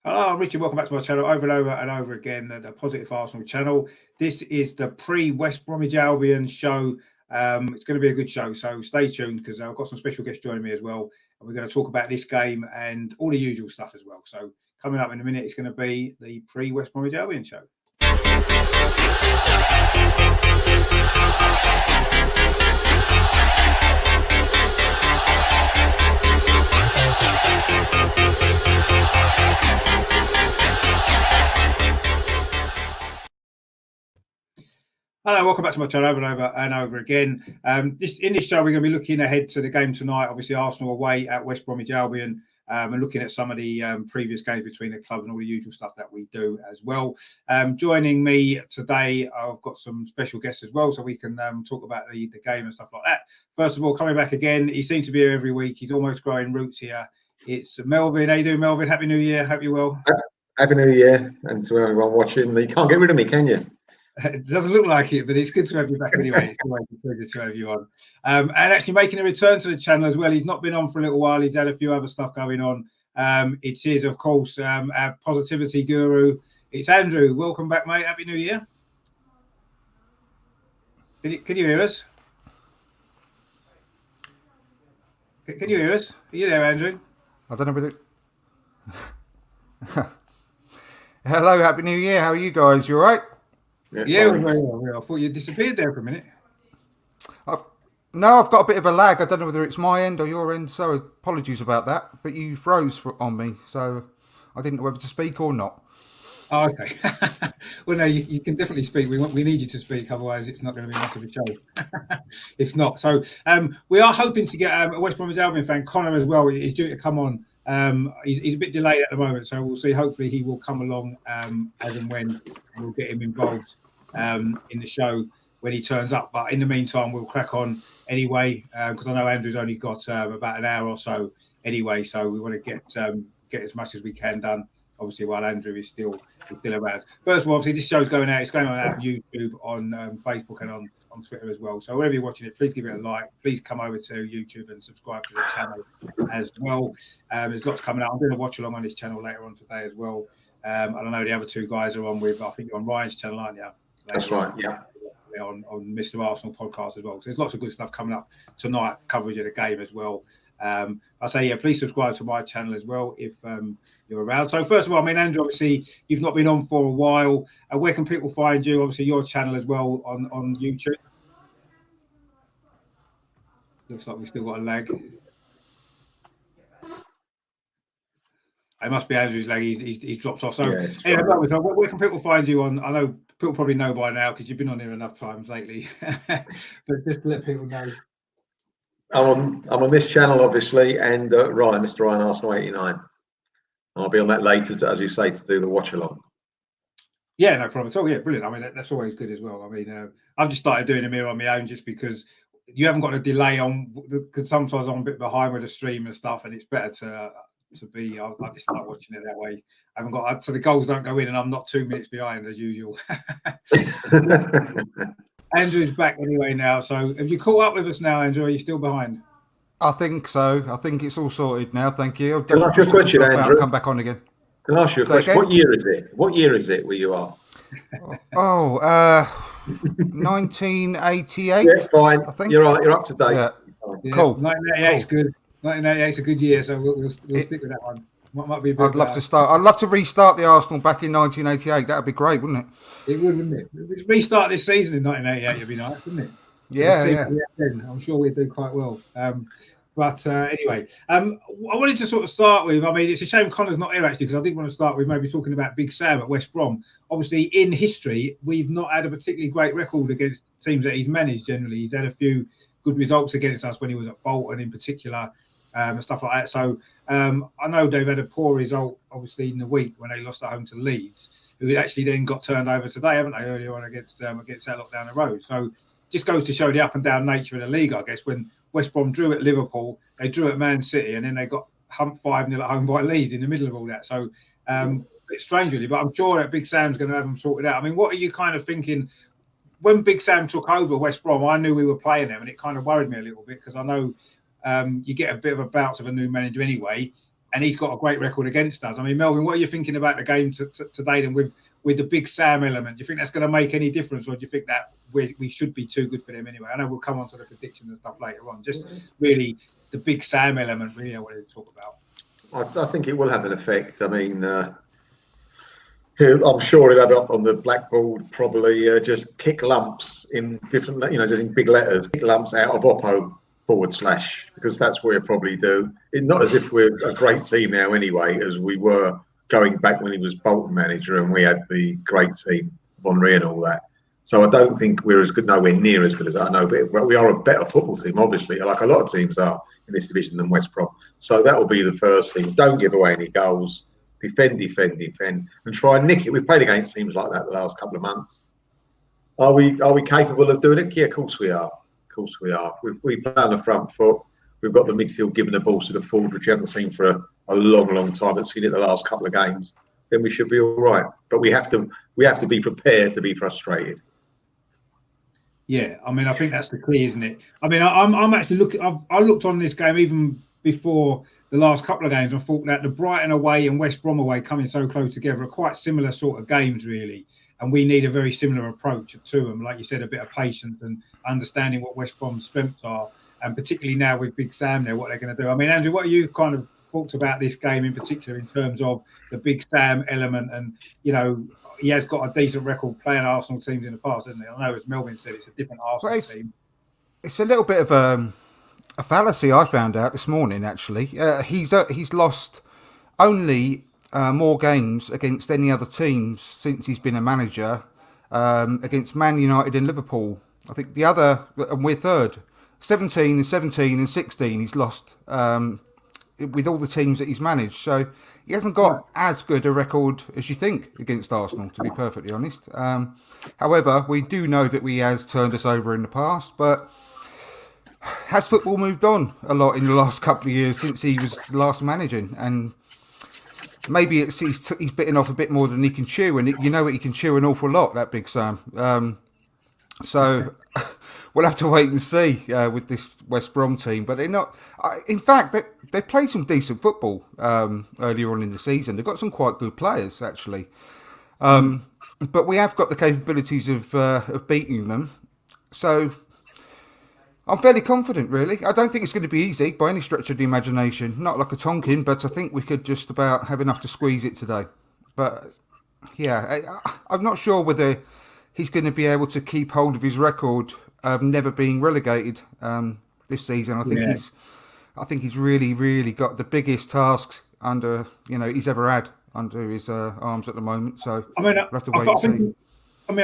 Hello, I'm Richard. Welcome back to my channel over and over and over again, the Positive Arsenal channel. This is the pre-West Bromwich Albion show. It's going to be a good show, so stay tuned because I've got some special guests joining me as well. And we're going to talk about this game and all the usual stuff as well. So coming up in a minute, it's going to be the pre-West Bromwich Albion show. Hello, welcome back to my channel over and over and over again. In this show, we're going to be looking ahead to the game tonight. Obviously, Arsenal away at West Bromwich Albion, and looking at some of the previous games between the clubs and all the usual stuff that we do as well. Joining me today, I've got some special guests as well, so we can talk about the game and stuff like that. First of all, coming back again, he seems to be here every week. He's almost growing roots here. It's Melvyn. How you doing, Melvyn? Happy New Year. Hope you're well. Happy New Year, and to everyone watching. You can't get rid of me, can you? It doesn't look like it, but it's good to have you back anyway. It's always good to have you on. And actually making a return to the channel as well. He's not been on for a little while. He's had a few other stuff going on. It is, of course, our positivity guru. It's Andrew. Welcome back, mate. Happy New Year. Can you hear us? Can you hear us? Are you there, Andrew? I don't know whether... Hello, Happy New Year. How are you guys? You all right? Yeah, I thought you disappeared there for a minute. No, I've got a bit of a lag. I don't know whether it's my end or your end, so apologies about that. But you froze on me, so I didn't know whether to speak or not. Oh, okay. Well, no, you can definitely speak. We need you to speak, otherwise it's not going to be much of a show. If not, so we are hoping to get a West Bromwich Albion fan, Connor, as well. He's due to come on. He's a bit delayed at the moment, so we'll see. Hopefully, he will come along as and when we'll get him involved in the show when he turns up. But in the meantime, we'll crack on anyway because I know Andrew's only got about an hour or so anyway, so we want to get as much as we can done. Obviously, while Andrew is still around. First of all, obviously, this show's going out. It's going on out on YouTube, on Facebook, and on Twitter as well. So wherever you're watching it, please give it a like. Please come over to YouTube and subscribe to the channel as well. There's lots coming out. I'm doing a watch along on this channel later on today as well. And I know the other two guys are on with, I think you're on Ryan's channel, aren't you? That's right, yeah. On Mr. Arsenal podcast as well. So there's lots of good stuff coming up tonight, coverage of the game as well. I say, yeah, please subscribe to my channel as well if you're around. So first of all, I mean, Andrew, obviously you've not been on for a while. Where can people find you? Obviously your channel as well on YouTube. Looks like we've still got a lag. It must be Andrew's lag. He's dropped off. So anyway, where can people find you on? I know people probably know by now because you've been on here enough times lately. But just to let people know. I'm on this channel, obviously, and Mr. Ryan Arsenal 89. I'll be on that later, as you say, to do the watch along. Yeah, no problem at all. Yeah, brilliant. I mean, that's always good as well. I mean, I've just started doing them here on my own just because you haven't got a delay on, because sometimes I'm a bit behind with the stream and stuff, and it's better to be. I just start watching it that way. I haven't got, so the goals don't go in, and I'm not 2 minutes behind as usual. Andrew's back anyway now. So have you caught up with us now, Andrew? Are you still behind? I think so. I think it's all sorted now. Thank you. Can I ask you a question, Andrew? Come back on again. Can I ask you a question? What year is it? What year is it where you are? 1988. Yeah, fine. I think you're right. You're up to date. Yeah. Yeah, Cool. 1988 is good. 1988 is a good year, so we'll stick with that one. Might be a bit I'd love to start. I'd love to restart the Arsenal back in 1988. That'd be great, wouldn't it? It would, wouldn't it? Restart this season in 1988 would be nice, wouldn't it? Yeah. I'm sure we'd do quite well. But anyway, I wanted to sort of start with, I mean, it's a shame Connor's not here actually, because I did want to start with maybe talking about Big Sam at West Brom. Obviously, in history, we've not had a particularly great record against teams that he's managed generally. He's had a few good results against us when he was at Bolton in particular, and stuff like that. So I know they've had a poor result, obviously, in the week when they lost at home to Leeds, who actually then got turned over today, haven't they, earlier on against Outlook down the road. So just goes to show the up and down nature of the league, I guess. When West Brom drew at Liverpool, they drew at Man City, and then they got humped 5-0 at home by Leeds in the middle of all that. So it's strange, really. But I'm sure that Big Sam's going to have them sorted out. I mean, what are you kind of thinking? When Big Sam took over West Brom, I knew we were playing them, and it kind of worried me a little bit because I know you get a bit of a bounce of a new manager anyway. and he's got a great record against us. I mean, Melvyn, what are you thinking about the game today then with the Big Sam element? Do you think that's going to make any difference, or do you think that we should be too good for them anyway? I know we'll come on to the predictions and stuff later on. Just really the Big Sam element, really, I wanted to talk about. I think it will have an effect. I mean, I'm sure he'll have up on the blackboard probably just kick lumps in different, just in big letters, kick lumps out of Oppo / because that's what we'll probably do. It's not as if we're a great team now anyway, as we were going back when he was Bolton manager and we had the great team, Henry and all that. So I don't think we're as good, nowhere near as good as I know, but we are a better football team, obviously, like a lot of teams are in this division than West Brom. So that will be the first thing. Don't give away any goals. Defend, and try and nick it. We've played against teams like that the last couple of months. Are we capable of doing it? Yeah, of course we are. Of course we are. We play on the front foot. We've got the midfield giving the ball to the forward, which we haven't seen for a long time. I've seen it the last couple of games. Then we should be all right. But we have to be prepared to be frustrated. Yeah, I mean, I think that's the key, isn't it? I mean, I'm actually looking. I looked on this game even before the last couple of games. I thought that the Brighton away and West Brom away coming so close together are quite similar sort of games, really. And we need a very similar approach to them. Like you said, a bit of patience and understanding what West Brom's strengths are, and particularly now with Big Sam there, what they're going to do. I mean, Andrew, what are you kind of talked about this game in particular in terms of the Big Sam element? And he has got a decent record playing Arsenal teams in the past, hasn't he? I know, as Melvyn said, it's a different Arsenal team. It's a little bit of a fallacy I found out this morning, actually. He's lost only more games against any other teams since he's been a manager, against Man United and Liverpool. I think the other, and we're third. 17 and 17 and 16 he's lost with all the teams that he's managed. So he hasn't got as good a record as you think against Arsenal, to be perfectly honest. However, we do know that he has turned us over in the past, but has football moved on a lot in the last couple of years since he was last managing? And maybe he's bitten off a bit more than he can chew, and he can chew an awful lot, that Big Sam. So we'll have to wait and see with this West Brom team. But they're not. In fact, they played some decent football earlier on in the season. They've got some quite good players, actually. But we have got the capabilities of beating them. So I'm fairly confident, really. I don't think it's going to be easy by any stretch of the imagination. Not like a Tonkin, but I think we could just about have enough to squeeze it today. But yeah, I'm not sure whether he's going to be able to keep hold of his record of never being relegated this season. I think he's really, really got the biggest tasks under he's ever had under his arms at the moment. So we'll have to wait and see.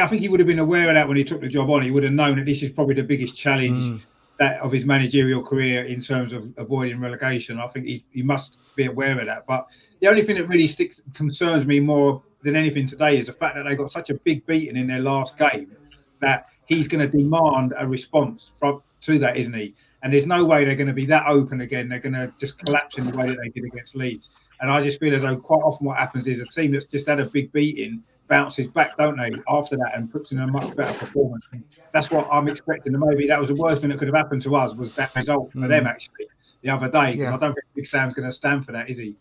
I think he would have been aware of that when he took the job on. He would have known that this is probably the biggest challenge that of his managerial career in terms of avoiding relegation. I think he must be aware of that. But the only thing that really concerns me more than anything today is the fact that they got such a big beating in their last game that he's going to demand a response to that, isn't he? And there's no way they're going to be that open again. They're going to just collapse in the way that they did against Leeds. And I just feel as though quite often what happens is a team that's just had a big beating bounces back, don't they, after that, and puts in a much better performance. And that's what I'm expecting. And maybe that was the worst thing that could have happened to us, was that result for them actually the other day. Because I don't think Big Sam's going to stand for that, is he?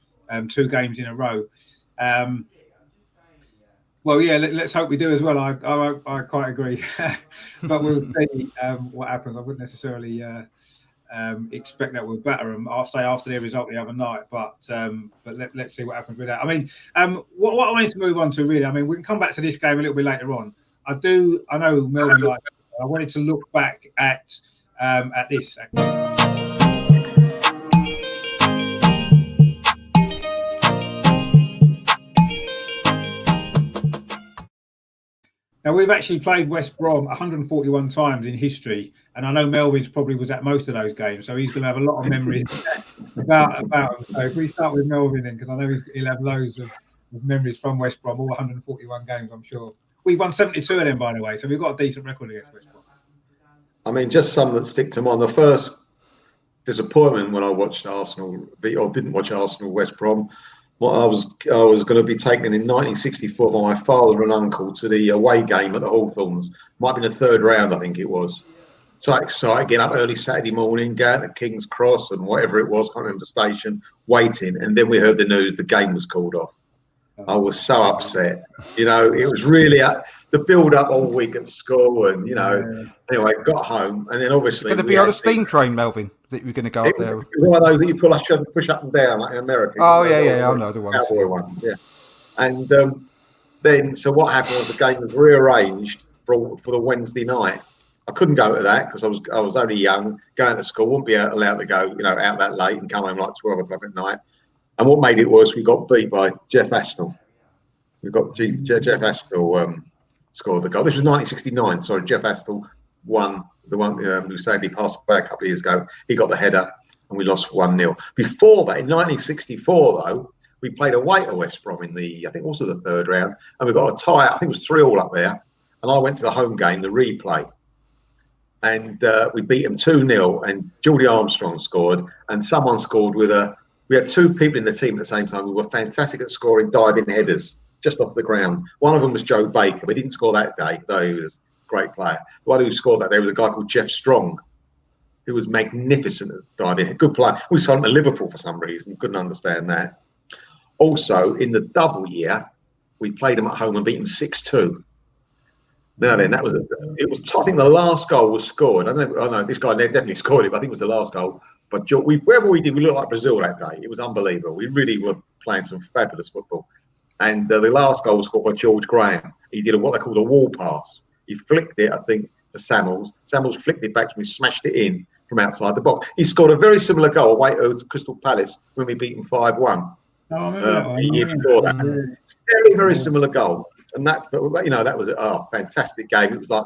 2 games in a row. Well, yeah, let's hope we do as well. I quite agree. But we'll see what happens. I wouldn't necessarily expect that we'll batter them. I'll say after their result the other night, but let's see what happens with that. I mean, what I wanted to move on to, really, I mean, we can come back to this game a little bit later on. I know Melvyn, I wanted to look back at this. Now, we've actually played West Brom 141 times in history, and I know Melvyn's probably was at most of those games, so he's going to have a lot of memories about them. So if we start with Melvyn then, because I know he'll have loads of memories from West Brom, all 141 games, I'm sure. We won 72 of them, by the way, so we've got a decent record against West Brom. I mean, just some that stick to mind. The first disappointment when I watched Arsenal, or didn't watch Arsenal West Brom, I was going to be taken in 1964 by my father and uncle to the away game at the Hawthorns. Might have been the 3rd round, I think it was. So excited, getting up early Saturday morning, going to King's Cross and whatever it was, can't remember the station, waiting. And then we heard the news the game was called off. I was so upset. You know, it was really the build-up all week at school, and, you know, anyway, got home. And then obviously... It's going to be on a steam train, Melvin, that you're going to go up there. One of those that you push up and down, like in America. Oh, yeah, I know the ones. Cowboy ones, yeah. And then, so what happened was the game was rearranged for the Wednesday night. I couldn't go to that because I was only young, going to school, wouldn't be allowed to go, you know, out that late and come home like 12 o'clock at night. And what made it worse, we got beat by Jeff Astle. We got Jeff Astle scored the goal. This was 1969. Sorry, Jeff Astle won the one who sadly passed away a couple of years ago. He got the header, and we lost 1-0. Before that, in 1964, though, we played away at West Brom in I think also the third round, and we got a tie. I think it was 3-3 up there. And I went to the home game, the replay. And we beat them 2-0, and Geordie Armstrong scored, and someone scored we had two people in the team at the same time who were fantastic at scoring diving headers just off the ground. One of them was Joe Baker, but he didn't score that day, though he was a great player. The one who scored that day was a guy called Jeff Strong, who was magnificent at diving, a good player. We saw him at Liverpool for some reason, couldn't understand that. Also, in the double year, we played them at home and beat them 6-2. Now then, I think the last goal was scored. I know this guy definitely scored it, but I think it was the last goal. But wherever we did, we looked like Brazil that day. It was unbelievable. We really were playing some fabulous football. And the last goal was scored by George Graham. He did what they called a wall pass. He flicked it, I think, to Samuels. Samuels flicked it back to me, smashed it in from outside the box. He scored a very similar goal away at Crystal Palace when we beat him 5-1. Oh, year before that. Very, very similar goal. And that, you know, that was a fantastic game. It was like,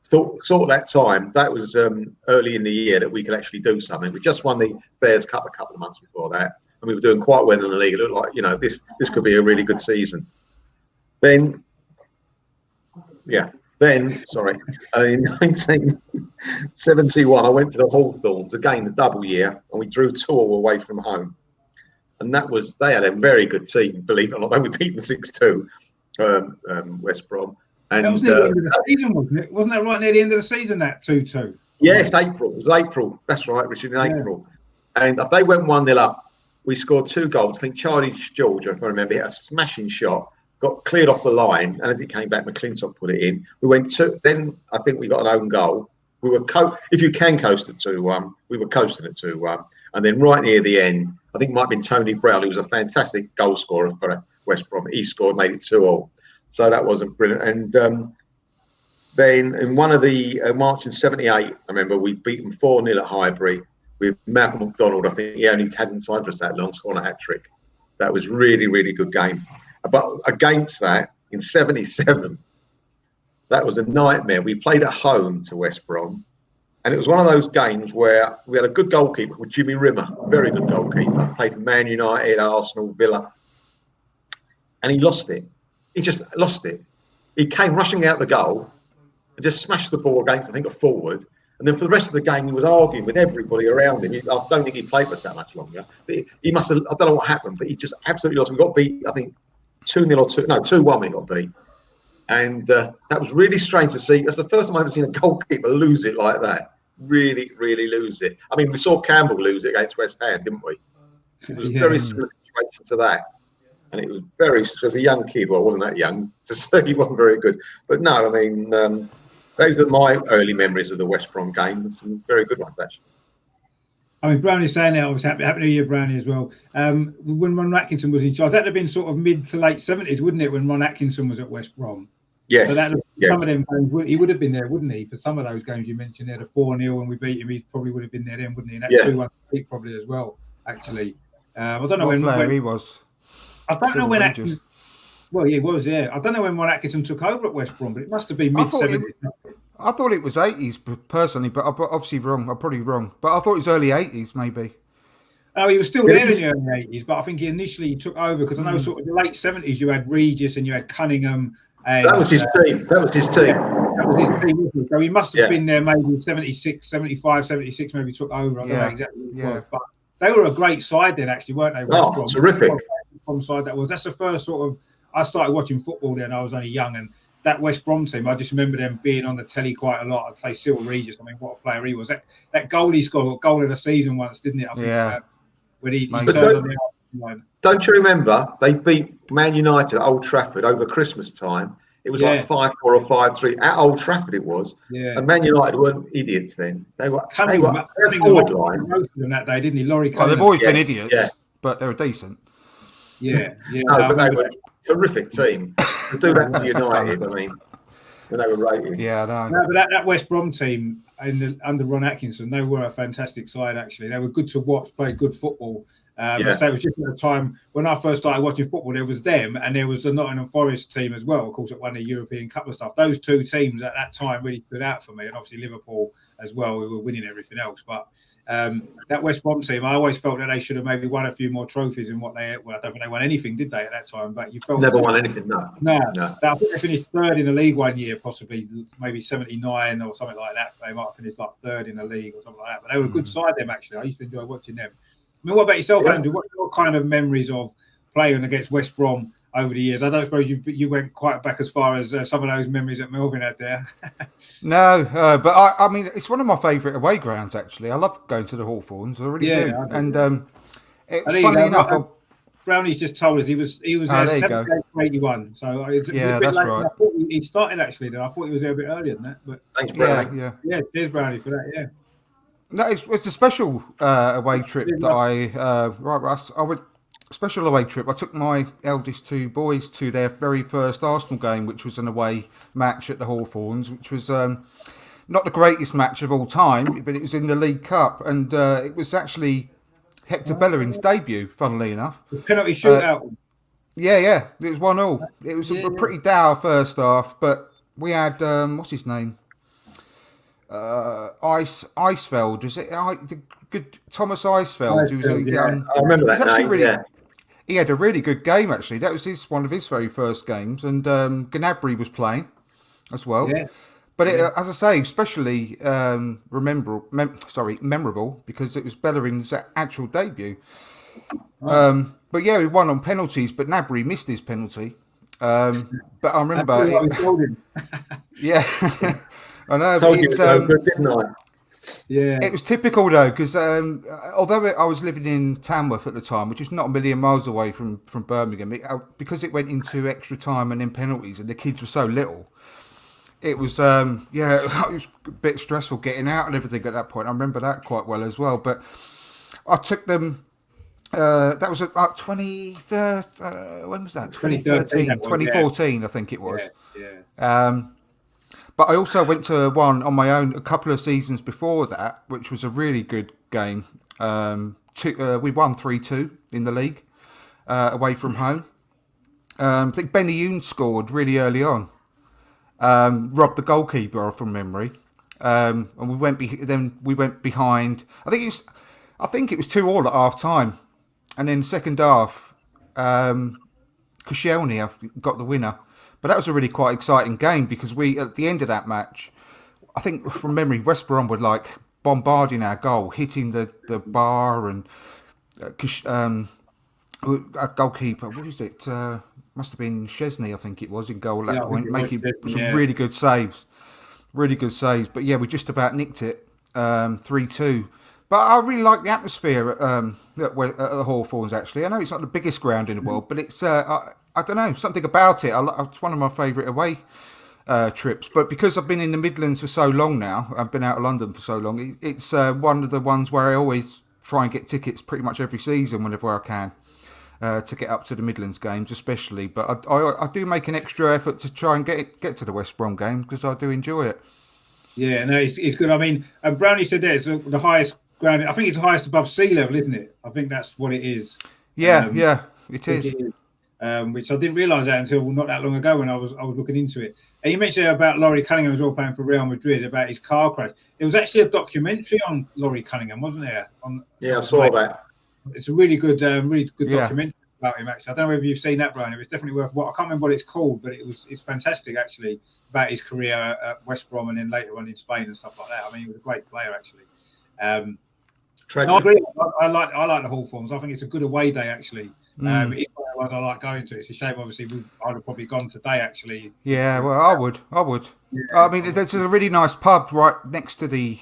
thought that time, that was early in the year that we could actually do something. We just won the Bears Cup a couple of months before that, and we were doing quite well in the league. It looked like, you know, this could be a really good season. Then, sorry, in 1971, I went to the Hawthorns, again, the double year, and we drew 2 away from home. And they had a very good team, believe it or not. They were beaten 6-2. West Brom. And that was near the end of the season, wasn't it? Wasn't that right near the end of the season, that 2-2? Yes, April. It was April. That's right, Richard, in April. And if they went 1-0 up, we scored 2 goals. I think Charlie George, if I remember, hit a smashing shot, got cleared off the line, and as it came back, McClintock put it in. We went then I think we got an own goal. We were if you can coast it 2-1, we were coasting it 2-1. And then right near the end, I think it might have been Tony Brown, who was a fantastic goal scorer for West Brom. He scored, made it 2-2. So that wasn't brilliant. And then in one of the March in 78, I remember we beat them 4-0 at Highbury with Malcolm McDonald. I think he only hadn't signed for us that long, scoring a hat-trick. That was really, really good game. But against that, in 77, that was a nightmare. We played at home to West Brom. And it was one of those games where we had a good goalkeeper called Jimmy Rimmer, very good goalkeeper. Played for Man United, Arsenal, Villa. And he lost it. He just lost it. He came rushing out the goal and just smashed the ball against, I think, a forward. And then for the rest of the game, he was arguing with everybody around him. I don't think he played for us that much longer. But he must have, I don't know what happened, but he just absolutely lost. We got beat, I think, 2-0 or 2-1 we got beat. And that was really strange to see. That's the first time I've ever seen a goalkeeper lose it like that. Really, really lose it. I mean, we saw Campbell lose it against West Ham, didn't we? It was a very similar situation to that. And it was as a young kid, well, I wasn't that young, to say he wasn't very good. But no, I mean, those are my early memories of the West Brom game. Some very good ones, actually. I mean, Brownie's saying that, obviously, happy New Year, Brownie, as well. When Ron Atkinson was in charge, that'd have been sort of mid to late 70s, wouldn't it, when Ron Atkinson was at West Brom? Yes. So some of them games, he would have been there, wouldn't he? For some of those games you mentioned there, the 4-0 when we beat him, he probably would have been there then, wouldn't he? And that 2-1 defeat probably as well, actually. I don't know when he was. I don't know when Atkinson. Well, he was, yeah. I don't know when Ron Atkinson took over at West Brom, but it must have been mid-70s. I thought it was 80s personally, but I'm obviously wrong. I'm probably wrong. But I thought it was early 80s, maybe. Oh, he was still there in the early 80s, but I think he initially took over because I know sort of the late 70s you had Regis and you had Cunningham. And, that was his team. That was his team. So he must have been there maybe 76, 75, 76, maybe took over. I don't know exactly what it was. But they were a great side then, actually, weren't they? West Brom? Terrific. Side that's the first sort of. I started watching football then. I was only young, and that West Brom team, I just remember them being on the telly quite a lot. I'd play Cyril Regis. I mean, what a player he was. That goal he scored, goal of the season once, didn't it? I think, when he turned on the outside. Don't you remember they beat Man United at Old Trafford over Christmas time? It was like 5-4 or 5-3 at Old Trafford. It was, and Man United weren't idiots then. They were forward line. Most of them that day, didn't he? Laurie. Oh, they've always been idiots, but they were decent. Yeah. No, but they were a terrific team. To do that to United, I mean, when they were rated. Yeah, no. But that West Brom team under Ron Atkinson, they were a fantastic side. Actually, they were good to watch, played good football. So it was just at a time when I first started watching football, there was them and there was the Nottingham Forest team as well, of course, that won the European Cup and stuff. Those two teams at that time really stood out for me, and obviously Liverpool as well, who were winning everything else. But that West Brom team, I always felt that they should have maybe won a few more trophies than what I don't think they won anything, did they, at that time? But you felt never won anything, no. I think they finished third in the league one year, possibly maybe 79 or something like that. They might have finished like third in the league or something like that. But they were a good side, them, actually. I used to enjoy watching them. I mean, what about yourself, Andrew? What kind of memories of playing against West Brom over the years? I don't suppose you went quite back as far as some of those memories that Melvyn had there. No, but I mean, it's one of my favourite away grounds, actually. I love going to the Hawthorns. I really do. And it's funny enough. Brownie's just told us he was there 78 to 81. So it's that's right. I thought he started actually. Then I thought he was there a bit earlier than that. But thanks, Brownie. Yeah. Cheers, Brownie, for that. Yeah. No, it's a special away trip that I went. Special away trip. I took my eldest two boys to their very first Arsenal game, which was an away match at the Hawthorns, which was not the greatest match of all time, but it was in the League Cup, and it was actually Hector Bellerin's debut, funnily enough. The penalty shootout. Yeah, it was 1-1. It was a pretty dour first half, but we had what's his name? Icefeld, is it? The good Thomas Icefeld, who was a young. I remember that name. He had a really good game, actually. That was one of his very first games, and Gnabry was playing as well. Yeah. But as I say, especially memorable because it was Bellerin's actual debut. Right. But yeah, we won on penalties, but Gnabry missed his penalty. But I remember. Yeah. I know. It was typical though, because although I was living in Tamworth at the time, which is not a million miles away from Birmingham, because it went into extra time and then penalties, and the kids were so little, it was it was a bit stressful getting out and everything at that point. I remember that quite well as well. But I took them. That was 23rd. When was that? 2013, 2014, I think it was. Yeah. But I also went to one on my own a couple of seasons before that, which was a really good game. We won 3-2 in the league away from home. I think Benny Yoon scored really early on. Robbed the goalkeeper from memory, and we went behind. I think it was 2-2 at half time, and then second half, Koscielny got the winner. But that was a really quite exciting game because we, at the end of that match, I think from memory, West Brom were like bombarding our goal, hitting the bar, and our goalkeeper, what is it? Must have been Chesney, I think it was, in goal at that point, making some really good saves. But yeah, we just about nicked it, 3-2. But I really like the atmosphere at the Hawthorns, actually. I know it's not the biggest ground in the world, but it's, I don't know, something about it. It's one of my favourite away trips. But because I've been in the Midlands for so long now, I've been out of London for so long, it's one of the ones where I always try and get tickets pretty much every season whenever I can to get up to the Midlands games especially. But I do make an extra effort to try and get to the West Brom games because I do enjoy it. Yeah, no, it's good. I mean, Brownie said there, it's the highest ground. I think it's the highest above sea level, isn't it? I think that's what it is. Yeah, it is. Which I didn't realise that until not that long ago when I was looking into it. And you mentioned about Laurie Cunningham as well playing for Real Madrid about his car crash. There was actually a documentary on Laurie Cunningham, wasn't there? I saw that. It's a really good documentary about him. Actually, I don't know whether you've seen that, Brian. It was definitely worth. I can't remember what it's called, but it's fantastic actually about his career at West Brom and then later on in Spain and stuff like that. I mean, he was a great player actually. No, I agree. I like the Hawthorns. I think it's a good away day actually. It's one of ones I like going to. It's a shame, obviously, I'd have probably gone today, actually. Yeah, well, I would. Yeah. I mean, there's a really nice pub right next to the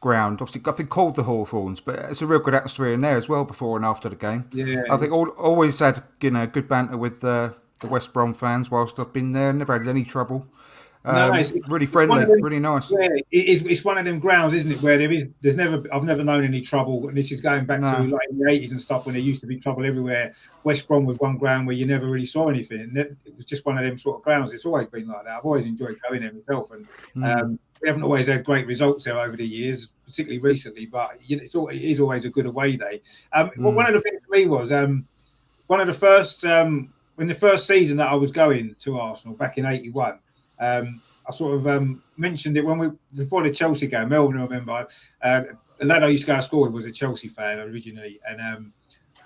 ground. Obviously, I think called the Hawthorns, but it's a real good atmosphere in there as well before and after the game. Yeah. I think always had good banter with the West Brom fans whilst I've been there. Never had any trouble. Really friendly, really nice. Yeah, it's one of them grounds, isn't it, where I've never known any trouble, and this is going back to like in the 80s and stuff when there used to be trouble everywhere. West Brom was one ground where you never really saw anything. It was just one of them sort of grounds. It's always been like that. I've always enjoyed going there myself, and we haven't always had great results there over the years, particularly recently, but it is always a good away day. Well, one of the things for me was one of the first in the first season that I was going to Arsenal back in '81. I sort of mentioned it before the Chelsea game. Melvyn, I remember, a lad I used to go to school with was a Chelsea fan originally, and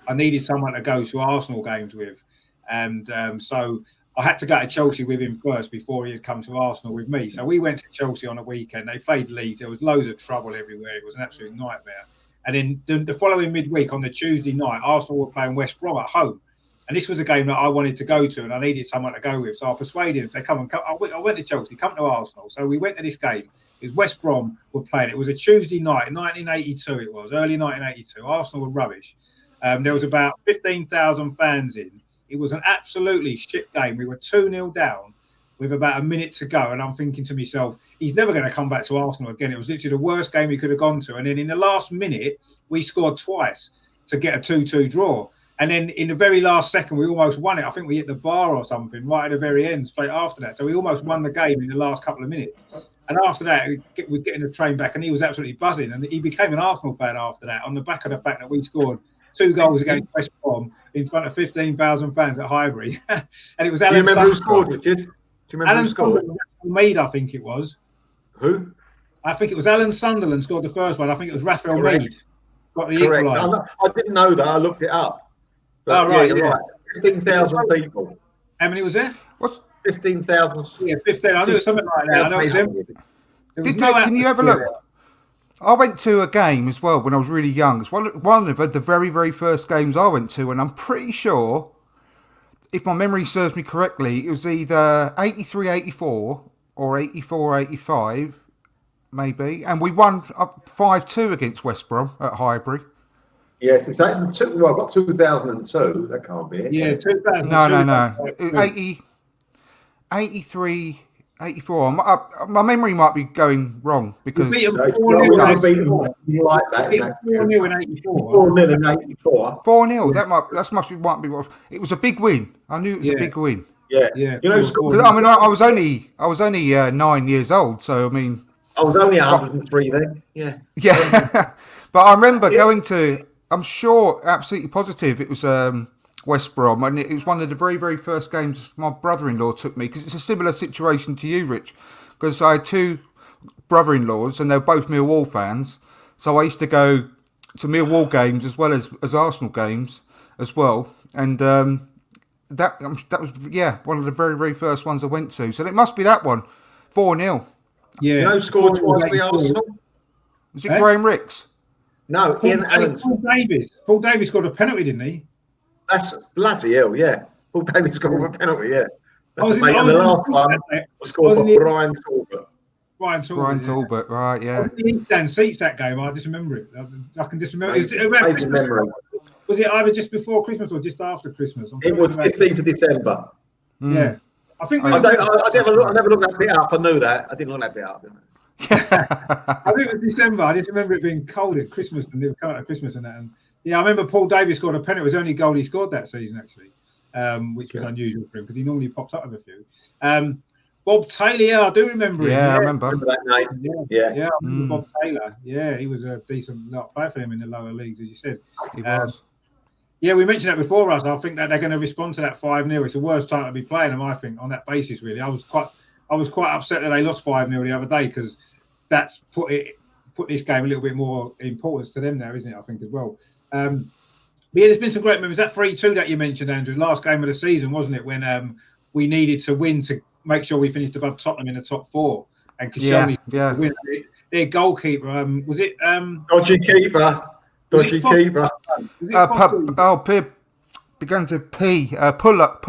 I needed someone to go to Arsenal games with, and so I had to go to Chelsea with him first before he had come to Arsenal with me. So we went to Chelsea on a weekend. They played Leeds. There was loads of trouble everywhere. It was an absolute nightmare. And then the following midweek on the Tuesday night, Arsenal were playing West Brom at home. And this was a game that I wanted to go to, and I needed someone to go with. So I persuaded him to come. I went to Chelsea, come to Arsenal. So we went to this game. It was West Brom were playing. It was a Tuesday night, 1982 it was, early 1982. Arsenal were rubbish. There was about 15,000 fans in. It was an absolutely shit game. We were 2-0 down with about a minute to go. And I'm thinking to myself, he's never going to come back to Arsenal again. It was literally the worst game he could have gone to. And then in the last minute, we scored twice to get a 2-2 draw. And then in the very last second, we almost won it. I think we hit the bar or something right at the very end, straight after that. So we almost won the game in the last couple of minutes. And after that, we were getting the train back, and he was absolutely buzzing. And he became an Arsenal fan after that, on the back of the fact that we scored 2 goals against West Brom in front of 15,000 fans at Highbury. And it was Alan. Do you remember who scored, Richard? Do you remember who scored? Mead, I think it was. Who? I think it was Alan Sunderland scored the first one. I think it was Raphael Mead. Got the Correct. equaliser. I didn't know that. I looked it up. But right. 15,000 people. How many was there? What's 15,000. Yeah, 15. I knew it was something like that. I know it was empty. Can you have a look? I went to a game as well when I was really young. It's one of the very, very first games I went to, and I'm pretty sure, if my memory serves me correctly, it was either 83-84 or 84-85, maybe. And we won 5-2 against West Brom at Highbury. Yes, it's I've got 2002. That can't be it. Yeah, 2002. No. 83, 84. My memory might be going wrong because we beat them 4-0 like that. 4-0 in 84. 4-0 in 84. 4-0. That might be what it was. A big win. I knew it was a big win. Yeah. Yeah. You know, I mean, I was only 9 years old, so I mean, I was only 103 then. Yeah. Yeah. But I remember going to. I'm sure, absolutely positive, it was West Brom, and it was one of the very, very first games my brother-in-law took me, because it's a similar situation to you, Rich, because I had 2 brother-in-laws, and they were both Millwall fans, so I used to go to Millwall games as well as Arsenal games as well, and that was, one of the very, very first ones I went to, so it must be that one, 4-0. Yeah. You know, scored twice for Arsenal? Was it Graham Ricks? No, Ian Allen's. Paul Davies scored a penalty, didn't he? That's bloody hell, yeah. Paul Davies scored a penalty, yeah. The last one was scored by Brian Talbot. Brian Talbot, right, yeah. The East Stand seats that game, I just remember it. I can just remember Memory. Was it either just before Christmas or just after Christmas? It was 15th of December. Yeah. I think I never looked that bit up. I knew that. I didn't look that bit up, didn't I? I think it was December. I just remember it being cold at Christmas, and they were coming at Christmas and that. And yeah, I remember Paul Davies scored a penalty. It was the only goal he scored that season, actually, which was unusual for him because he normally pops up with a few. Bob Taylor, I do remember him. Yeah, I remember that name. Yeah, I remember Bob Taylor. Yeah, he was a decent player for him in the lower leagues, as you said. He was. Yeah, we mentioned that before, Russ. I think that they're going to respond to that 5-0. It's the worst time to be playing them, I think, on that basis, really. I was quite upset that they lost 5-0 the other day because that's put this game a little bit more importance to them now, isn't it? I think as well. But yeah, there's been some great memories. That 3-2 that you mentioned, Andrew, last game of the season, wasn't it? When we needed to win to make sure we finished above Tottenham in the top 4, and Koscielny win. Their goalkeeper was it? Dodgy keeper. began to P. Full up.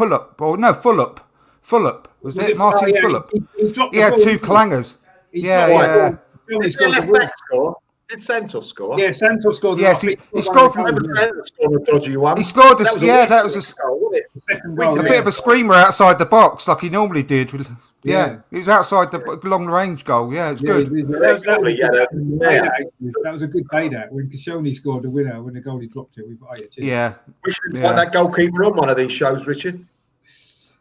Was it Martin Fulop? He had two clangers. Yeah. Did left back score? Did Santos score? Yeah, Santos scored. Yes, he scored from. Santos scored a dodgy one. He scored. That was a second goal, bit of a screamer outside the box, like he normally did. Yeah, it was outside the long range goal. Yeah, it was good. That was a good day. That when Koscielny scored the winner, when the goalie dropped it, we thought, yeah. We should invite that goalkeeper on one of these shows, Richard.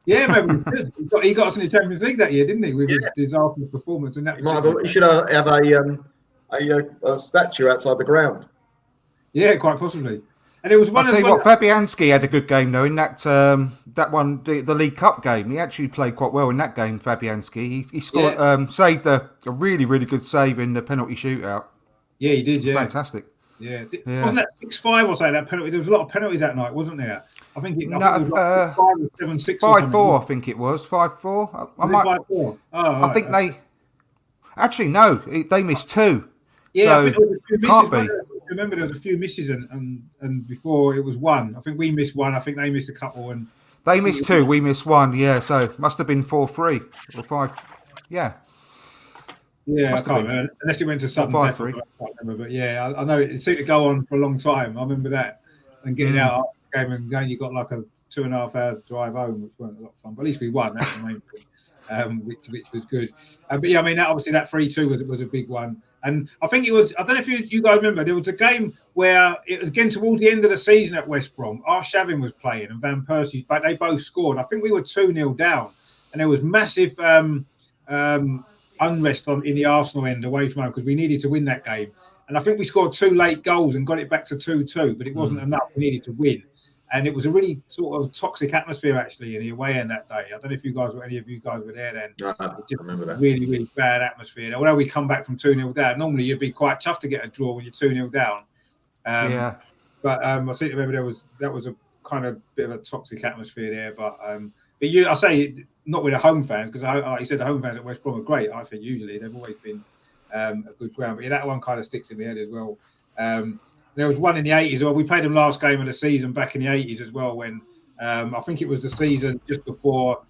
Yeah, maybe we could. He got us in the Champions League that year, didn't he? With his disastrous performance, and that. He should have a statue outside the ground. Yeah, quite possibly. And it was one. I'll tell you what, Fabianski had a good game though in that one, the League Cup game. He actually played quite well in that game. Fabianski, he scored, saved a really good save in the penalty shootout. Yeah, he did. Yeah, fantastic. Yeah. Wasn't that 6-5 or so? That penalty. There was a lot of penalties that night, wasn't there? I think it was like 5-4. 5-4. I think it was 5-4. I might. 5-4. I think they. Actually, no. They missed two. Yeah, so I think there was a few misses. can't be. Remember, there was a few misses, and before it was one. I think we missed one. I think they missed a couple, and they missed two. We missed one. Yeah, so must have been 4-3 or 5. Yeah. Yeah, I can't remember. Unless it went to Sutton. 5-3. I can't remember, but yeah, I know it seemed to go on for a long time. I remember that, and getting out after the game and going, you got like a 2.5-hour drive home, which weren't a lot of fun. But at least we won. That's the main thing, which was good. But yeah, I mean, obviously that 3-2 was a big one. And I think it was, I don't know if you guys remember, there was a game where it was again towards the end of the season at West Brom. Arshavin was playing and Van Persie's back. They both scored. I think we were 2-0 down. And there was massive unrest in the Arsenal end away from home because we needed to win that game. And I think we scored 2 late goals and got it back to 2-2, but it wasn't enough. We needed to win. And it was a really sort of toxic atmosphere actually in the away end that day. I don't know if any of you guys were there then. I remember that. Really bad atmosphere. Although we come back from 2-0 down, normally you'd be quite tough to get a draw when you're 2-0 down. But I seem to remember that was a kind of bit of a toxic atmosphere there. But I say not with the home fans because like you said, the home fans at West Brom are great. I think usually they've always been a good ground. But yeah, that one kind of sticks in the head as well. There was one in the 80s. Well, we played them last game of the season back in the 80s as well. When I think it was the season just before.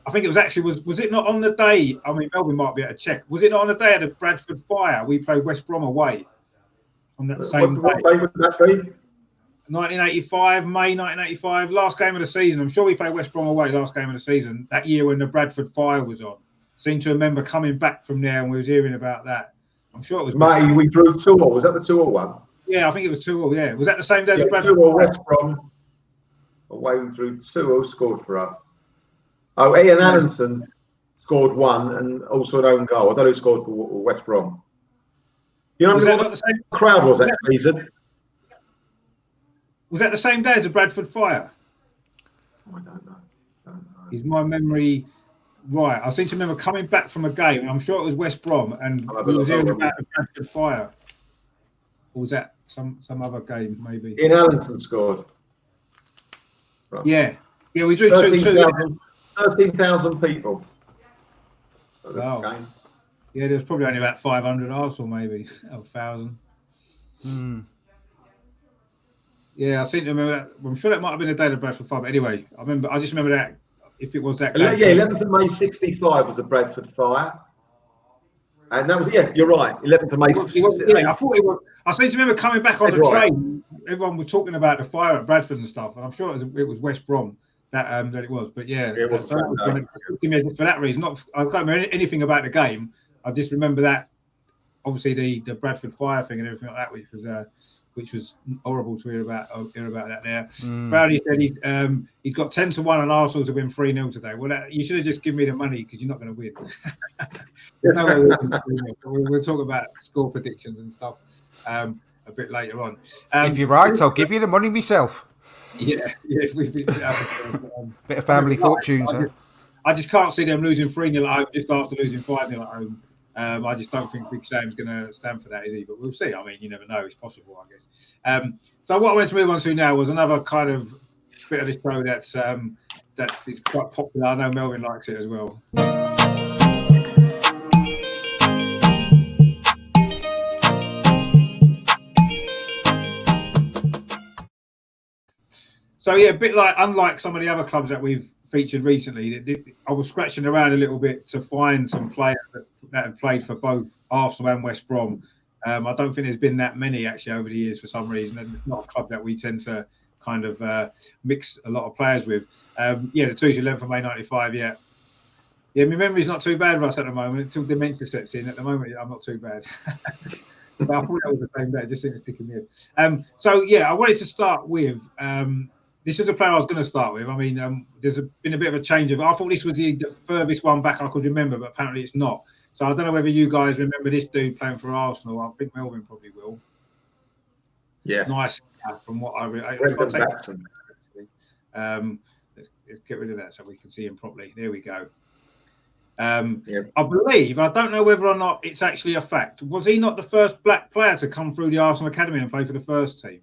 I think it was actually was it not on the day? I mean, Melvyn might be able to check. Was it not on the day of the Bradford Fire? We played West Brom away on that same day. What day would that be? 1985, May 1985, last game of the season. I'm sure we played West Brom away last game of the season. That year when the Bradford Fire was on. Seem to remember coming back from there and we was hearing about that. I'm sure it was. May we drew 2-2. Was that the 2-2 one? Yeah, I think it was 2-2. Yeah, was that the same day as Bradford? 2-2 West Brom. Away we drew 2-2. Scored for us. Oh, Ian Allenson scored 1 and also an own goal. I don't know who scored for West Brom. You know what the same crowd was that season? Was that the same day as the Bradford Fire? Oh, I don't know. Is my memory right? I seem to remember coming back from a game, and I'm sure it was West Brom, and we were hearing about the Bradford Fire. Or was that some other game, maybe? Ian Allenson scored. Right. Yeah, we drew 2-2. 13,000 people. Wow. Yeah, there was probably only about 500 Arsenal, maybe 1,000. Yeah, I seem to remember that. I'm sure that might have been the day of the Bradford Fire. But anyway, I just remember that. If it was that game. Yeah, 11th of May 65 was the Bradford Fire. And that was, you're right, 11th of May. I thought it was. I seem to remember coming back on the train. Everyone was talking about the fire at Bradford and stuff. And I'm sure it was West Brom that it was. But yeah, for that reason. I can't remember anything about the game. I just remember that, obviously, the Bradford Fire thing and everything like that, which was horrible to hear about that there. Brownie said he's got 10-1 on Arsenal to win 3-0 today. Well, you should have just given me the money because you're not going to win. There's no way we'll talk about score predictions and stuff a bit later on. If you're right, I'll give you the money myself. Yeah. Bit of family fortunes. I just can't see them losing 3-0 at home just after losing 5-0 at home. I just don't think Big Sam's going to stand for that, is he? But we'll see. I mean, you never know. It's possible, I guess. So what I wanted to move on to now was another kind of bit of the show that is quite popular. I know Melvyn likes it as well. So yeah, a bit like unlike some of the other clubs that we've featured recently, I was scratching around a little bit to find some players that had played for both Arsenal and West Brom. I don't think there's been that many actually over the years for some reason, and it's not a club that we tend to kind of mix a lot of players with. Yeah, the 2-11 for May '95. Yeah, my memory's not too bad, Russ, at the moment until dementia sets in. At the moment, I'm not too bad. But I thought that was the same day. It just seemed to stick in my head. So yeah, I wanted to start with. This is a player I was going to start with. I mean, there's been a bit of a change I thought this was the furthest one back I could remember, but apparently it's not. So I don't know whether you guys remember this dude playing for Arsenal. I think Melvyn probably will. Yeah. Nice from what I read. Let's get rid of that so we can see him properly. There we go. I believe, I don't know whether or not it's actually a fact. Was he not the first black player to come through the Arsenal Academy and play for the first team?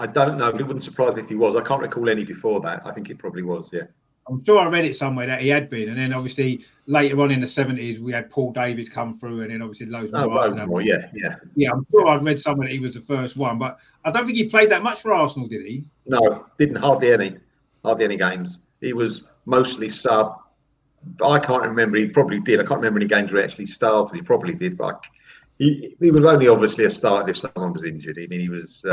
I don't know, but it wouldn't surprise me if he was. I can't recall any before that. I think it probably was, yeah. I'm sure I read it somewhere that he had been. And then obviously later on in the 70s, we had Paul Davies come through and then obviously loads more. Yeah, I'm sure I'd read somewhere that he was the first one. But I don't think he played that much for Arsenal, did he? No, didn't. Hardly any games. He was mostly sub. I can't remember. He probably did. I can't remember any games where he actually started. He probably did, but he was only obviously a start if someone was injured. I mean, he was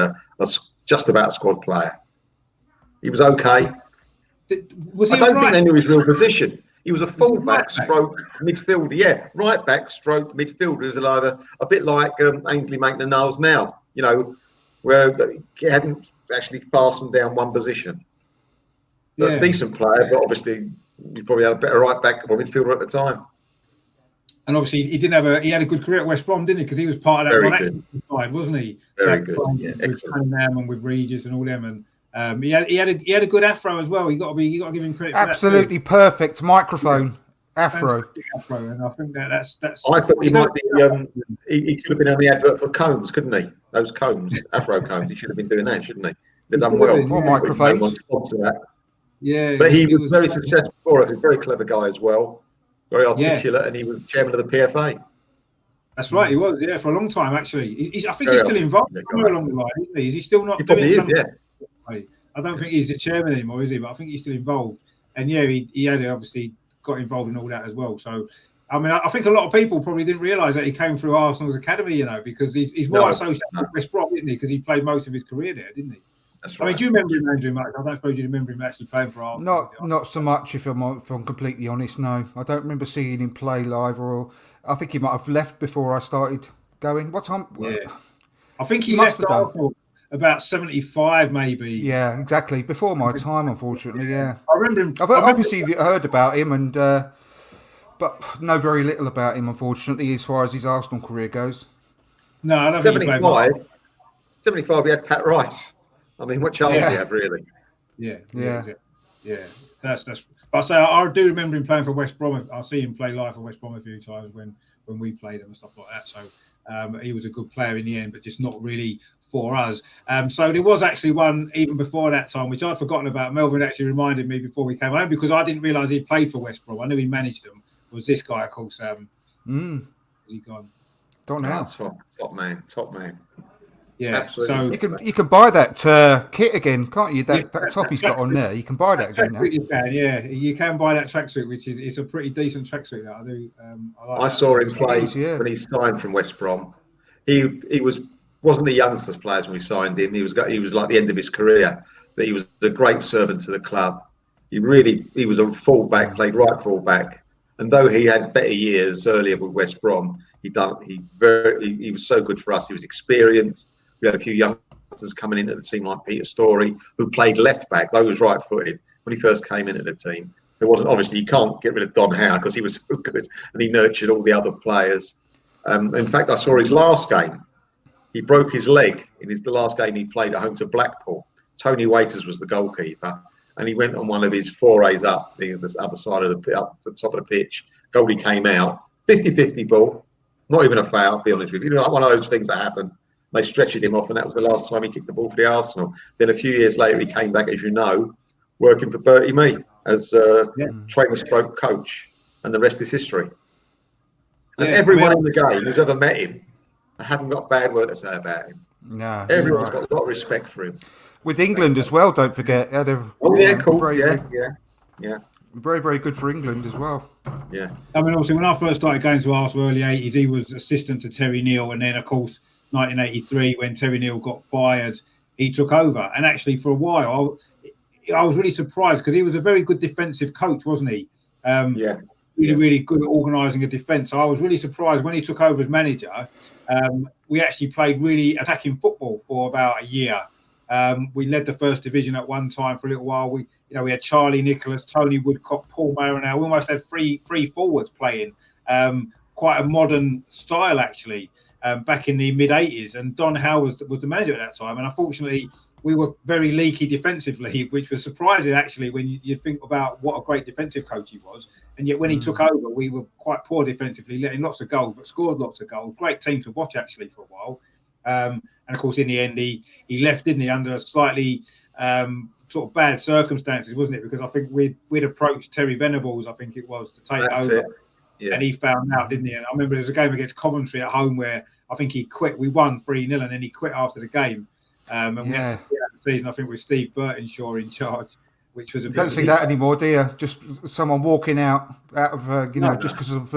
just about a squad player. He was okay. I don't think they knew his real position. He was a full-back stroke midfielder. Yeah, right back stroke midfielder. Is either a bit like Ainsley Maitland-Niles now, where he hadn't actually fastened down one position. But a decent player, but obviously he probably had a better right back or midfielder at the time. And obviously he had a good career at West Brom, didn't he? Because he was part of that side, wasn't he? Very good. With Cunningham and with Regis and all them, and he had a good afro as well. You got to give him credit. Absolutely for perfect microphone afro. And I think that's. I thought he might be. He could have been on the advert for combs, couldn't he? Those combs, afro combs. He should have been doing that, shouldn't he? They've done well. More microphones. Yeah, but he was very successful for us. He's a very clever guy as well. Very articulate, and he was chairman of the PFA. That's right, he was, for a long time, actually. I think he's still involved somewhere along the line, isn't he? Is he still not doing something? I don't think he's the chairman anymore, is he? But I think he's still involved. And he had obviously got involved in all that as well. So, I mean, I think a lot of people probably didn't realise that he came through Arsenal's academy, because he's more associated with West Brom, isn't he? Because he played most of his career there, didn't he? That's right. I mean, do you remember him, Andrew, much? I don't suppose you remember him actually playing for Arsenal. Not so much, if I'm completely honest, no. I don't remember seeing him play live, or I think he might have left before I started going. What time? Yeah. I think he left Arsenal about 75, maybe. Yeah, exactly. Before my time, unfortunately, yeah. I remember him. I've obviously heard about him, and but know very little about him, unfortunately, as far as his Arsenal career goes. No, I don't think he played 75, he had Pat Rice. I mean, what chance do you have, really? Yeah. That's. But I say I do remember him playing for West Brom. I see him play live for West Brom a few times when we played him and stuff like that. So he was a good player in the end, but just not really for us. So there was actually one even before that time, which I'd forgotten about. Melvyn actually reminded me before we came home, because I didn't realise he played for West Brom. I knew he managed them. Was this guy called Sam? Is he gone? Don't know. Top man. Yeah, absolutely. So you can buy that kit again, can't you? That top he's got on there, you can buy that again now. You can buy that tracksuit, which is a pretty decent tracksuit. That I do. I saw him play when he signed from West Brom. He wasn't the youngsters players when we signed him. He was like the end of his career, but he was a great servant to the club. He was a fullback, played right fullback, and though he had better years earlier with West Brom, he was so good for us. He was experienced. We had a few youngsters coming into the team like Peter Storey, who played left back, though he was right footed when he first came into the team. There wasn't, obviously, you can't get rid of Don Howe because he was so good and he nurtured all the other players. In fact, I saw his last game. He broke his leg in the last game he played at home to Blackpool. Tony Waiters was the goalkeeper, and he went on one of his forays up the other side of up to the top of the pitch. Goalie came out, 50-50 ball, not even a foul, to be honest with you. Like one of those things that happen. They stretched him off, and that was the last time he kicked the ball for the Arsenal. Then a few years later, he came back, as you know, working for Bertie Mee as trainer stroke coach, and the rest is history. And everyone in the game who's ever met him hasn't got a bad word to say about him. No, everyone's got a lot of respect for him. With England as well, don't forget. Cool. Very, Yeah. Very, very good for England as well. Yeah. I mean, obviously, when I first started going to Arsenal early 80s, he was assistant to Terry Neal. And then, of course, 1983, when Terry Neal got fired, he took over. And actually, for a while, I was really surprised because he was a very good defensive coach, wasn't he? Really good at organising a defence. So I was really surprised when he took over as manager. We actually played really attacking football for about a year. We led the first division at one time for a little while. We had Charlie Nicholas, Tony Woodcock, Paul Marinow. We almost had three forwards playing. Quite a modern style, actually, back in the mid-80s. And Don Howe was the manager at that time. And unfortunately, we were very leaky defensively, which was surprising, actually, when you think about what a great defensive coach he was. And yet when he took over, we were quite poor defensively, letting lots of goals, but scored lots of goals. Great team to watch, actually, for a while. And, of course, in the end, he left, didn't he, under a slightly sort of bad circumstances, wasn't it? Because I think we'd approached Terry Venables, I think it was, to take over. Yeah. And he found out, didn't he? And I remember there was a game against Coventry at home where I think he quit. We won 3-0 and then he quit after the game. And we had to see out the season, I think, with Steve Burtonshaw in charge, which was a bit... Don't see that anymore, do you? Just someone walking out of, just because of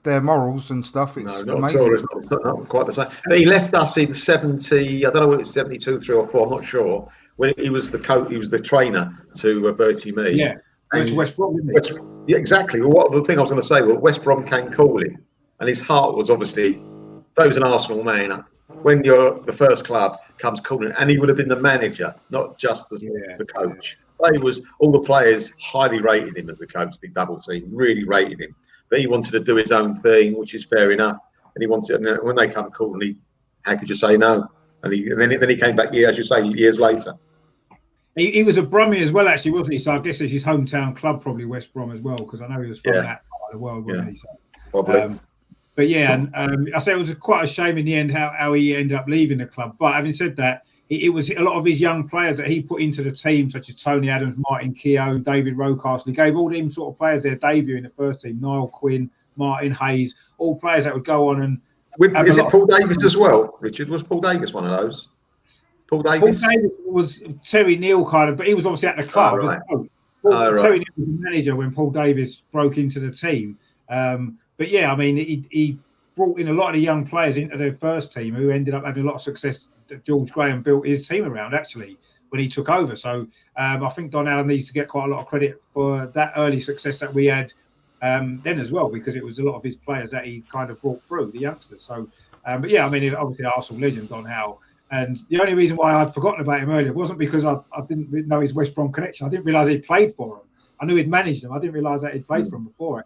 their morals and stuff. It's amazing. Not quite the same. He left us in 70, I don't know what it's 72, 3 or 4, I'm not sure, when he was the coach, he was the trainer to Bertie Mee. Yeah. Went to West Brom, didn't he? Yeah, exactly. Well, the thing I was going to say, West Brom came calling, and his heart was obviously, though he was an Arsenal man, when you're the first club comes calling, and he would have been the manager, not just the coach. All the players highly rated him as the coach, the double team, really rated him. But he wanted to do his own thing, which is fair enough. And he wanted, and when they come calling, how could you say no? And then he came back, as you say, years later. He was a Brummie as well, actually, wasn't he? So I guess it's his hometown club, probably West Brom as well, because I know he was from that part of the world, wasn't he? So, probably. But I say it was quite a shame in the end how he ended up leaving the club. But having said that, it was a lot of his young players that he put into the team, such as Tony Adams, Martin Keown, David Rocastle. He gave all them sort of players their debut in the first team. Niall Quinn, Martin Hayes, all players that would go on and... Is it Paul Davis as well, Richard? Was Paul Davis one of those? Paul Davis was Terry Neal kind of, but he was obviously at the club. Terry Neal was the manager when Paul Davis broke into the team. But yeah, I mean, he brought in a lot of the young players into their first team who ended up having a lot of success. George Graham built his team around, actually, when he took over. So I think Don Allen needs to get quite a lot of credit for that early success that we had then as well, because it was a lot of his players that he kind of brought through, the youngsters. So, but yeah, I mean, obviously Arsenal legend, Don Howe. And the only reason why I'd forgotten about him earlier wasn't because I didn't know his West Brom connection. I didn't realise he played for him. I knew he'd managed them. I didn't realise that he'd played for him before.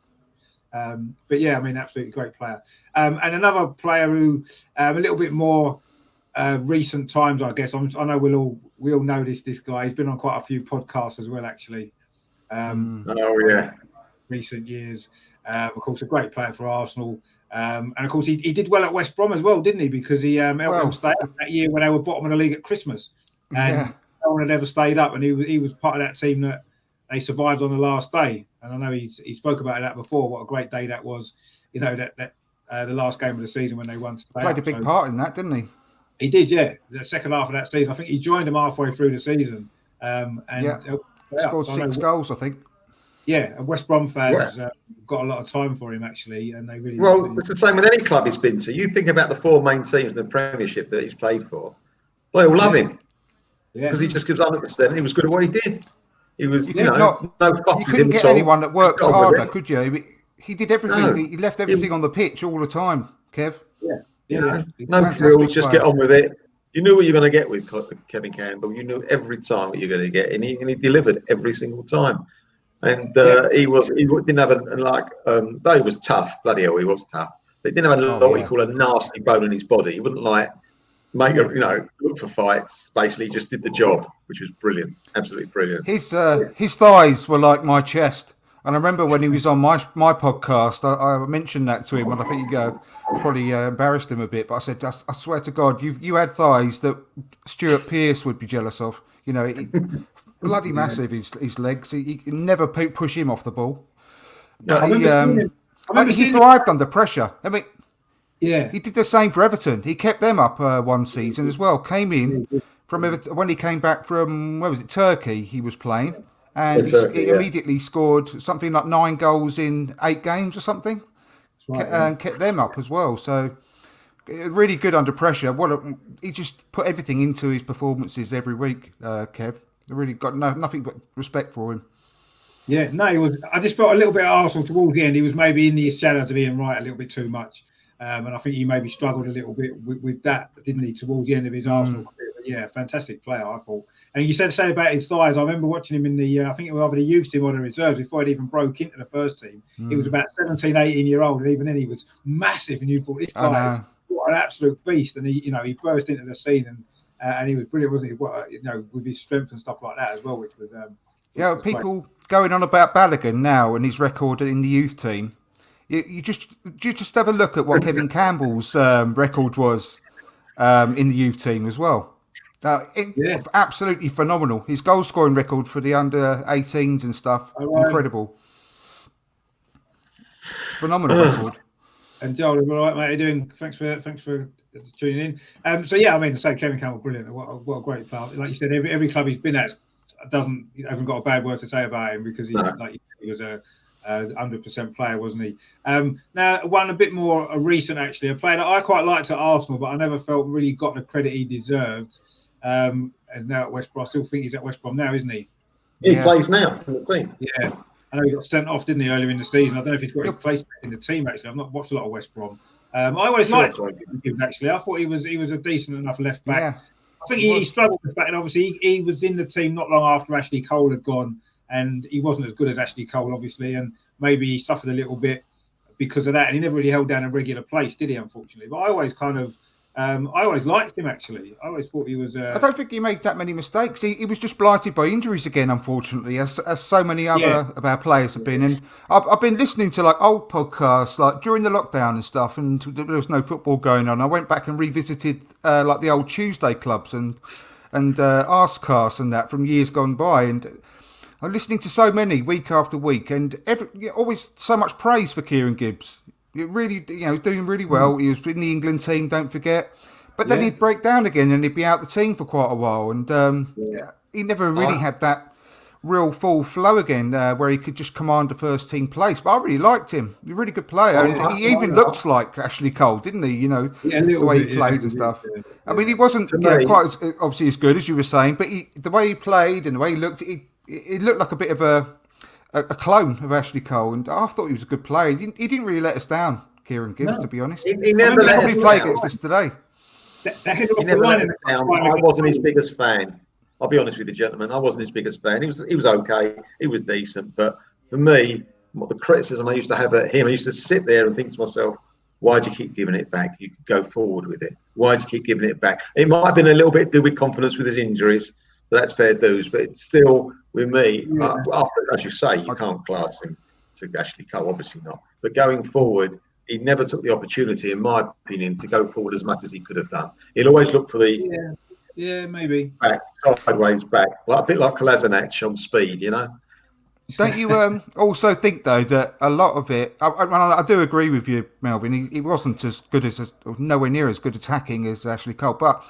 But yeah, I mean, absolutely great player. And another player who a little bit more recent times, I guess. I know we all know this guy. He's been on quite a few podcasts as well, actually. Recent years. Of course, a great player for Arsenal. And of course, he did well at West Brom as well, didn't he? Because he helped them stay up that year when they were bottom of the league at Christmas. And no one had ever stayed up. And he was part of that team that they survived on the last day. And I know he spoke about that before, what a great day that was. You know, that the last game of the season when they won. Played a big part in that, didn't he? He did, yeah. The second half of that season. I think he joined them halfway through the season. Scored 6 goals, I think. Yeah, and West Brom fans got a lot of time for him, actually, and they really... Well, it's the same with any club he's been to. You think about the 4 main teams in the Premiership that he's played for. They all love him. Yeah. Because he just gives 100%. He was good at what he did. He was, you couldn't get anyone that worked harder, could you? He did everything. No. He left everything on the pitch all the time, Kev. Yeah. No frills, just get on with it. You knew what you're going to get with Kevin Campbell. You knew every time what you're going to get, and he delivered every single time. And he didn't have though he was tough, bloody hell, he was tough. But he didn't have what you call a nasty bone in his body. He wouldn't look for fights. Basically, he just did the job, which was brilliant, absolutely brilliant. His thighs were like my chest. And I remember when he was on my podcast, I mentioned that to him, and I think probably embarrassed him a bit. But I said, I swear to God, you had thighs that Stuart Pearce would be jealous of. You know, bloody massive, his legs. He never push him off the ball. But he thrived under pressure. I mean, he did the same for Everton. He kept them up one season as well. Came in from when he came back from, where was it, Turkey, he was playing. And he immediately scored something like 9 goals in 8 games or something. Right, and kept them up as well. So really good under pressure. He just put everything into his performances every week, Kev. I really got nothing but respect for him. Yeah, no, he was. I just felt a little bit at Arsenal towards the end. He was maybe in the shadows of Ian Wright a little bit too much. And I think he maybe struggled a little bit with that, didn't he, towards the end of his Arsenal career. But yeah, fantastic player, I thought. And you said about his thighs. I remember watching him in the, I think it was either the youth team or the reserves before he even broke into the first team. He was about 17, 18 year old, and even then he was massive. And you thought, this guy is what an absolute beast. And he burst into the scene and he was brilliant, wasn't he? With his strength and stuff like that as well, which was. People going on about Balogun now and his record in the youth team. You just have a look at what Kevin Campbell's record was in the youth team as well. Absolutely phenomenal. His goal scoring record for the under 18s and stuff, incredible. Phenomenal record. And Joel, all right, mate? How you doing? Thanks for tuning in. Kevin Campbell, brilliant. What a great player. Like you said, every club he's been at haven't got a bad word to say about him because he was a 100% player, wasn't he? Now, one a bit more recent, actually, a player that I quite liked at Arsenal, but I never felt really got the credit he deserved. And now at West Brom, I still think he's at West Brom now, isn't he? He plays now in the team. Yeah. I know he got sent off, didn't he, earlier in the season? I don't know if he's got a place in the team, actually. I've not watched a lot of West Brom. I always liked him, actually. I thought he was a decent enough left back. Yeah. I think he struggled with that, and obviously he was in the team not long after Ashley Cole had gone, and he wasn't as good as Ashley Cole, obviously, and maybe he suffered a little bit because of that, and he never really held down a regular place, did he, unfortunately? But I always liked him, actually. I always thought he was... I don't think he made that many mistakes. He was just blighted by injuries again, unfortunately, as so many other of our players have been. And I've been listening to old podcasts, during the lockdown and stuff, and there was no football going on. I went back and revisited the old Tuesday clubs and Arscasts and that from years gone by. And I'm listening to so many week after week, and always so much praise for Kieran Gibbs. It really, doing really well. He was in the England team, don't forget. But then he'd break down again and he'd be out the team for quite a while. And he never really had that real full flow again where he could just command a first team place. But I really liked him. He's a really good player. He even looked like Ashley Cole, didn't he? The way he played and stuff. Yeah. I mean, he wasn't quite obviously as good as you were saying, but the way he played and the way he looked, it looked like a bit of a clone of Ashley Cole, and I thought he was a good player. He didn't really let us down, Kieran Gibbs, to be honest. He never let us probably play against us today. He never let us down. I wasn't his biggest fan. I'll be honest with you, gentlemen. I wasn't his biggest fan. He was okay. He was decent, but for me, the criticism I used to have at him, I used to sit there and think to myself, why do you keep giving it back? You could go forward with it. Why do you keep giving it back? It might have been a little bit to do with confidence with his injuries. But that's fair dues. But it's still, with me, as you say, you can't class him to Ashley Cole, obviously not. But going forward, he never took the opportunity, in my opinion, to go forward as much as he could have done. He'll always look for the maybe back, sideways back, a bit like Kolasinac on speed, Don't you also think, though, that a lot of it... I do agree with you, Melvyn. He wasn't as good nowhere near as good attacking as Ashley Cole, but...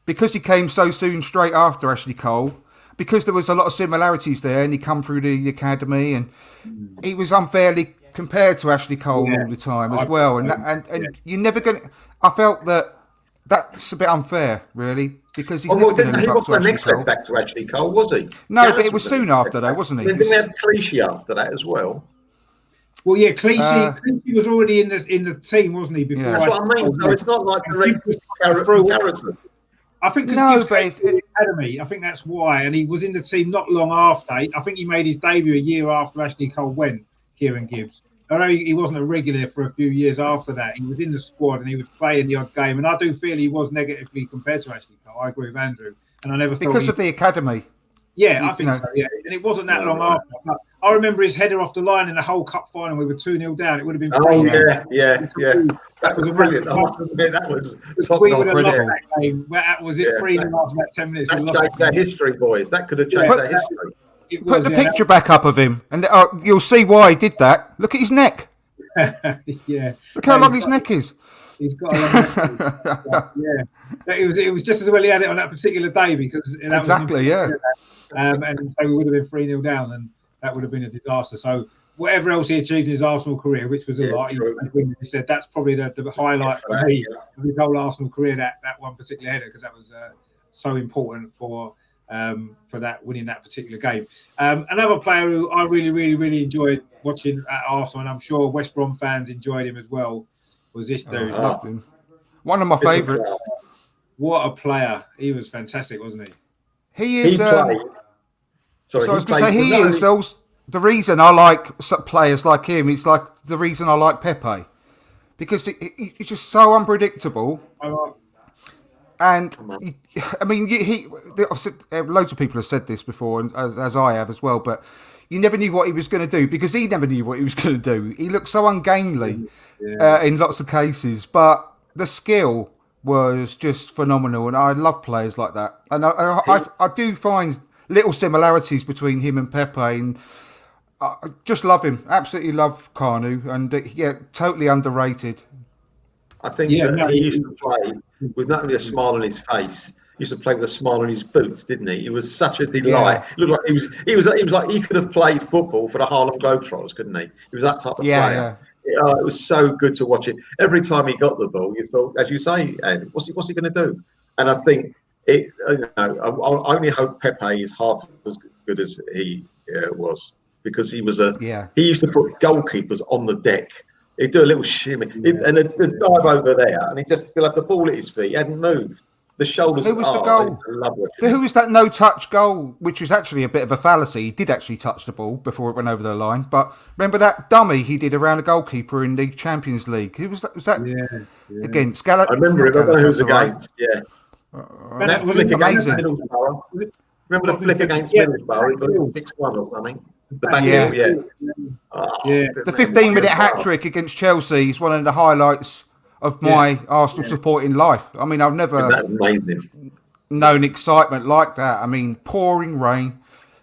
because he came so soon straight after Ashley Cole, because there was a lot of similarities there, and he come through the academy, and he was unfairly compared to Ashley Cole all the time as well. And you're never going to... I felt that's a bit unfair, really, because he's never going to live up to Ashley Cole. He wasn't the next step back to Ashley Cole, was he? No, but it was soon after, though, wasn't he? Didn't we have Clichy after that as well? Well, yeah, Clichy was already in the team, wasn't he? Before that's what I mean. So it's not like the I think because the academy, I think that's why, and he was in the team not long after. I think he made his debut a year after Ashley Cole went, Kieran Gibbs. I know he wasn't a regular for a few years after that. He was in the squad and he was playing the odd game, and I do feel he was negatively compared to Ashley Cole. I agree with Andrew, and I never thought because of the academy. Yeah, I think so. Yeah, and it wasn't that long after. But I remember his header off the line in the whole cup final. We were 2-0 down. It would have been. Oh yeah. That was brilliant. I must admit, that was top we would have loved that game. Was it 3-0 after about 10 minutes? That changed our history, boys. That could have changed our history. Put the picture back up of him, and you'll see why he did that. Look at his neck. Yeah. Look how long his neck is. He's got a long yeah. It was just as well he had it on that particular day because that exactly, was and so we would have been 3-0 down, and that would have been a disaster. So whatever else he achieved in his Arsenal career, which was a lot, he said that's probably the highlight for me of his whole Arsenal career. That one particular header, because that was so important for that winning that particular game. Another player who I really enjoyed watching at Arsenal, and I'm sure West Brom fans enjoyed him as well, was this dude. I loved him. One of my favourites. What a player! He was fantastic, wasn't he? He is. Sorry, so I was going to say he is also the reason I like players like him. It's like the reason I like Pepe, because he's just so unpredictable. And I mean, loads of people have said this before, and as I have as well. But you never knew what he was going to do because he never knew what he was going to do. He looked so ungainly in lots of cases, but the skill was just phenomenal. And I love players like that. And I do find little similarities between him and Pepe, and I just love him. Absolutely love Carnu, and totally underrated. I think that he used to play with not only a smile on his face, he used to play with a smile on his boots, didn't he? It was such a delight. Yeah. It looked like he was like he could have played football for the Harlem Globetrotters, couldn't he? He was that type of player. Yeah. It was so good to watch it. Every time he got the ball, you thought, as you say, Andy, what's he going to do? And I think I only hope Pepe is half as good as he was, because he was he used to put goalkeepers on the deck. He'd do a little shimmy and the dive over there, and he just still had the ball at his feet. He hadn't moved. The shoulders. Who was the goal? Who was that no-touch goal, which was actually a bit of a fallacy? He did actually touch the ball before it went over the line. But remember that dummy he did around a goalkeeper in the Champions League? Who was that? Was that against Galatasaray? I remember it. I don't know who was against. Yeah. That flick against Middlesbrough. Remember the flick against Middlesbrough? He got 6-1 or something. The back heel, The 15-minute hat-trick against Chelsea is one of the highlights of my Arsenal supporting life. I mean, I've never known excitement like that. I mean, pouring rain,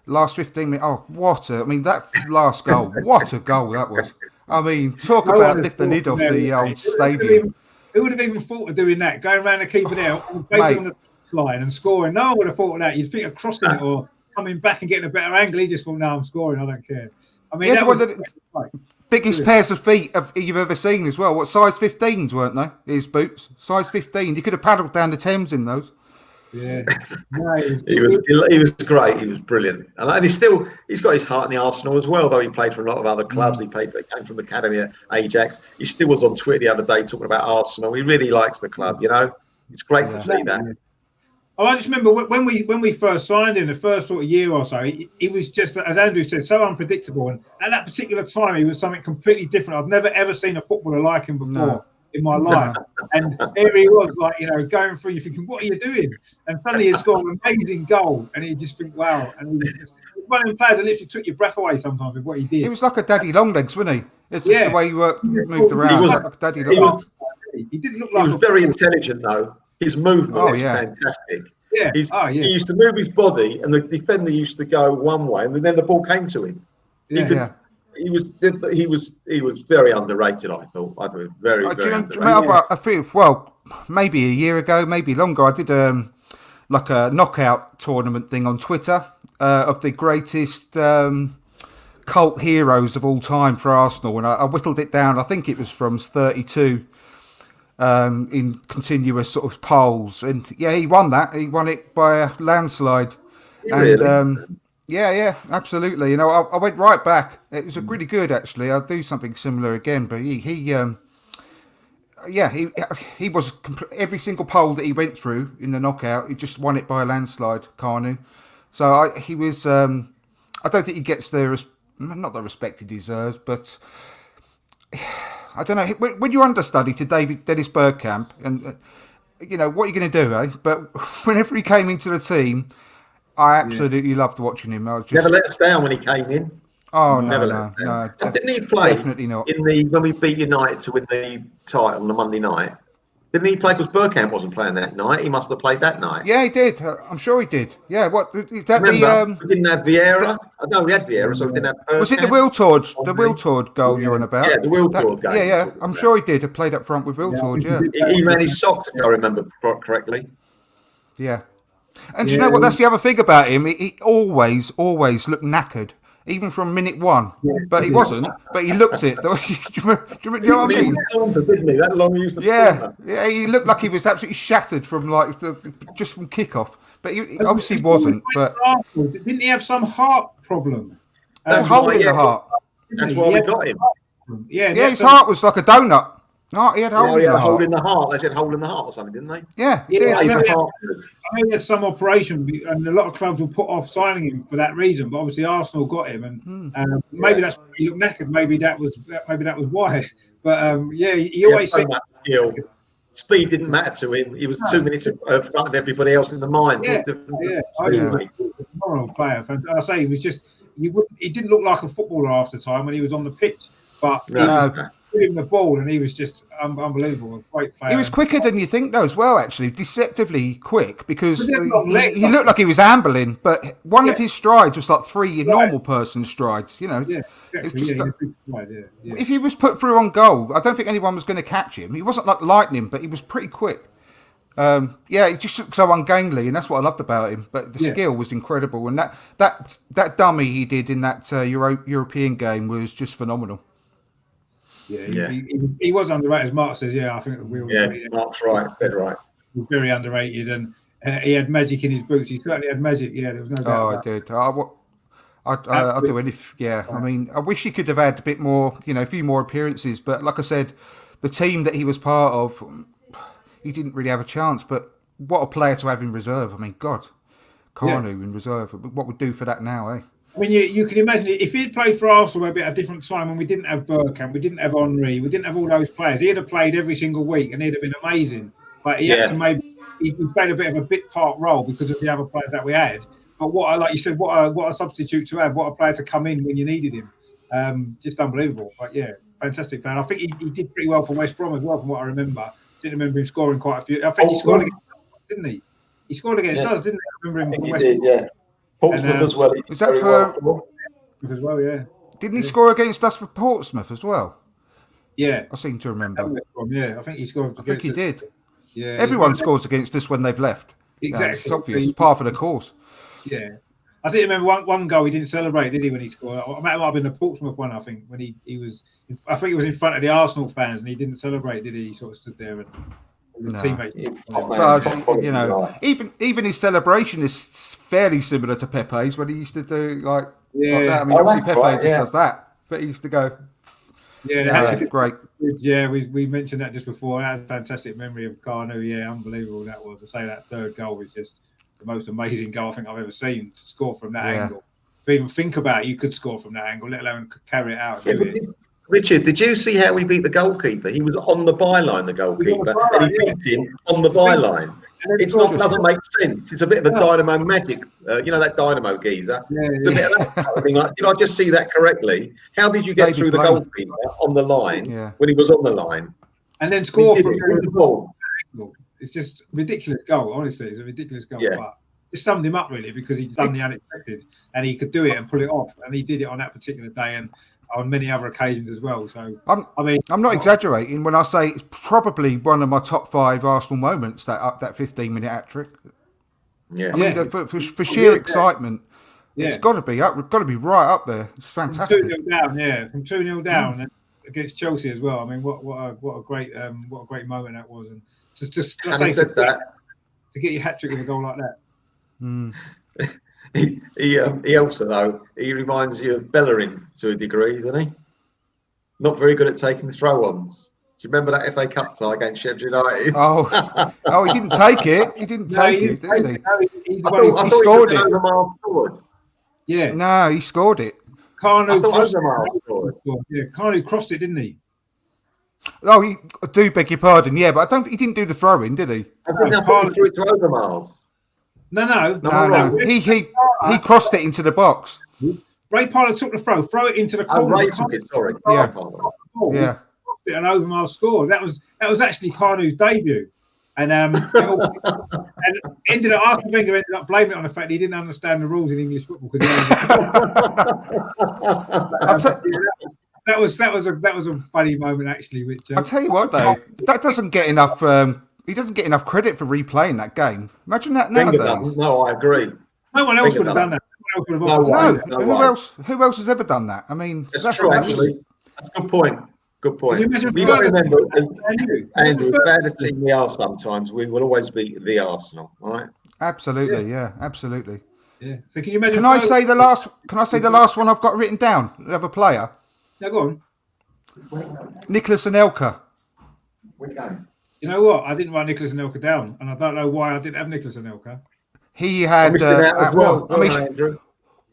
last 15 minutes. Oh, that last goal, what a goal that was. I mean, talk about lift the lid off the old stadium. Who would have even thought of doing that? Going around and keeping it out, on the line and scoring. No one would have thought of that. You'd think of crossing it or coming back and getting a better angle. He just thought, no, I'm scoring. I don't care. I mean, that was biggest pairs of feet you've ever seen as well. What, size 15s, weren't they? His boots, size 15. You could have paddled down the Thames in those. Yeah, he was great. He was brilliant, and he's got his heart in the Arsenal as well. Though he played for a lot of other clubs, he came from the academy at Ajax. He still was on Twitter the other day talking about Arsenal. He really likes the club. You know, it's great to see that. Oh, I just remember when we first signed him, the first sort of year or so, he was just, as Andrew said, so unpredictable. And at that particular time, he was something completely different. I've never, ever seen a footballer like him before in my life. And here he was, going through, you're thinking, what are you doing? And suddenly he scored an amazing goal. And you just think, wow. And he was just one of them players that literally took your breath away sometimes with what he did. He was like a daddy longlegs, wasn't he? It's just the way he moved around. He was like a daddy longlegs. He didn't look like he was very intelligent, though. His movement was fantastic. Yeah. He used to move his body, and the defender used to go one way, and then the ball came to him. He was very underrated. I thought very underrated. I feel maybe a year ago, maybe longer. I did like a knockout tournament thing on Twitter of the greatest cult heroes of all time for Arsenal, and I whittled it down. I think it was from 32. In continuous sort of polls, and he won that. He won it by a landslide, and absolutely. You know, I went right back. It was really good, actually. I'll do something similar again, but he was every single poll that he went through in the knockout. He just won it by a landslide, Carnu. So he was. I don't think he gets not the respect he deserves, but. I don't know. When you're understudy to Dennis Bergkamp, and what are you going to do, eh? But whenever he came into the team, I absolutely loved watching him. Never let us down when he came in. Oh no! Didn't he play? Definitely not. When we beat United to win the title on the Monday night, Didn't he play? Because Bergkamp wasn't playing that night. He must have played that night. Yeah, he did. I'm sure he did. Yeah, what is that? Remember, we didn't have Vieira. No, we had Vieira, so we didn't have Bergkamp. Was it the Wiltord? The Wiltord goal you're on about? Yeah, the Wiltord game. Yeah. I'm sure he did. He played up front with Wiltord. Yeah. He ran his socks, if I remember correctly. Yeah. And do you know what? That's the other thing about him. He always looked knackered. Even from minute one, but he wasn't. But he looked it. Do you know what I mean? Didn't he? That long he used to yeah. He looked like he was absolutely shattered from just from kickoff. But he obviously wasn't. But didn't he have some heart problem? A hole in the heart. That's why we got him. Yeah, his heart was like a donut. No, he had a hole in the heart. Hole in the heart. They said hole in the heart or something, didn't they? Yeah. I know he had some operation, and a lot of clubs will put off signing him for that reason. But obviously, Arsenal got him, and maybe that's why he looked knackered. Maybe that was why. But he always said skill. Speed didn't matter to him. He was 2 minutes in front of everybody else in the mind. Phenomenal player. I say he was just he didn't look like a footballer half the time when he was on the pitch, but him the ball, and he was just unbelievable. A great player. He was quicker than you think, though, as well. Actually, deceptively quick because he looked like he was ambling. But one of his strides was like three normal person strides. You know, if he was put through on goal, I don't think anyone was going to catch him. He wasn't like lightning, but he was pretty quick. He just looked so ungainly, and that's what I loved about him. But the skill was incredible, and that dummy he did in that European game was just phenomenal. He was underrated, as Mark says. I think we all Mark's right, dead right. He was very underrated, and he had magic in his boots. He certainly had magic. Yeah, there was no doubt. I did. I'll do anything. Yeah, I mean, I wish he could have had a bit more, a few more appearances. But like I said, the team that he was part of, he didn't really have a chance. But what a player to have in reserve. I mean, God, Carnu in reserve. What would do for that now, eh? I mean, you can imagine if he'd played for Arsenal at a different time when we didn't have Bergkamp, we didn't have Henry, we didn't have all those players. He'd have played every single week and he'd have been amazing. But he had to he played a bit of a bit part role because of the other players that we had. But like you said, what a substitute to have, what a player to come in when you needed him. Just unbelievable. But fantastic player. I think he did pretty well for West Brom as well, from what I remember. Didn't remember him scoring quite a few. I think he scored against us, didn't he? He scored against us, didn't he? I remember him from West Brom. Portsmouth as well. Was that for? As well, yeah. Didn't he score against us for Portsmouth as well? Yeah, I seem to remember. I think he scored. I think he did. Yeah, everyone scores against us when they've left. Exactly, it's obvious, part of the course. Yeah, I seem to remember one goal he didn't celebrate, did he? When he scored, it might have been the Portsmouth one. I think when he was, I think he was in front of the Arsenal fans and he didn't celebrate, did he? He sort of stood there and. Teammates. But, even his celebration is fairly similar to Pepe's when he used to do like that. I mean, obviously Pepe just does that, but he used to go. Great. Yeah, we mentioned that just before. That was a fantastic memory of Carnu. Yeah, unbelievable that was. To say that third goal was just the most amazing goal I think I've ever seen. To score from that angle, to even think about it, you could score from that angle, let alone carry it out. Richard, did you see how we beat the goalkeeper? He was on the byline, the goalkeeper, and he beat him on the byline. It doesn't make sense. It's a bit of a dynamo magic. That dynamo geezer. It's a bit of that kind of thing. Like, did I just see that correctly? How did you get through the goalkeeper on the line when he was on the line? And then score from the ball. It's just ridiculous goal, honestly. It's a ridiculous goal. Yeah. But it summed him up, really, because he'd done the unexpected and he could do it and pull it off. And he did it on that particular day. And on many other occasions as well. So I'm not exaggerating when I say it's probably one of my top 5 Arsenal moments. That 15-minute hat trick. Yeah, I mean, for sheer excitement, it's got to be right up there. It's fantastic. From 2-0 down, from 2-0 down against Chelsea as well. I mean, what a great moment that was. And just to get your hat trick with a goal like that. He also, though, he reminds you of Bellerin to a degree, doesn't he? Not very good at taking throw-ons. Do you remember that FA Cup tie against Sheffield United? He didn't take it. He didn't take it, did he? He scored it. Yeah. No, he scored it. Carnu crossed it, didn't he? Oh, I do beg your pardon. Yeah, but I don't think he didn't do the throw-in, did he? I think Carnu threw it to Overmars. No. He crossed it into the box. Ray Parlour took the throw it into the corner. Ray took it, sorry. Yeah. an over-mile score. That was actually Carnew's debut. And ended up Arsene Wenger ended up blaming it on the fact he didn't understand the rules in English football because that was a funny moment actually. Which I'll tell you what though, that doesn't get enough. He doesn't get enough credit for replaying that game. Imagine that nowadays. No, I agree. No one else would have done that. Who else has ever done that? I mean, that's true. Actually, that's a good point. Good point. You got to remember, Andrew, as bad a team we are sometimes, we will always beat the Arsenal, all right? Absolutely, yeah, absolutely. Yeah. So can you imagine? Can I say the last one I've got written down? Another player. Yeah, go on. Nicholas Anelka. Which game? You know what? I didn't write Nicholas Anelka down, and I don't know why I didn't have Nicholas Anelka. He had.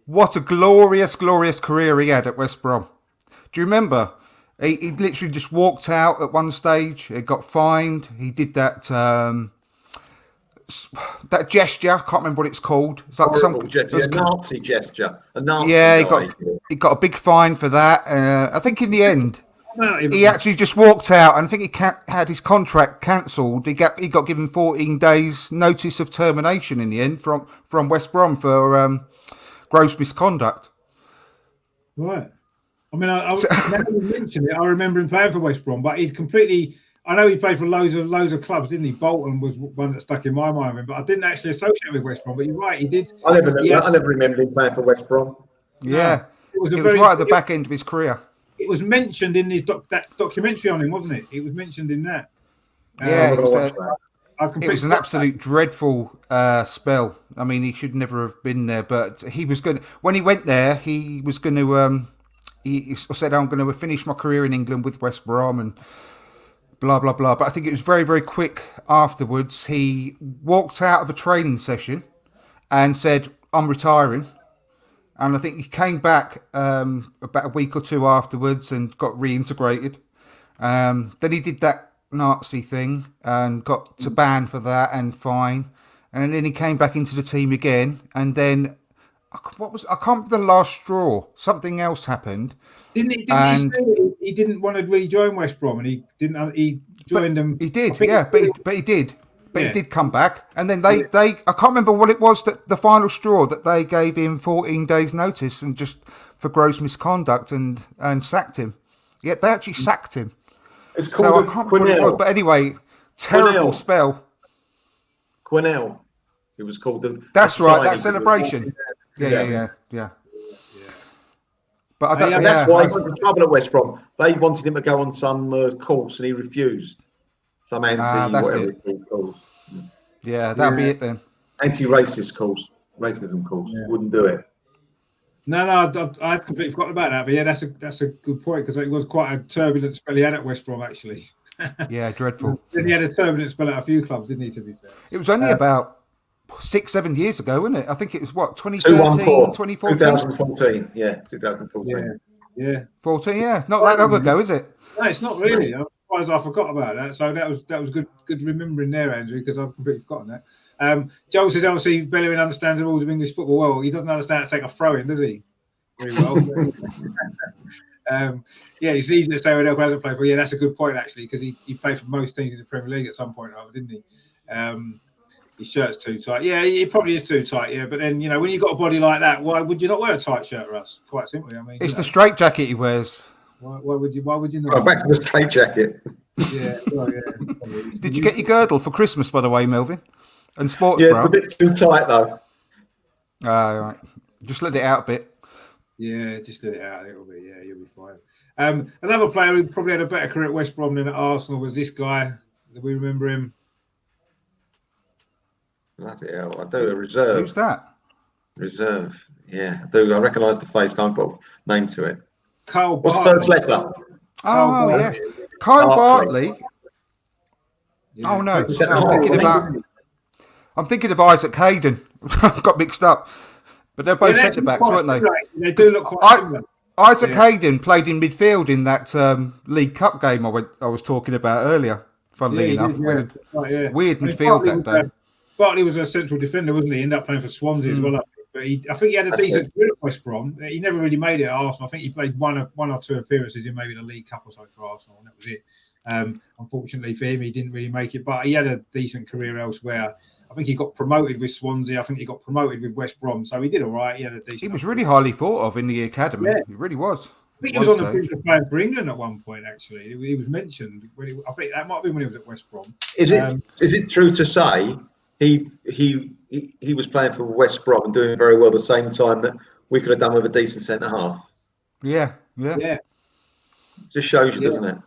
What a glorious career he had at West Brom. Do you remember? He literally just walked out at one stage. He got fined. He did that that gesture. I can't remember what it's called. It's like a Nazi gesture. A Nazi. Yeah, he got a big fine for that. I think in the end, he actually just walked out, and I think he had his contract cancelled. He got given 14 days notice of termination in the end from West Brom for gross misconduct. Right. I mean, I mentioned it. I remember him playing for West Brom, but he'd completely. I know he played for loads of clubs, didn't he? Bolton was one that stuck in my mind, but I didn't actually associate with West Brom. But you're right, he did. I never remember him playing for West Brom. Yeah, it was right at the back end of his career. It was mentioned in his that documentary on him, wasn't it? It was mentioned in that. Yeah, it was an absolute dreadful spell. I mean, he should never have been there, but he was going. When he went there, he was going to. He said, "I'm going to finish my career in England with West Brom," and blah blah blah. But I think it was very very quick afterwards. He walked out of a training session and said, "I'm retiring." And I think he came back about a week or two afterwards and got reintegrated. Then he did that Nazi thing and got to ban for that and fine. And then he came back into the team again. And then I can't remember the last straw. Something else happened. Didn't he say he didn't want to really join West Brom, and he joined them? He did, but he did. But he did come back, and then they I can't remember what it was, that the final straw that they gave him 14 days notice and just for gross misconduct and sacked him. Yeah, they actually sacked him. It's called Quinnell. But anyway, terrible spell. Quinnell. It was called That's right. That celebration. Yeah. But I don't. That's why he got in trouble at West Brom. They wanted him to go on some course, and he refused. Some anti-whatever course. Yeah, that'll be it then. Anti-racist course, racism course. Wouldn't do it. No, I'd completely forgotten about that. But yeah, that's a good point, because it was quite a turbulent spell he had at West Brom, actually. Yeah, dreadful. Then he had a turbulent spell at a few clubs, didn't he, to be fair? It was only about 6-7 years ago, wasn't it? I think it was, 2013, 2014? 2014, yeah, 2014. Yeah. 14, yeah. Not that long ago, is it? No, it's not really. I'm surprised I forgot about that. So that was good remembering there, Andrew, because I've completely forgotten that. Joel says, obviously, Bellerin understands the rules of English football well. He doesn't understand how to take a throw-in, does he? Very well. It's easy to say Anelka hasn't played for. Yeah, that's a good point, actually, because he played for most teams in the Premier League at some point or other, didn't he? His shirt's too tight. Yeah, it probably is too tight. Yeah, but then when you've got a body like that, why would you not wear a tight shirt, Russ? Quite simply, I mean, it's the straight jacket he wears. Why would you not? Back to the straight jacket. Yeah. Did you get your girdle for Christmas, by the way, Melvyn? And sports bra? Yeah, it's a bit too tight though. All right. Just let it out a bit. Yeah, just let it out a little bit. Yeah, you'll be fine. Another player who probably had a better career at West Brom than at Arsenal was this guy. Do we remember him? Bloody hell, I do. A reserve. Who's that? Reserve. Yeah, I do. I recognise the face. Can't put a name to it. Kyle What's Bartley. the first letter? Oh, yes. Kyle Bartley. Yeah. Oh, no. I'm thinking of Isaac Hayden. Got mixed up. But they're both centre-backs, weren't they? They do look quite similar. Isaac Hayden played in midfield in that League Cup game I was talking about earlier, funnily enough. Weird midfield that day. Bartley was a central defender, wasn't he? He ended up playing for Swansea as well. but I think he had a decent career at West Brom. He never really made it at Arsenal. I think he played one or two appearances in maybe the League Cup or something for Arsenal, and that was it. Unfortunately for him, he didn't really make it, but he had a decent career elsewhere. I think he got promoted with Swansea. I think he got promoted with West Brom, so he did all right. He had a decent. He was really highly thought of in the academy. Yeah. He really was. I think he was on the pitch playing for England at one point. Actually, he was mentioned. I think that might have been when he was at West Brom. Is it true to say he was playing for West Brom and doing very well the same time that we could have done with a decent centre half? Yeah. Just shows you, doesn't it?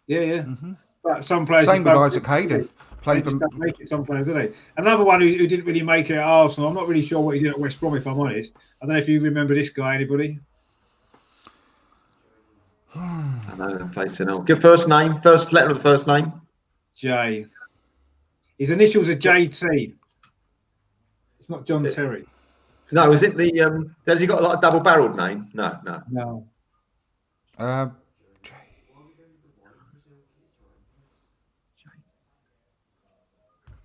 Yeah. Mm-hmm. But some players. Same with Isaac Hayden. Playing for make it. Some players, didn't they? Another one who didn't really make it at Arsenal. I'm not really sure what he did at West Brom, if I'm honest. I don't know if you remember this guy. Anybody? I know I'm facing on. Give first letter of the first name. J. His initials are JT. It's not John Terry. No, is it the? Has he got like a double-barreled name? No.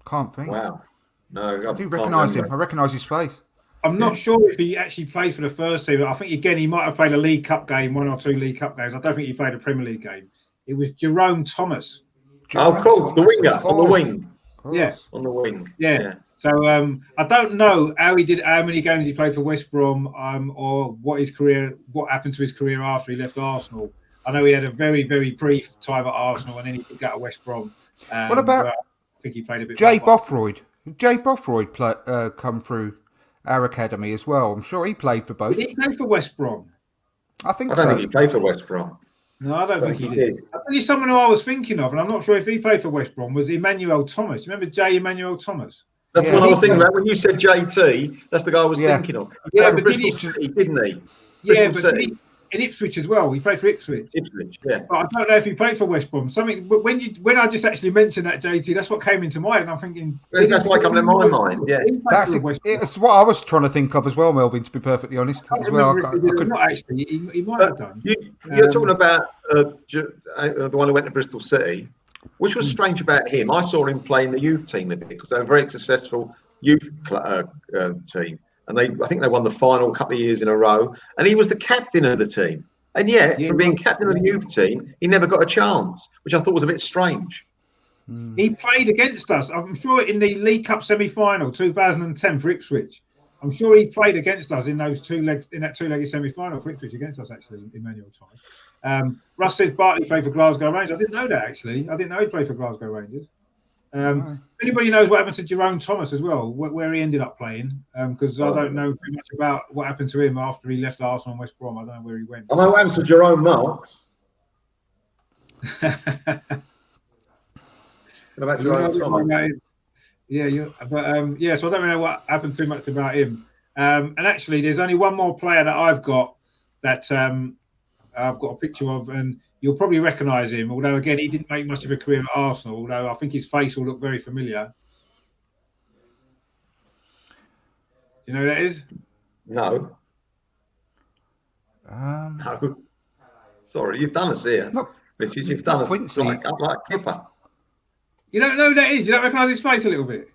Can't think. Wow. No, I do recognise him. I recognise his face. I'm not sure if he actually played for the first team. I think, again, he might have played a League Cup game, 1 or 2 League Cup games. I don't think he played a Premier League game. It was Jerome Thomas. Of course, the winger, on the wing. Yeah. On the wing. Yeah. So I don't know how many games he played for West Brom, or what happened to his career after he left Arsenal. I know he had a very, very brief time at Arsenal, and then he could go to West Brom. What about? I think he played a bit. Jay Bothroyd. Jay Bothroyd come through our academy as well. I'm sure he played for both. Did he play for West Brom? I don't think he played for West Brom. No, I don't think he did. I think someone who I was thinking of, and I'm not sure if he played for West Brom, was Emmanuel Thomas. Remember J. Emmanuel Thomas? That's what I was thinking about. When you said JT, that's the guy I was thinking of. He but Bristol City, didn't he? Yeah, but in Ipswich as well. He played for Ipswich. Yeah. But I don't know if he played for West Brom. When I just actually mentioned that JT, that's what came into mind. And I'm thinking that's what came into my mind. Yeah, it's what I was trying to think of as well, Melvyn. To be perfectly honest, as well, not actually. He might have done. You're talking about the one who went to Bristol City, which was strange about him. I saw him play in the youth team a bit because they're a very successful youth team. And I think they won the final a couple of years in a row. And he was the captain of the team. And yet, from being captain of the youth team, he never got a chance, which I thought was a bit strange. He played against us. I'm sure in the League Cup semi-final, 2010 for Ipswich. I'm sure he played against us in that two-legged semi-final for Ipswich against us, actually, Emmanuel Thomas. Russ says Bartley played for Glasgow Rangers. I didn't know that, actually. I didn't know he played for Glasgow Rangers. Anybody knows what happened to Jerome Thomas as well, where he ended up playing? Because I don't know too much about what happened to him after he left Arsenal and West Brom. I don't know where he went. I know what happened to Jerome Marks. About Jerome Thomas. So I don't know what happened too much about him. And actually, there's only one more player that I've got that I've got a picture of, and you'll probably recognise him, although, again, he didn't make much of a career at Arsenal, although I think his face will look very familiar. Do you know who that is? No. No. Sorry, you've done us here. You've done us like Kipper. You don't know who that is? You don't recognise his face a little bit?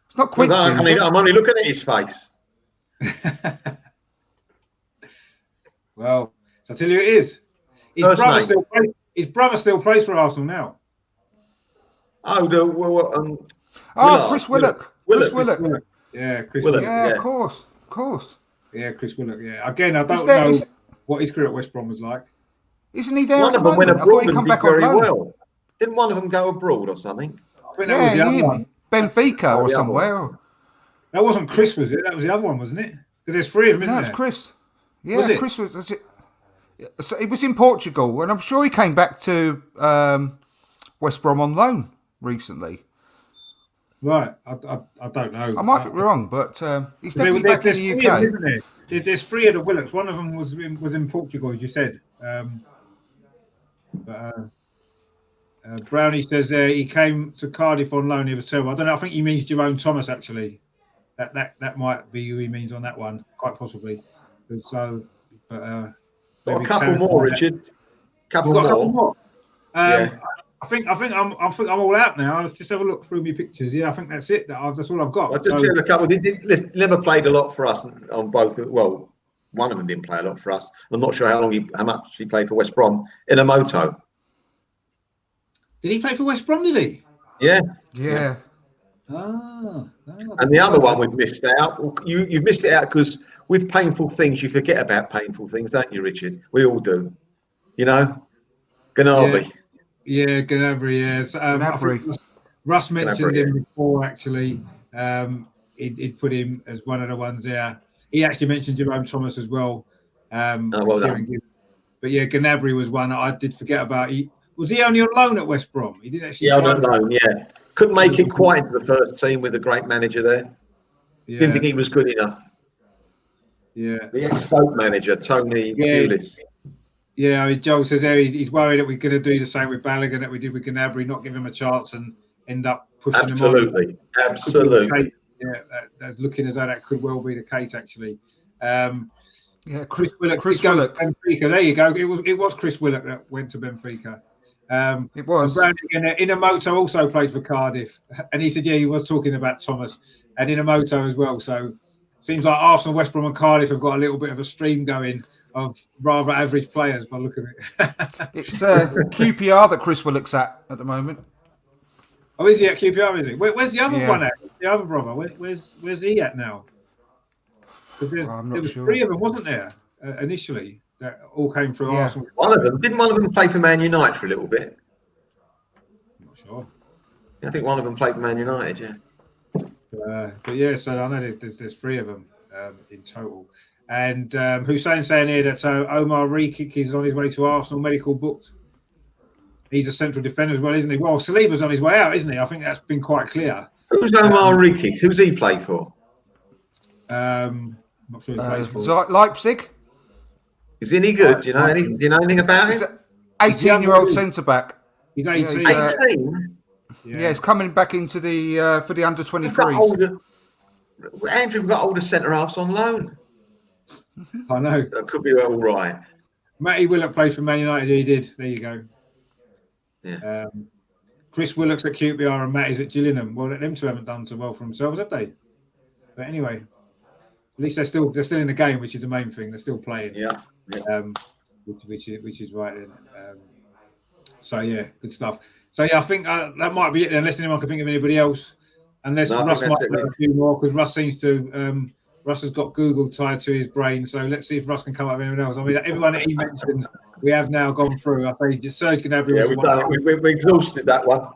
It's not Quincy. I'm only looking at his face. Well, so I tell you who it is. His brother still plays for Arsenal now. Chris Willock. Chris Willock. Yeah, Chris Willock. Yeah, of course. Yeah, Chris Willock. Yeah. Again, I don't know what his career at West Brom was like. Isn't he there? One at of the them went moment? abroad I thought he and come back did very on loan. well. Didn't one of them go abroad or something? I think that was the other one. Benfica or somewhere. That wasn't Chris, was it? That was the other one, wasn't it? Because there's 3 of them, isn't there? No, it's Chris. Yeah, Chris was it. So it was in Portugal, and I'm sure he came back to West Brom on loan recently. Right, I don't know. I might be wrong, but he's definitely back in the UK. Isn't there? There's 3 of the Willocks. One of them was in Portugal, as you said. Brownie says he came to Cardiff on loan. He was terrible. I don't know. I think he means Jerome Thomas, actually. That might be who he means on that one, quite possibly. So, a couple more, Richard. Couple more. I I think I'm all out now. I'll just have a look through my pictures. Yeah, I think that's it. That's all I've got. I just had a couple. They never played a lot for us on both. Well, one of them didn't play a lot for us. I'm not sure how much he played for West Brom. Inamoto. Did he play for West Brom? Did he? Yeah. Yeah. And the other one we've missed out. You've missed it out because with painful things, you forget about painful things, don't you, Richard? We all do. You know, Gnabry. Yeah, Gnabry. Yes. Russ mentioned him before. Actually, he'd put him as one of the ones there. He actually mentioned Jerome Thomas as well. Well done. But yeah, Gnabry was one that I did forget about. Was he only on loan at West Brom? He didn't actually. Yeah, on loan. Yeah, couldn't make it quite into the first team with a great manager there. Yeah. Didn't think he was good enough. Yeah. The ex-Stoke manager, Tony Pulis. Yeah, I mean, Joel says there he's worried that we're going to do the same with Balogun that we did with Gnabry, not give him a chance and end up pushing him on. Absolutely. Yeah, that's looking as though that could well be the case, actually. Chris Willock. Benfica. There you go. It was Chris Willock that went to Benfica. It was. And Inamoto also played for Cardiff, and he said, he was talking about Thomas and Inamoto as well. So seems like Arsenal, West Brom, and Cardiff have got a little bit of a stream going of rather average players by looking at it. It's QPR that Chris Willock's at the moment. Oh, is he at QPR? Is he? Where's the other one at? The other brother? Where's he at now? Because there was three of them, wasn't there? Initially, that all came through Arsenal. One of them play for Man United for a little bit? I'm not sure. I think one of them played for Man United. Yeah. But yeah, so I know there's three of them in total. And Hussein's saying here that Omar Rekik is on his way to Arsenal, medical booked. He's a central defender as well, isn't he? Well, Saliba's on his way out, isn't he? I think that's been quite clear. Who's Omar Rekik? Who's he play for? I'm not sure he plays for Leipzig. Is he any good? Do you know anything about him? He's an 18-year-old centre back. He's 18. 18? Yeah, he's coming back into the for the under-23s. Andrew, we've got older centre halves on loan. I know. That could be all right. Matty Willock played for Man United. He did. There you go. Yeah. Chris Willock's at QPR and Matty's at Gillingham. Well, them two haven't done so well for themselves, have they? But anyway, at least they're still in the game, which is the main thing. They're still playing. Yeah. Which is right then. So yeah, good stuff. So yeah, I think that might be it. Unless anyone can think of anybody else, unless Russ might have a few more, because Russ seems to. Russ has got Google tied to his brain, so let's see if Russ can come up with anyone else. I mean, everyone that he mentioned, we have now gone through. I think just Serge Gnabry. Yeah, we've done it. We exhausted that one.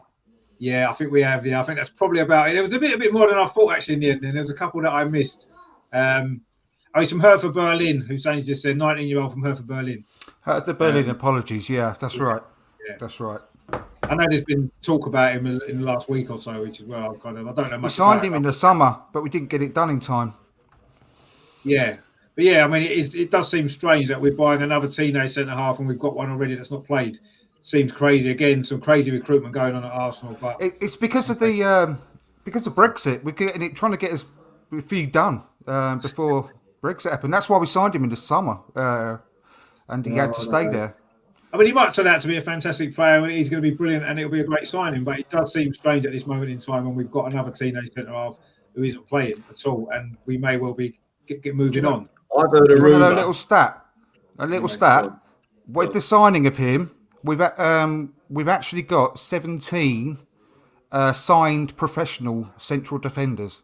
Yeah, I think we have. Yeah, I think that's probably about it. It was a bit more than I thought actually in the end. And there was a couple that I missed. He's from Hertha Berlin. Hussein's just said 19-year-old from Hertha Berlin. Hertha Berlin, apologies. Yeah, that's right. Yeah. That's right. I know there's been talk about him in the last week or so, which is where I don't know much. We signed him in the summer, but we didn't get it done in time. Yeah, but yeah, I mean, it does seem strange that we're buying another teenage centre half and we've got one already that's not played. Seems crazy. Again, some crazy recruitment going on at Arsenal, but it's because of the Brexit. We're trying to get a few done before Brexit happened. That's why we signed him in the summer, and he had to stay there. I mean, he might turn out to be a fantastic player, and he's going to be brilliant, and it'll be a great signing. But it does seem strange at this moment in time when we've got another teenage centre half who isn't playing at all, and we may well be get moving on. I've heard a rumour. A little stat. With the signing of him, we've actually got 17 signed professional central defenders.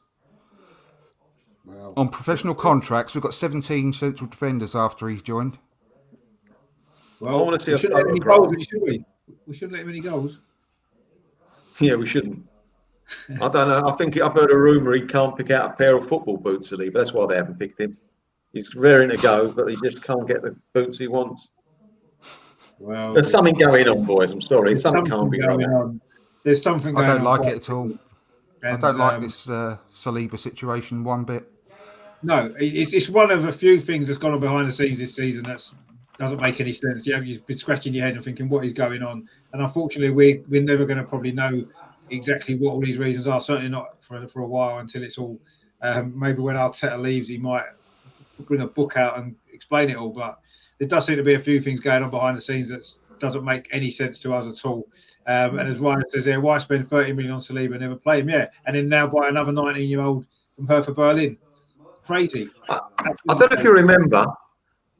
Wow. On professional contracts, we've got 17 central defenders after he's joined. Well, I want to see shouldn't let any goals, should we? We shouldn't let him any goals. Yeah, we shouldn't. I don't know. I think I've heard a rumour he can't pick out a pair of football boots, but that's why they haven't picked him. He's raring to go, but he just can't get the boots he wants. Well, there's something going on, boys. I'm sorry. Something can't be going on. There's something going on. I don't like it at all. I don't like this Saliba situation one bit. No, it's one of a few things that's gone on behind the scenes this season that doesn't make any sense. You've been scratching your head and thinking, what is going on? And unfortunately, we're never going to probably know exactly what all these reasons are. Certainly not for a while until it's all. Maybe when Arteta leaves, he might bring a book out and explain it all. But there does seem to be a few things going on behind the scenes that doesn't make any sense to us at all. And as Ryan says here, why spend 30 million on Saliba and never play him? Yeah, and then now buy another 19-year-old from Hertha Berlin. Crazy. I don't know if you remember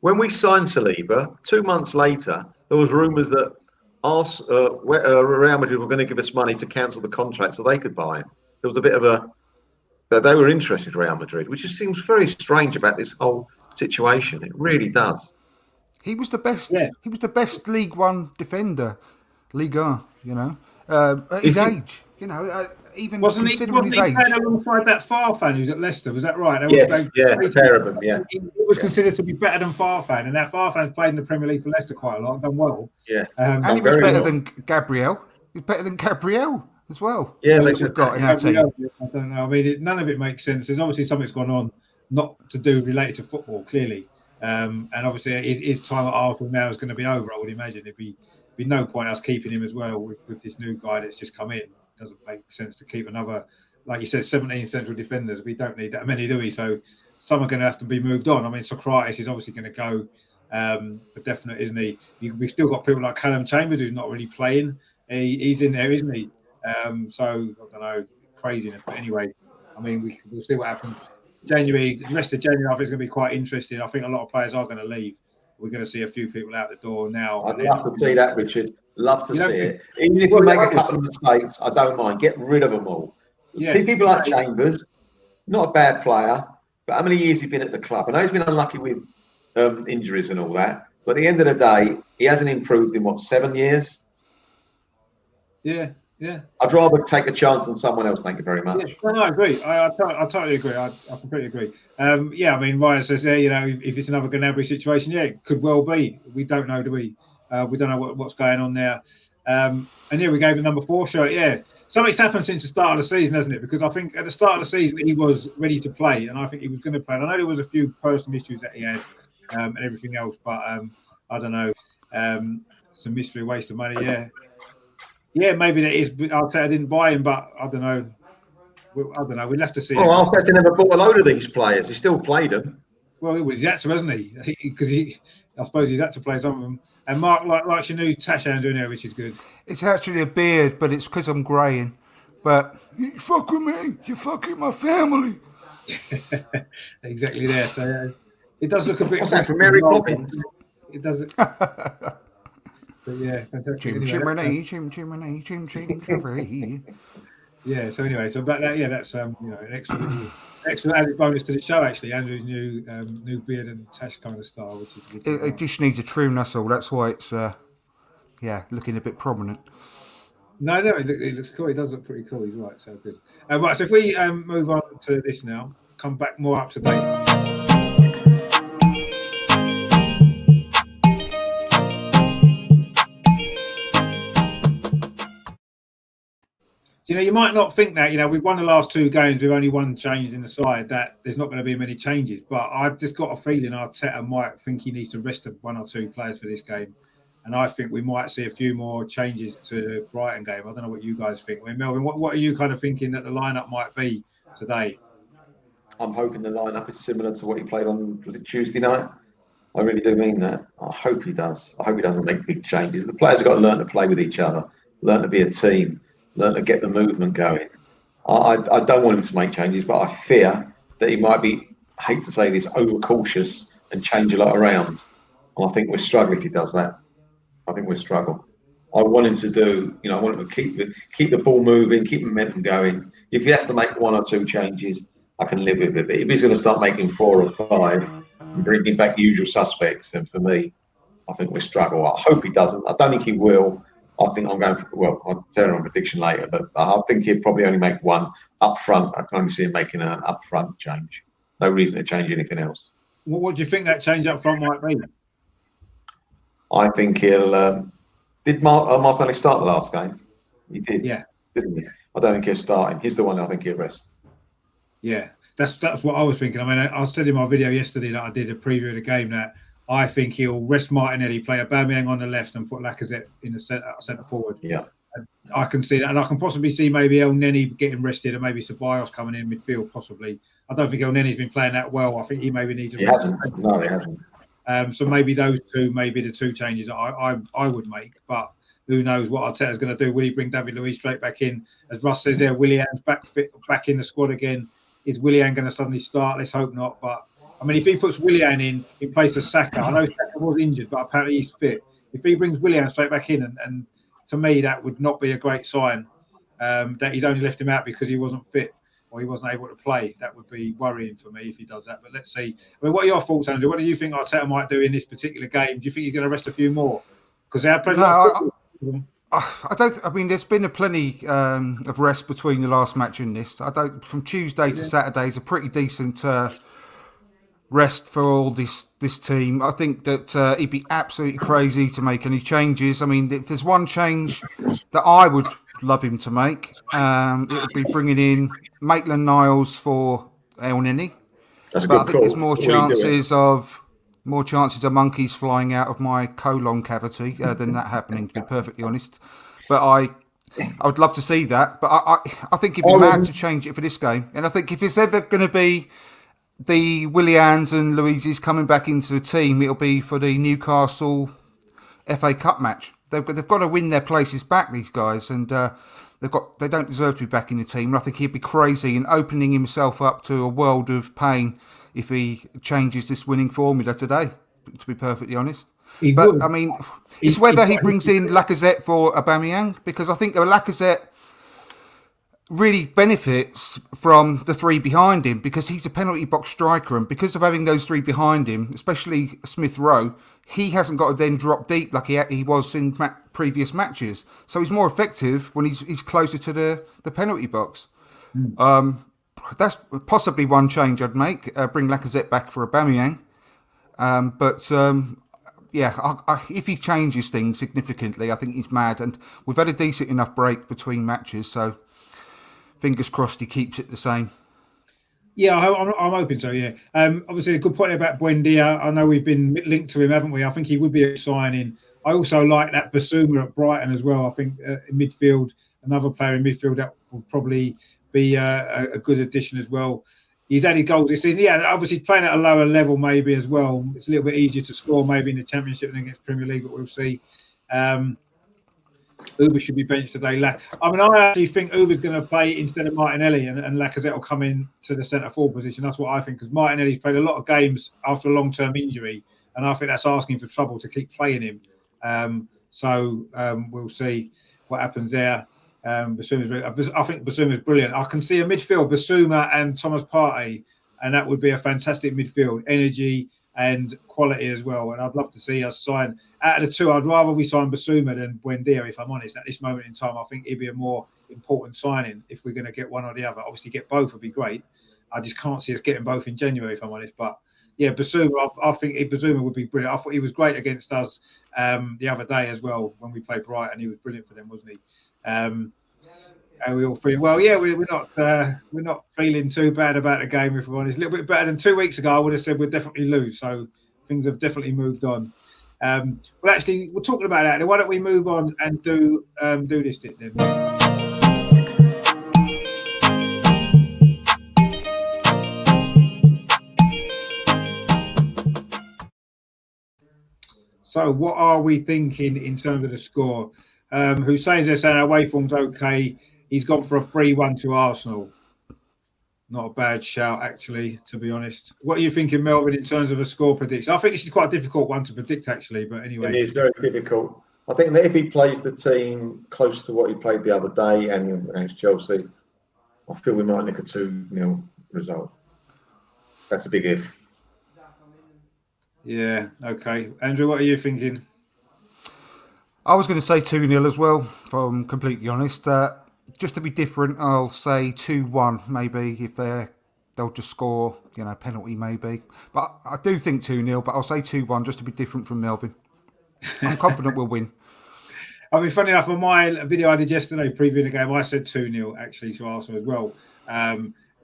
when we signed Saliba. 2 months later, there was rumours that Real Madrid were going to give us money to cancel the contract so they could buy him. There was a bit of that they were interested in Real Madrid, which just seems very strange about this whole situation. It really does. He was the best. Yeah. He was the best League One defender, Ligue 1. You know, at his age. You know, even considering his age. Wasn't he alongside that Farfan who's at Leicester? Was that right? Yes, the pair of them. Yeah, he was considered to be better than Farfan, and that Farfan's played in the Premier League for Leicester quite a lot, done well. Yeah, and he was better than Gabriel. He was better than Gabriel as well. Yeah, we've got in our team. I don't know. I mean, none of it makes sense. There's obviously something's gone on, not to do related to football, clearly. And obviously, his time at Arsenal now is going to be over. I would imagine it'd be no point us keeping him as well with this new guy that's just come in. It doesn't make sense to keep another, like you said, 17 central defenders. We don't need that many, do we? So some are going to have to be moved on. I mean, Socrates is obviously going to go, for definite, isn't he? We've still got people like Callum Chambers who's not really playing. He's in there, isn't he? So I don't know, craziness. But anyway, I mean, we'll see what happens. January, the rest of January, I think it's going to be quite interesting. I think a lot of players are going to leave. We're going to see a few people out the door now. I'd love to see that, Richard. Love to see it. Even if we make a couple of mistakes, I don't mind. Get rid of them all. Yeah. See people like Chambers, not a bad player, but how many years has he been at the club? I know he's been unlucky with injuries and all that, but at the end of the day, he hasn't improved in, 7 years? Yeah. I'd rather take a chance on someone else. Thank you very much. Yeah, no, I agree. I totally agree. I completely agree. I mean, Ryan says there, if it's another Gnabry situation, it could well be. We don't know, do we? We don't know what's going on there. And here we gave the number 4 shirt. Yeah, something's happened since the start of the season, hasn't it? Because I think at the start of the season he was ready to play, and I think he was going to play. And I know there was a few personal issues that he had and everything else, but I don't know. Some mystery, waste of money. Yeah, maybe that is. I'll say I didn't buy him, but I don't know. We'll have to see. Oh, Arteta never bought a load of these players. He still played them. Well, he's had to, hasn't he? Because I suppose he's had to play some of them. And Mark likes your new tash down there, which is good. It's actually a beard, but it's because I'm greying. But you fuck with me, you fuck with my family. Exactly there. So it does look a bit. What's that from Mary Poppins? It doesn't. But yeah, fantastic. Chimney. Yeah. So anyway, but that, that's an extra added bonus to the show. Actually, Andrew's new beard and tash kind of style, which is good. It just needs a trim. That's all. That's why it's looking a bit prominent. No, it looks cool. It does look pretty cool. He's right. So good. Right. So if we move on to this now, come back more up to date. You might not think that, we've won the last 2 games with only 1 change in the side, that there's not going to be many changes. But I've just got a feeling Arteta might think he needs to rest 1 or 2 players for this game. And I think we might see a few more changes to the Brighton game. I don't know what you guys think. I mean, Melvyn, what are you kind of thinking that the lineup might be today? I'm hoping the lineup is similar to what he played on Tuesday night. I really do mean that. I hope he does. I hope he doesn't make big changes. The players have got to learn to play with each other, learn to be a team, learn to get the movement going. I don't want him to make changes, but I fear that he might be, I hate to say this, overcautious and change a lot around. And I think we'll struggle if he does that. I think we'll struggle. I want him to do, I want him to keep the ball moving, keep momentum going. If he has to make 1 or 2 changes, I can live with it. But if he's going to start making 4 or 5 and bringing back the usual suspects, then for me, I think we'll struggle. I hope he doesn't. I don't think he will. I think I'm going for, I'll tell you my prediction later, but I think he'll probably only make 1 up front. I can only see him making an up front change. No reason to change anything else. What do you think that change up front might be? I think he'll. Did Martinelli start the last game? He did. Yeah. Didn't he? I don't think he'll start him. He's the one I think he'll rest. Yeah, that's what I was thinking. I mean, I said in my video yesterday that I did a preview of the game that I think he'll rest Martinelli, play Aubameyang on the left, and put Lacazette in the centre forward. Yeah, and I can see that, and I can possibly see maybe El Neni getting rested, and maybe Ceballos coming in midfield. Possibly, I don't think El Neni's been playing that well. I think he maybe needs a rest. No, he hasn't. So maybe those two may be the two changes I would make. But who knows what Arteta's going to do? Will he bring David Luiz straight back in? As Russ says there, Willian's back in the squad again. Is Willian going to suddenly start? Let's hope not. But I mean, if he puts Willian in place of Saka, I know Saka was injured, but apparently he's fit. If he brings Willian straight back in, and to me, that would not be a great sign that he's only left him out because he wasn't fit or he wasn't able to play. That would be worrying for me if he does that. But let's see. I mean, what are your thoughts, Andrew? What do you think Arteta might do in this particular game? Do you think he's going to rest a few more? Because they have played I don't. I mean, there's been a plenty of rest between the last match and this. From Tuesday to Saturday is a pretty decent rest for all this team. I think that he'd be absolutely crazy to make any changes. I mean, if there's one change that I would love him to make, it would be bringing in Maitland-Niles for El Nini. That's a But good I think call. there's more chances of monkeys flying out of my colon cavity than that happening, to be perfectly honest. But I would love to see that. But I think he'd be mad to change it for this game. And I think if it's ever going to be the Willians and Luiz's coming back into the team, it'll be for the Newcastle FA Cup match. They've got to win their places back, these guys, and they don't deserve to be back in the team. And I think he'd be crazy and opening himself up to a world of pain if he changes this winning formula today, to be perfectly honest. But, I mean, it's whether he brings in Lacazette for Aubameyang, because I think Lacazette really benefits from the three behind him because he's a penalty box striker, and because of having those three behind him, especially Smith Rowe, he hasn't got to then drop deep like he was in previous matches. So he's more effective when he's closer to the penalty box. That's possibly one change I'd make, bring Lacazette back for Aubameyang. If he changes things significantly, I think he's mad. And we've had a decent enough break between matches, so fingers crossed he keeps it the same. Yeah, I'm hoping so, yeah. Obviously, a good point about Buendia. I know we've been linked to him, haven't we? I think he would be a signing. I also like that Basuma at Brighton as well. I think in midfield, another player in midfield that will probably be a good addition as well. He's added goals this season. Yeah, obviously playing at a lower level maybe as well. It's a little bit easier to score maybe in the Championship than against Premier League, but we'll see. Uber should be benched today. I mean, I actually think Uber's going to play instead of Martinelli, and Lacazette will come in to the centre-forward position. That's what I think, because Martinelli's played a lot of games after a long-term injury, and I think that's asking for trouble to keep playing him. We'll see what happens there. I think Basuma's brilliant. I can see a midfield, Basuma and Thomas Partey, and that would be a fantastic midfield, energy and quality as well. And I'd love to see us sign. Out of the two, I'd rather we sign Basuma than Buendia, if I'm honest. At this moment in time, I think it'd be a more important signing if we're going to get one or the other. Obviously, get both would be great. I just can't see us getting both in January, if I'm honest. But yeah, Basuma, I think Basuma would be brilliant. I thought he was great against us the other day as well when we played Brighton. He was brilliant for them, wasn't he? And we all feel well. Yeah, we're not feeling too bad about the game, if we're honest. A little bit better than 2 weeks ago. I would have said we'd definitely lose. So things have definitely moved on. Well, actually, we're talking about that. Why don't we move on and do this bit then? So, what are we thinking in terms of the score? Hussein's there saying our away form's okay. He's gone for a 3-1 to Arsenal. Not a bad shout, actually, to be honest. What are you thinking, Melvyn, in terms of a score prediction? I think this is quite a difficult one to predict, actually, but anyway. It is very difficult. I think that if he plays the team close to what he played the other day and against Chelsea, I feel we might nick a 2-0 result. That's a big if. Yeah, okay. Andrew, what are you thinking? I was going to say 2-0 as well, if I'm completely honest. Just to be different, I'll say 2-1 maybe, if they'll just score, penalty maybe. But I do think 2-0, but I'll say 2-1 just to be different from Melvyn. I'm confident we'll win. I mean, funny enough, on my video I did yesterday previewing the game, I said 2-0 actually to Arsenal as well,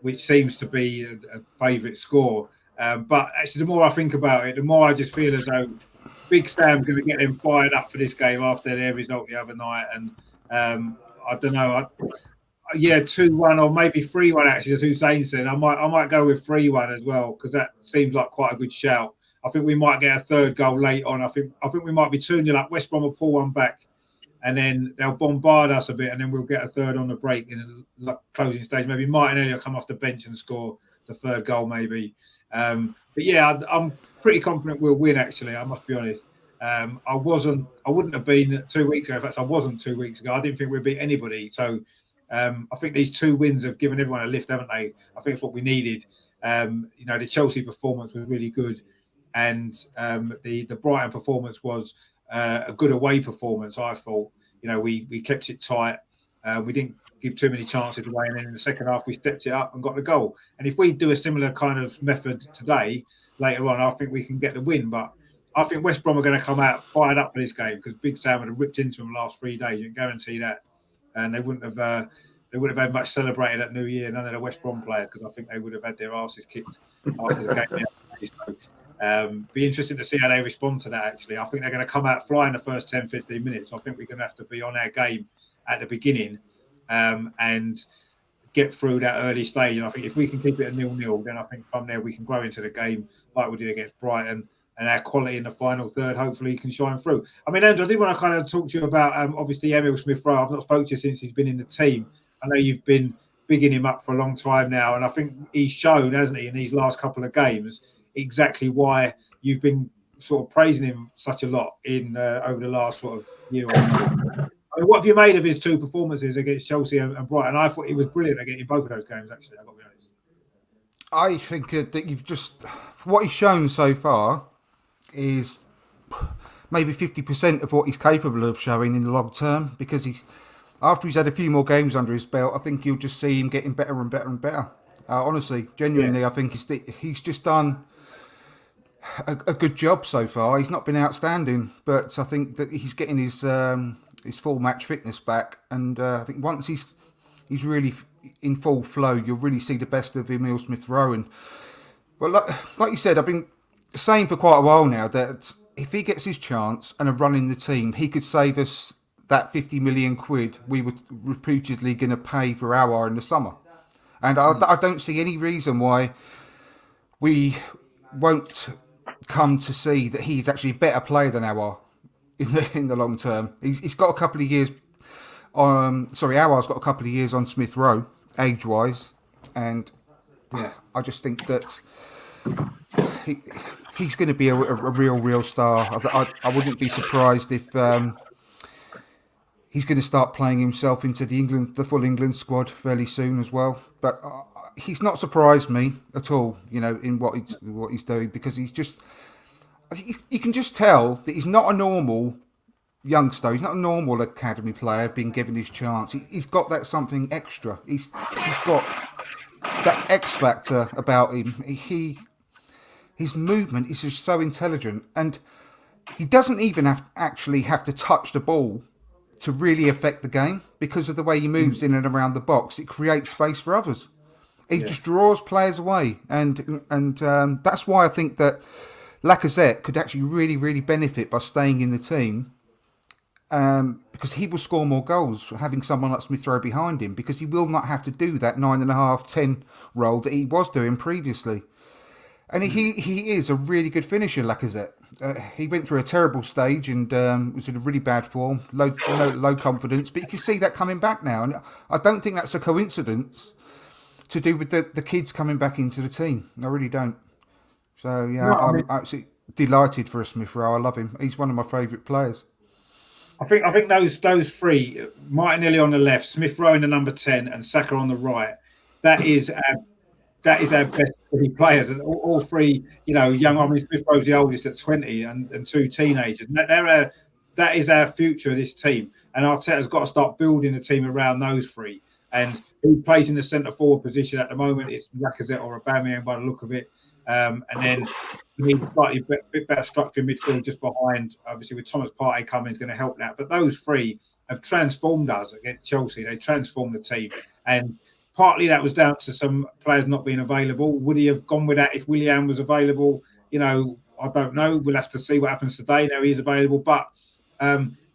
which seems to be a favourite score. But actually, the more I think about it, the more I just feel as though Big Sam's going to get them fired up for this game after their result the other night. And I don't know. 2-1 or maybe 3-1 actually, as Hussein said. I might go with 3-1 as well, because that seems like quite a good shout. I think we might get a third goal late on. I think we might be 2-0 up. West Brom will pull one back, and then they'll bombard us a bit, and then we'll get a third on the break in the closing stage. Maybe Martinelli will come off the bench and score the third goal, maybe. But yeah, I'm pretty confident we'll win. Actually, I must be honest. I wouldn't have been 2 weeks ago. In fact, I wasn't 2 weeks ago. I didn't think we'd beat anybody. So I think these 2 wins have given everyone a lift, haven't they? I think it's what we needed. The Chelsea performance was really good, and the Brighton performance was a good away performance. I thought, we kept it tight. We didn't give too many chances away, and then in the second half we stepped it up and got the goal. And if we do a similar kind of method today, later on, I think we can get the win. But I think West Brom are going to come out fired up for this game, because Big Sam would have ripped into them the last 3 days. You can guarantee that. And they wouldn't have had much celebrated at New Year, none of the West Brom players, because I think they would have had their asses kicked after the game. So, be interesting to see how they respond to that, actually. I think they're going to come out flying the first 10, 15 minutes. I think we're going to have to be on our game at the beginning and get through that early stage. And I think if we can keep it a 0-0, then I think from there we can grow into the game like we did against Brighton. And our quality in the final third hopefully can shine through. I mean, Andrew, I did want to kind of talk to you about, obviously, Emil Smith-Rowe. I've not spoken to you since he's been in the team. I know you've been bigging him up for a long time now, and I think he's shown, hasn't he, in these last couple of games, exactly why you've been sort of praising him such a lot in over the last sort of year or so. I mean, what have you made of his 2 performances against Chelsea and Brighton? I thought he was brilliant again in both of those games, actually, I've got to be honest. I think that you've just... What he's shown so far is maybe 50% of what he's capable of showing in the long term, because after he's had a few more games under his belt, I think you'll just see him getting better and better and better. Honestly, genuinely, yeah. I think he's just done a good job so far. He's not been outstanding, but I think that he's getting his full match fitness back, and I think once he's really in full flow, you'll really see the best of Emil Smith-Rowe. Well, like you said, I've been saying for quite a while now that if he gets his chance and a run in the team, he could save us that 50 million quid we were reputedly going to pay for Aouar in the summer. And I don't see any reason why we won't come to see that he's actually a better player than Aouar in the long term. He's got a couple of years Aouar's got a couple of years on Smith-Rowe, age-wise, and yeah, I just think that he's going to be a real star. I wouldn't be surprised if he's going to start playing himself into the full England squad fairly soon as well. But he's not surprised me at all, in what he's doing, because I think you can just tell that he's not a normal youngster. He's not a normal academy player being given his chance. He's got that something extra. He's got that X factor about him. His movement is just so intelligent, and he doesn't even actually have to touch the ball to really affect the game, because of the way he moves in and around the box. It creates space for others. He just draws players away, and that's why I think that Lacazette could actually really, really benefit by staying in the team, because he will score more goals having someone like Smith-Rowe behind him, because he will not have to do that 9.5, 10 role that he was doing previously. And he is a really good finisher, Lacazette. He went through a terrible stage and was in a really bad form, low confidence. But you can see that coming back now. And I don't think that's a coincidence to do with the kids coming back into the team. I really don't. So, yeah, I'm absolutely delighted for Smith-Rowe. I love him. He's one of my favourite players. I think those 3, Martinelli on the left, Smith-Rowe in the number 10 and Saka on the right, that is our best 3 players, and all 3, young. I mean, Smith-Rowe's the oldest at 20, and 2 teenagers. And that is our future of this team. And Arteta's got to start building a team around those 3. And who plays in the centre forward position at the moment? It's Lacazette or Aubameyang by the look of it. And then we need slightly bit better structure in midfield just behind. Obviously, with Thomas Partey coming, is going to help that. But those 3 have transformed us against Chelsea. They transformed the team, and partly that was down to some players not being available. Would he have gone with that if Willian was available? I don't know. We'll have to see what happens today. Now he's available, but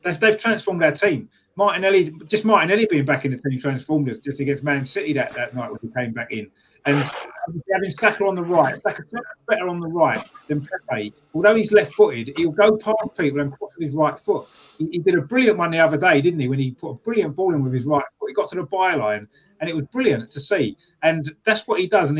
they've transformed our team. Martinelli being back in the team transformed us, just against Man City that night when he came back in. And having Saka on the right, Saka's better on the right than Pepe. Although he's left-footed, he'll go past people and cross with his right foot. He did a brilliant one the other day, didn't he? When he put a brilliant ball in with his right foot, he got to the byline, and it was brilliant to see. And that's what he does. And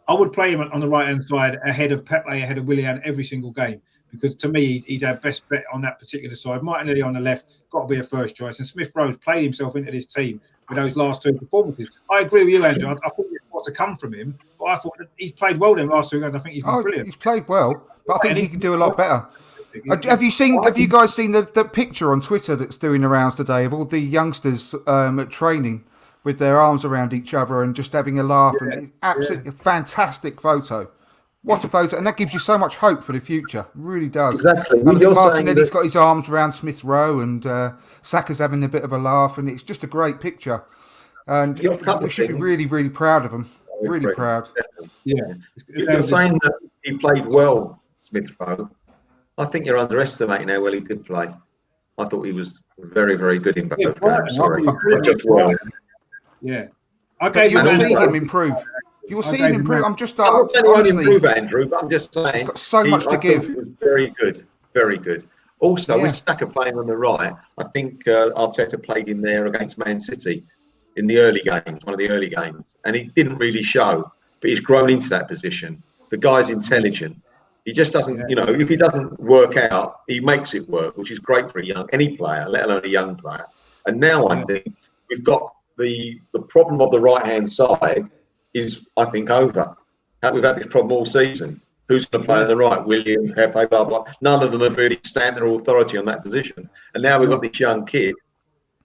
I would play him on the right-hand side ahead of Pepe, ahead of Willian every single game, because to me, he's our best bet on that particular side. Martinelli on the left, got to be a first choice. And Smith Rowe's played himself into this team with those last two performances. I agree with you, Andrew. I think it's what's to come from him, but I thought he's played well them last two games. I think he's been brilliant. He's played well, but I think he can do a lot better. Have you guys seen the picture on Twitter that's doing the rounds today of all the youngsters at training with their arms around each other and just having a laugh? And it's absolutely a fantastic photo. What a photo. And that gives you so much hope for the future. It really does. Exactly. I think Martinelli's got his arms around Smith Rowe and Saka's having a bit of a laugh, and it's just a great picture. And we should be really, really proud of him. Really proud. Yeah. You're saying that he played well, Smith Rowe. I think you're underestimating how well he did play. I thought he was very, very good in both games. Sorry. Yeah. You'll see him improve. You'll see him improve. I'm just I'm not saying he won't improve, Andrew, but I'm just saying he's got so much to give. He was very good, very good. Also, with Saka playing on the right, I think Arteta played him there against Man City in the early games, one of the early games, and he didn't really show, but he's grown into that position. The guy's intelligent. He just doesn't, if he doesn't work out, he makes it work, which is great for any player, let alone a young player. And now I think we've got the problem of the right-hand side is, I think, over. We've had this problem all season. Who's going to play on the right? Willian, Pepe, blah, blah. None of them have really stamped their authority on that position. And now we've got this young kid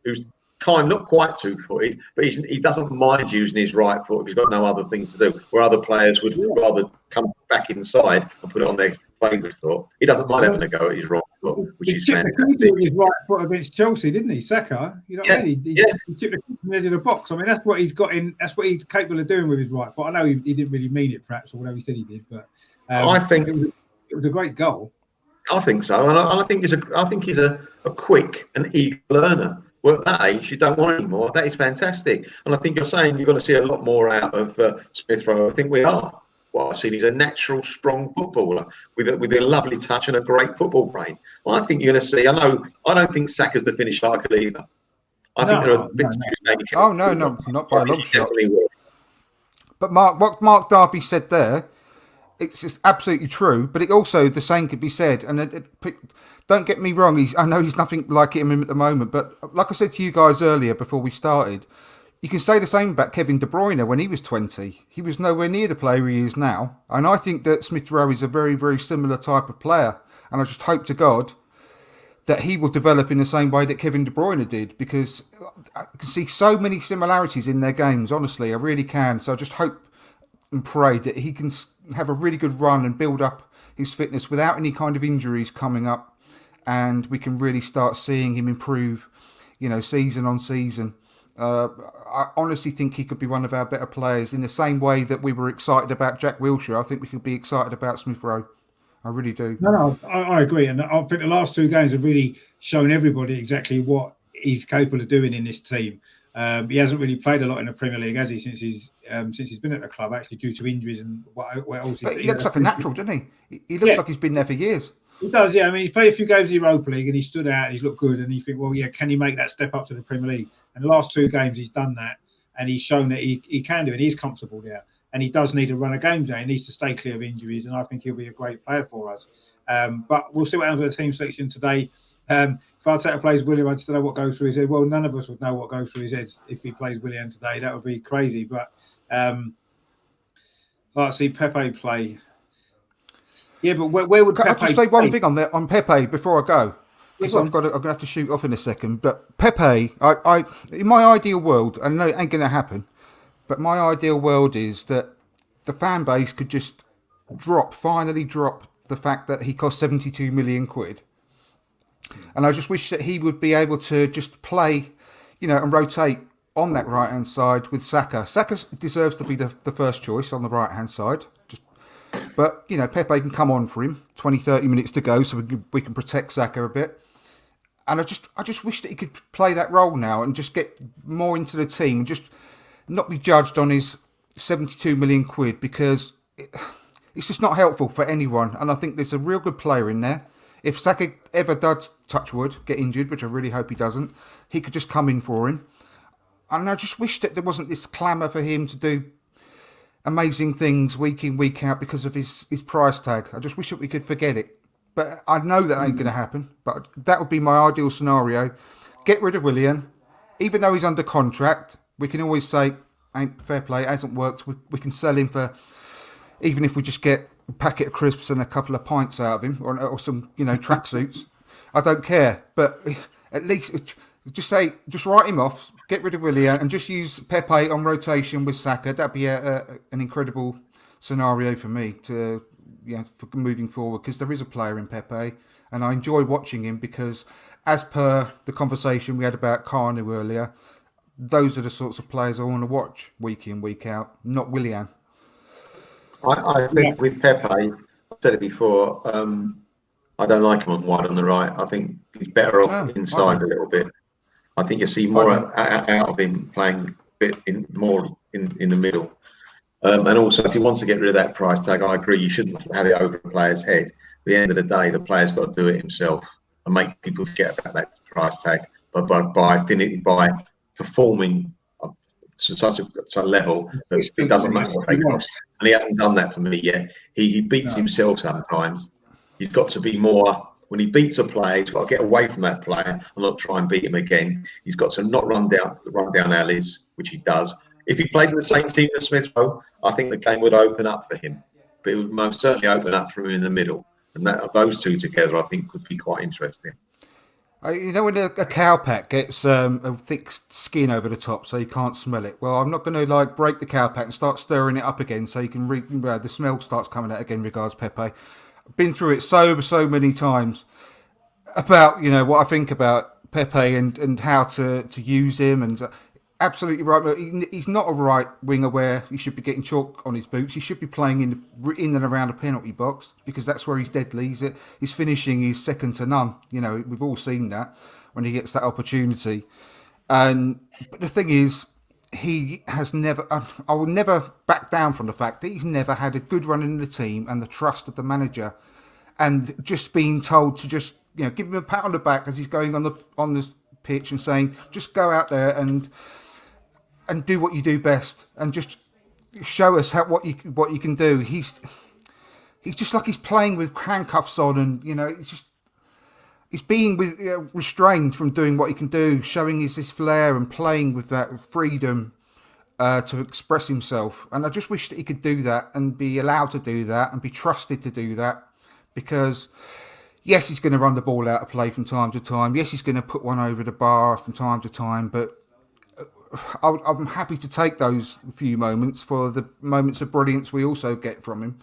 who's not quite two-footed, but he doesn't mind using his right foot if he's got no other thing to do, where other players would rather come back inside and put it on their favourite foot. He doesn't mind having a go at his right foot, which is fantastic. His right foot against Chelsea, didn't he, Saka? You know what I mean? He chipped the from the edge of the box. I mean, that's what he's got in. That's what he's capable of doing with his right foot. I know he didn't really mean it, perhaps, or whatever he said he did, but I think it was a great goal. I think so, and I think he's a quick and eager learner. Well, at that age, you don't want any more. That is fantastic. And I think you're saying you're going to see a lot more out of Smith Rowe. I think we are. What I've seen is a natural, strong footballer with a lovely touch and a great football brain. Well, I think you're going to see. I don't think Saka's the finished article either. I think there are bits Oh, no, not by a long shot. But what Mark Darby said there, it's just absolutely true. But it also, the same could be said. And don't get me wrong, I know he's nothing like him at the moment. But like I said to you guys earlier before we started, you can say the same about Kevin De Bruyne when he was 20. He was nowhere near the player he is now. And I think that Smith Rowe is a very, very similar type of player. And I just hope to God that he will develop in the same way that Kevin De Bruyne did, because I can see so many similarities in their games, honestly. I really can. So I just hope and pray that he can have a really good run and build up his fitness without any kind of injuries coming up. And we can really start seeing him improve, season on season. I honestly think he could be one of our better players in the same way that we were excited about Jack Wilshere. I think we could be excited about Smith Rowe. I really do. No, I agree. And I think the last two games have really shown everybody exactly what he's capable of doing in this team. He hasn't really played a lot in the Premier League, has he, since he's been at the club, actually, due to injuries and what else. But he looks like a natural, doesn't he? He looks like he's been there for years. He does, yeah. I mean, he's played a few games in the Europa League and he stood out and he's looked good. And you think, well, yeah, can he make that step up to the Premier League? And the last two games he's done that and he's shown that he can do it. He's comfortable there. And he does need to run a game day. He needs to stay clear of injuries. And I think he'll be a great player for us. But we'll see what happens with the team selection today. If Arteta plays Willian, I just don't know what goes through his head. Well, none of us would know what goes through his head if he plays Willian today. That would be crazy. But let's see Pepe play. Yeah, but where would Pepe I'll just say one thing on Pepe before I go. Because I'm going to have to shoot off in a second. But Pepe, I in my ideal world, I know it ain't going to happen, but my ideal world is that the fan base could just finally drop the fact that he cost 72 million quid. And I just wish that he would be able to just play, and rotate on that right-hand side with Saka. Saka deserves to be the first choice on the right-hand side. But, Pepe can come on for him, 20, 30 minutes to go, so we can protect Saka a bit. And I just wish that he could play that role now and just get more into the team and just not be judged on his £72 million because it's just not helpful for anyone. And I think there's a real good player in there. If Saka ever does, touch wood, get injured, which I really hope he doesn't, he could just come in for him. And I just wish that there wasn't this clamour for him to do amazing things week in, week out because of his price tag. I just wish that we could forget it. But I know that ain't going to happen. But that would be my ideal scenario. Get rid of Willian. Even though he's under contract, we can always say, ain't fair play, it hasn't worked. We can sell him for, even if we just get a packet of crisps and a couple of pints out of him, or some, tracksuits. I don't care. But at least just write him off, get rid of Willian, and just use Pepe on rotation with Saka. That'd be an incredible scenario for me for moving forward, because there is a player in Pepe, and I enjoy watching him because, as per the conversation we had about Kanu earlier, those are the sorts of players I want to watch week in, week out, not Willian. I think with Pepe, I've said it before, I don't like him on wide on the right. I think he's better off inside a little bit. I think you see more out of him playing a bit more in the middle. And also, if he wants to get rid of that price tag, I agree, you shouldn't have it over the player's head. At the end of the day, the player's got to do it himself and make people forget about that price tag by performing to such a level that it doesn't matter what they cost. And he hasn't done that for me yet. He beats himself sometimes. He's got to be more. When he beats a player, he's got to get away from that player and not try and beat him again. He's got to not run down alleys, which he does. If he played in the same team as Smith Rowe, I think the game would open up for him. But it would most certainly open up for him in the middle. And those two together, I think, could be quite interesting. When a cowpack gets a thick skin over the top so you can't smell it, well, I'm not going to break the cowpack and start stirring it up again so you can the smell starts coming out again. Regards Pepe. Been through it so many times about what I think about Pepe and how to use him, and absolutely right. He's not a right winger where he should be getting chalk on his boots. He should be playing in and around the penalty box because that's where he's deadly. His finishing is second to none. We've all seen that when he gets that opportunity. But the thing is, he has never. I will never back down from the fact that he's never had a good run in the team and the trust of the manager, and just being told to just give him a pat on the back as he's going on the pitch and saying, just go out there and do what you do best and just show us what you can do. He's just like he's playing with handcuffs on, and he's being restrained from doing what he can do, showing his flair and playing with that freedom to express himself. And I just wish that he could do that and be allowed to do that and be trusted to do that, because yes, he's going to run the ball out of play from time to time. Yes, he's going to put one over the bar from time to time, but I'm happy to take those few moments for the moments of brilliance we also get from him.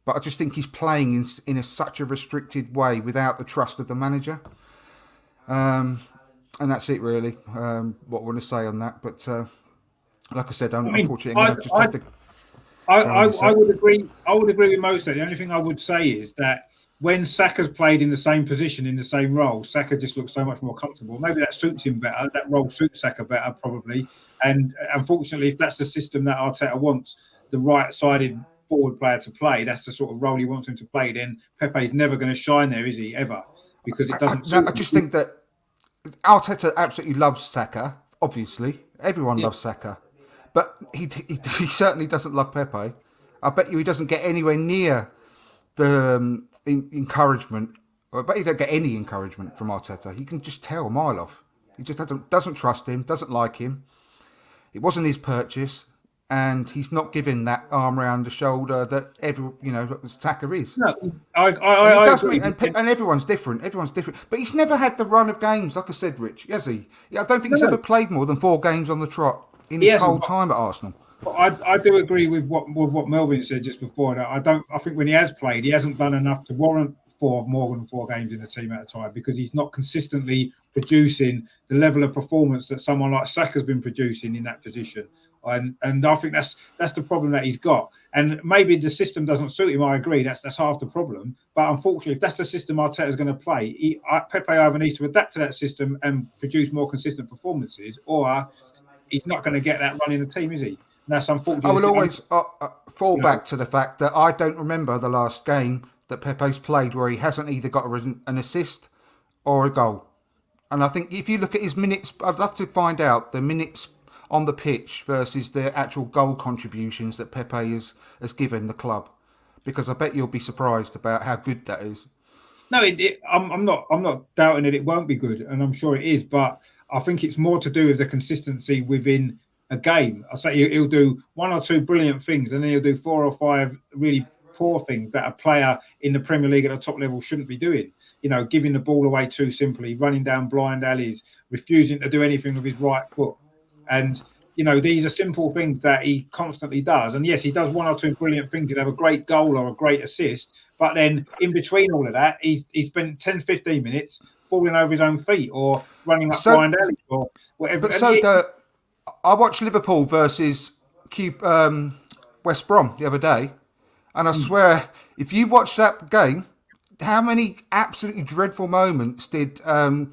But I just think he's playing in such a restricted way without the trust of the manager. And that's it, really, what I want to say on that. But like I said, unfortunately, I just have to... I would agree. I would agree with most of it. The only thing I would say is that when Saka's played in the same position, in the same role, Saka just looks so much more comfortable. Maybe that suits him better. That role suits Saka better, probably. And unfortunately, if that's the system that Arteta wants, the right-sided forward player to play, that's the sort of role he wants him to play, then Pepe's never going to shine there, is he, ever? Because it doesn't suit I just think that Arteta absolutely loves Saka, obviously. Everyone loves Saka. But he certainly doesn't love Pepe. I bet you he doesn't get anywhere near the encouragement. I bet you don't get any encouragement from Arteta. You can just tell a mile off. He just doesn't trust him, doesn't like him. It wasn't his purchase, and he's not giving that arm around the shoulder that Saka is. No, I agree. And everyone's different. But he's never had the run of games, like I said, Rich, has he? I don't think he's ever played more than 4 games on the trot in his whole time at Arsenal. I do agree with what Melvyn said just before. I think when he has played, he hasn't done enough to warrant more than 4 games in the team at a time, because he's not consistently producing the level of performance that someone like Saka's been producing in that position. And I think that's the problem that he's got. And maybe the system doesn't suit him. I agree. That's half the problem. But unfortunately, if that's the system Arteta's going to play, Pepe either needs to adapt to that system and produce more consistent performances, or he's not going to get that run in the team, is he? that's unfortunate. I will always fall back to the fact that I don't remember the last game that Pepe's played where he hasn't either got an assist or a goal. And I think if you look at his minutes, I'd love to find out the minutes on the pitch versus the actual goal contributions that Pepe has given the club, because I bet you'll be surprised about how good that is. No, I'm not doubting that it won't be good, and I'm sure it is. But I think it's more to do with the consistency within a game. I say he'll do one or two brilliant things, and then he'll do 4 or 5 really poor things that a player in the Premier League at the top level shouldn't be doing. Giving the ball away too simply, running down blind alleys, refusing to do anything with his right foot. And, these are simple things that he constantly does. And yes, he does 1 or 2 brilliant things. He'd have a great goal or a great assist. But then in between all of that, he's spent 10, 15 minutes falling over his own feet or running up blind alleys or whatever. But I watched Liverpool versus West Brom the other day. And I swear, if you watch that game, how many absolutely dreadful moments did Mane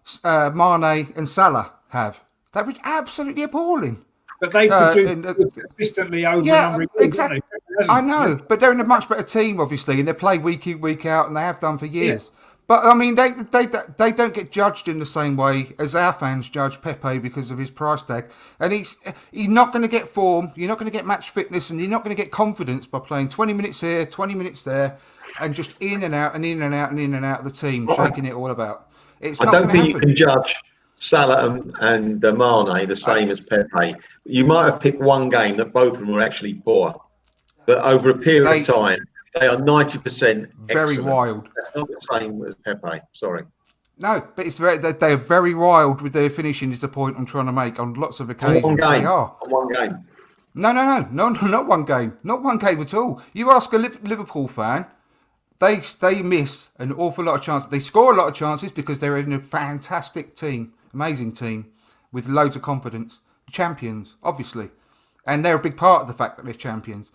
and Salah have? That was absolutely appalling. But they produced consistently over a number of years. Exactly. I know, but they're in a much better team, obviously, and they play week in, week out, and they have done for years. Yeah. But, I mean, they don't get judged in the same way as our fans judge Pepe because of his price tag. And he's not going to get form, you're not going to get match fitness, and you're not going to get confidence by playing 20 minutes here, 20 minutes there, and just in and out and in and out and in and out of the team, shaking it all about. I don't think you can judge Salah and Mane the same as Pepe. You might have picked one game that both of them were actually poor. But over a period of time, they are 90% very wild. That's not the same as Pepe. Sorry. No, but they're very wild with their finishing. Is the point I'm trying to make on lots of occasions. On one game. They are. On one game. No, not one game. Not one game at all. You ask a Liverpool fan, they miss an awful lot of chances. They score a lot of chances because they're in a fantastic team, amazing team, with loads of confidence. Champions, obviously, and they're a big part of the fact that they're champions.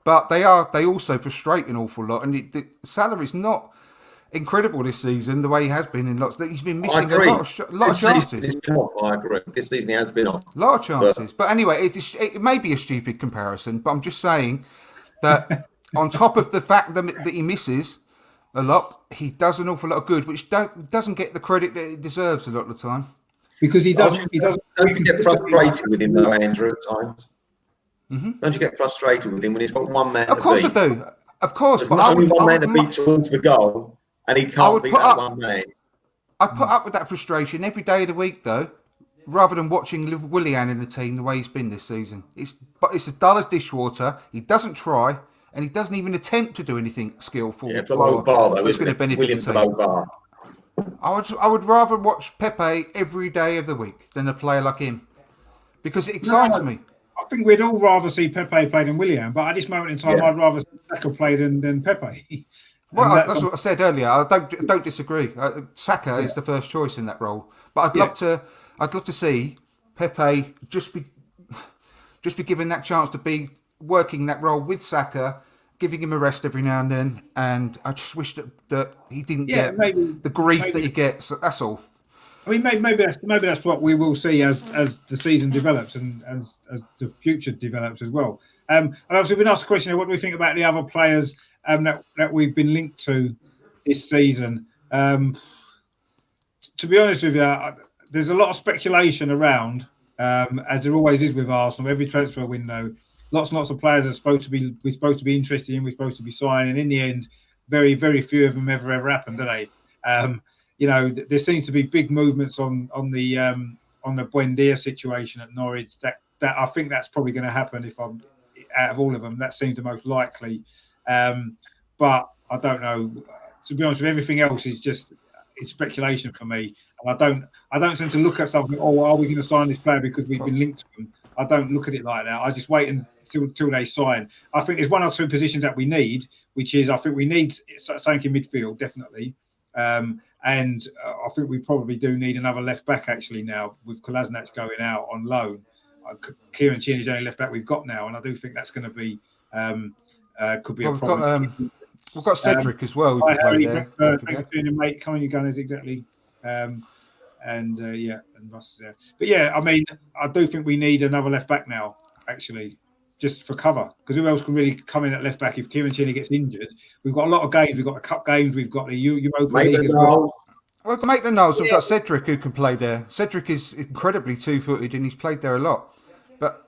But they also frustrate an awful lot, and the salary is not incredible this season the way he has been in lots. He's been missing a lot of chances. I agree. This season he has been off. A lot of chances. But anyway, it may be a stupid comparison, but I'm just saying that on top of the fact that he misses a lot, he does an awful lot of good, which doesn't get the credit that he deserves a lot of the time. Because he doesn't. Don't you get frustrated with him though, Andrew, at times? Mm-hmm. Don't you get frustrated with him when he's got one man? Of course I do. Of course, but only one man to beat towards the goal, and he can't beat that one man. I put up with that frustration every day of the week, though, rather than watching Willian in the team the way he's been this season. It's as dull as dishwater. He doesn't try, and he doesn't even attempt to do anything skillful. Yeah, it's a low bar, though. It's going to benefit Willian's the team. Low bar. I would rather watch Pepe every day of the week than a player like him, because it excites me. I think we'd all rather see Pepe play than Willian, but at this moment in time, I'd rather see Saka play than Pepe. Well, that's what I said earlier. I don't disagree. Saka is the first choice in that role, but I'd love to see Pepe just be given that chance to be working that role with Saka, giving him a rest every now and then. And I just wish that he didn't get the grief that he gets. That's all. I mean, maybe that's what we will see as the season develops and as the future develops as well. And obviously, we've been asked a question: what do we think about the other players that we've been linked to this season? To be honest with you, there's a lot of speculation around, as there always is with Arsenal. Every transfer window, lots and lots of players we're supposed to be interested in. We're supposed to be signing. In the end, very, very few of them ever happened, do they? There seems to be big movements on the Buendia situation at Norwich. That I think that's probably going to happen if I'm out of all of them. That seems the most likely. But I don't know. To be honest with you, everything else is just speculation for me. And I don't tend to look at something. Oh, are we going to sign this player because we've been linked to them? I don't look at it like that. I just wait until they sign. I think there's 1 or 2 positions that we need, which is I think we need something in midfield definitely. And I think we probably do need another left back actually now with Kolasinac going out on loan. Kieran Tierney is the only left back we've got now, and I do think that's going to be could be a problem. We've got Cedric as well. Hi, Harry. Thanks for doing it, mate. Come on, you gunners, exactly. And Ross is there. But yeah, I mean, I do think we need another left back now. actually, just for cover. Because who else can really come in at left back if Kieran Tierney gets injured? We've got a lot of games. We've got the cup games. We've got the Europa League as well. Well, to make the nose, we've got Cedric who can play there. Cedric is incredibly two-footed and he's played there a lot. But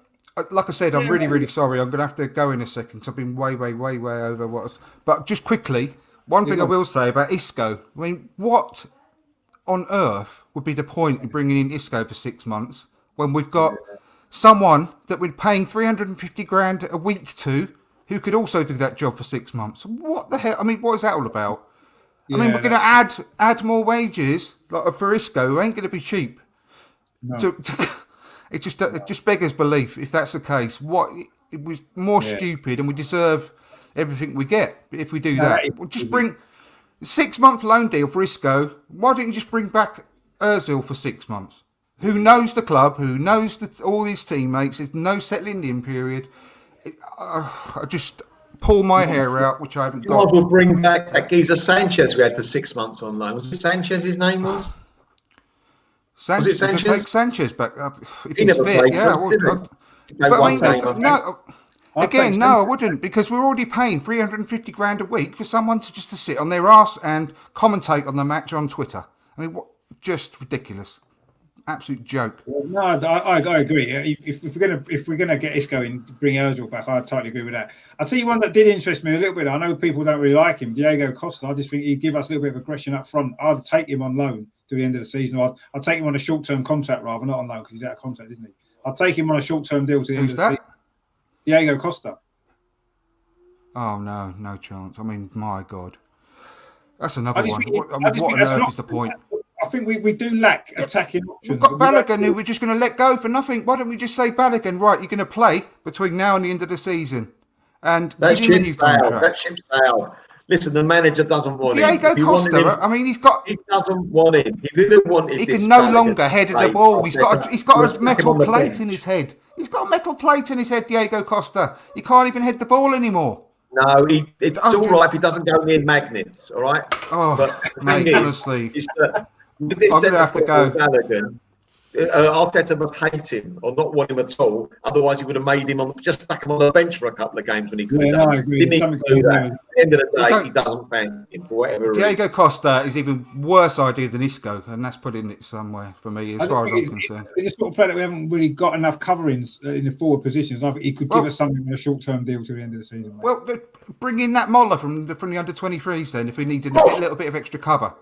like I said, I'm really sorry. I'm going to have to go in a second because I've been way over what was. But just quickly, one thing I will say about Isco. I mean, what on earth would be the point in bringing in Isco for 6 months when we've got someone that we're paying 350 grand a week to who could also do that job for 6 months? What the hell? I mean, what is that all about? I mean, we're going to add more wages like for Isco, who ain't going to be cheap. No. It just beggars belief if that's the case. It was more stupid, and we deserve everything we get if we do that. We'll just bring 6 month loan deal for Isco. Why don't you just bring back Ozil for 6 months? Who knows the club? Who knows all his teammates? There's no settling in period. I just pull my hair out, which I haven't got. We'll bring back that geezer Sanchez we had for 6 months on loan. Was it Sanchez his name was? Sanchez? Was it Sanchez? Take Sanchez back. If he he's never fit, played, yeah. But I mean, no. Again, no, I wouldn't, because we're already paying 350 grand a week for someone to sit on their ass and commentate on the match on Twitter. I mean, just ridiculous. Absolute joke. No, I agree. If we're gonna get Isco in, bring Ozil back, I totally agree with that. I'll tell you one that did interest me a little bit. I know people don't really like him, Diego Costa. I just think he'd give us a little bit of aggression up front. I'd take him on loan to the end of the season, or I'd take him on a short-term contract rather, not on loan because he's out of contract, isn't he? I'll take him on a short-term deal to the end of the season. Diego Costa. Oh no chance. I mean, my God, that's another one. What on earth is the point? I think we do lack attacking options. We've got Balogun who we're just going to let go for nothing. Why don't we just say, Balogun, right, you're going to play between now and the end of the season. And that give him a new contract. That ship's out. Listen, the manager doesn't want Diego Costa, I mean, he doesn't want him. He really wanted He can no longer head the ball. He's got a metal plate in his head. He's got a metal plate in his head, Diego Costa. He can't even head the ball anymore. No, it's all right if he doesn't go near magnets, all right? Oh, but mate, honestly. I'm going to have to go. Balogun, Arteta must hate him or not want him at all. Otherwise, he would have made him just stuck him on the bench for a couple of games when he could have done. Didn't he do that? At the end of the day, he doesn't thank him for whatever reason. Diego Costa is even worse idea than Isco, and that's putting it somewhere for me as far as I'm concerned. He's a sort of player that we haven't really got enough coverings in the forward positions. I think he could give us something in a short-term deal to the end of the season. Mate. Well, bring in that Moller from the under-23s then if we needed a little bit of extra cover.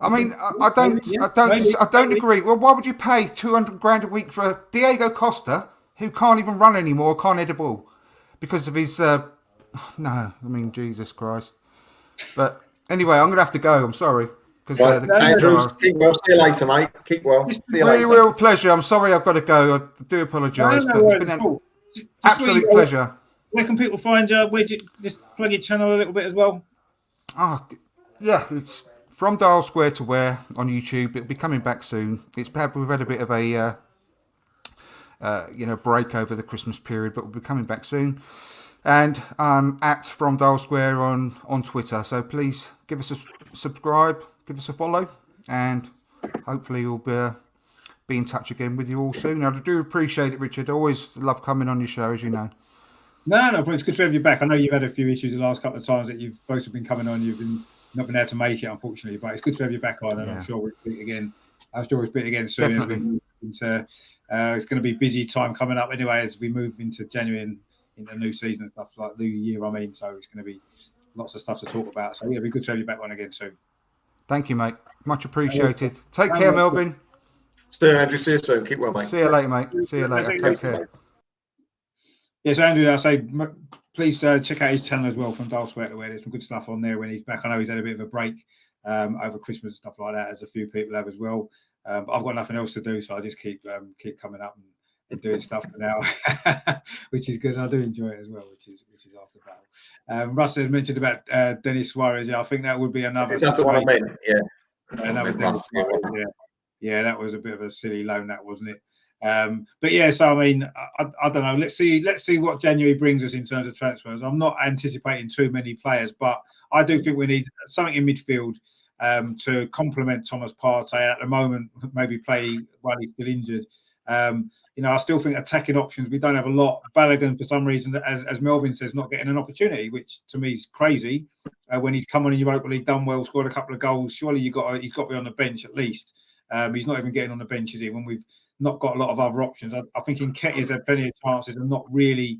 I mean, I don't agree. Well, why would you pay 200 grand a week for Diego Costa, who can't even run anymore, can't head a ball, because of his? No, I mean, Jesus Christ. But anyway, I'm going to have to go. I'm sorry. Keep well. See you later, mate. Keep well. See you later. Real pleasure. I'm sorry, I've got to go. I do apologise, but it's been an absolute pleasure. Where can people find you? Where do you just plug your channel a little bit as well? Oh, yeah, it's From Dial Square to Where on YouTube. It'll be coming back soon. We've had a bit of a break over the Christmas period, but we'll be coming back soon. And at From Dial Square on Twitter. So please give us a subscribe, give us a follow, and hopefully we'll be in touch again with you all soon. I do appreciate it, Richard. I always love coming on your show, as you know. No, but it's good to have you back. I know you've had a few issues the last couple of times that you've both been coming on. You've not been able to make it, unfortunately, but it's good to have you back on, and I'm sure we'll speak again. I'm sure we'll speak again soon. Definitely. It's going to be busy time coming up anyway as we move into January and in the new season and stuff like New Year. So it's going to be lots of stuff to talk about. So yeah, it'll be good to have you back on again soon. Thank you, mate. Much appreciated. Take care, Melvyn. Stay, Andrew. See you soon. Keep well, mate. See you later, mate. See you later. Take care. Yes, Andrew, I say please check out his channel as well, From Dial Square to Where. There's some good stuff on there when he's back. I know he's had a bit of a break over Christmas and stuff like that, as a few people have as well. But I've got nothing else to do, so I just keep coming up and doing stuff for now, which is good. I do enjoy it as well, which is after battle. Russ had mentioned about Denis Suarez. Yeah, I think that would be another. That's what I meant. Yeah, another Denis Suarez. Yeah, that was a bit of a silly loan, that wasn't it? But yeah, so I mean, I don't know. Let's see what January brings us in terms of transfers. I'm not anticipating too many players, but I do think we need something in midfield to complement Thomas Partey at the moment. Maybe play while he's still injured. I still think attacking options, we don't have a lot. Balogun, for some reason, as Melvyn says, not getting an opportunity, which to me is crazy. When he's come on in Europa League, done well, scored a couple of goals, surely he's got to be on the bench at least. He's not even getting on the bench, is he? When we've not got a lot of other options. I think Nketiah's had plenty of chances and not really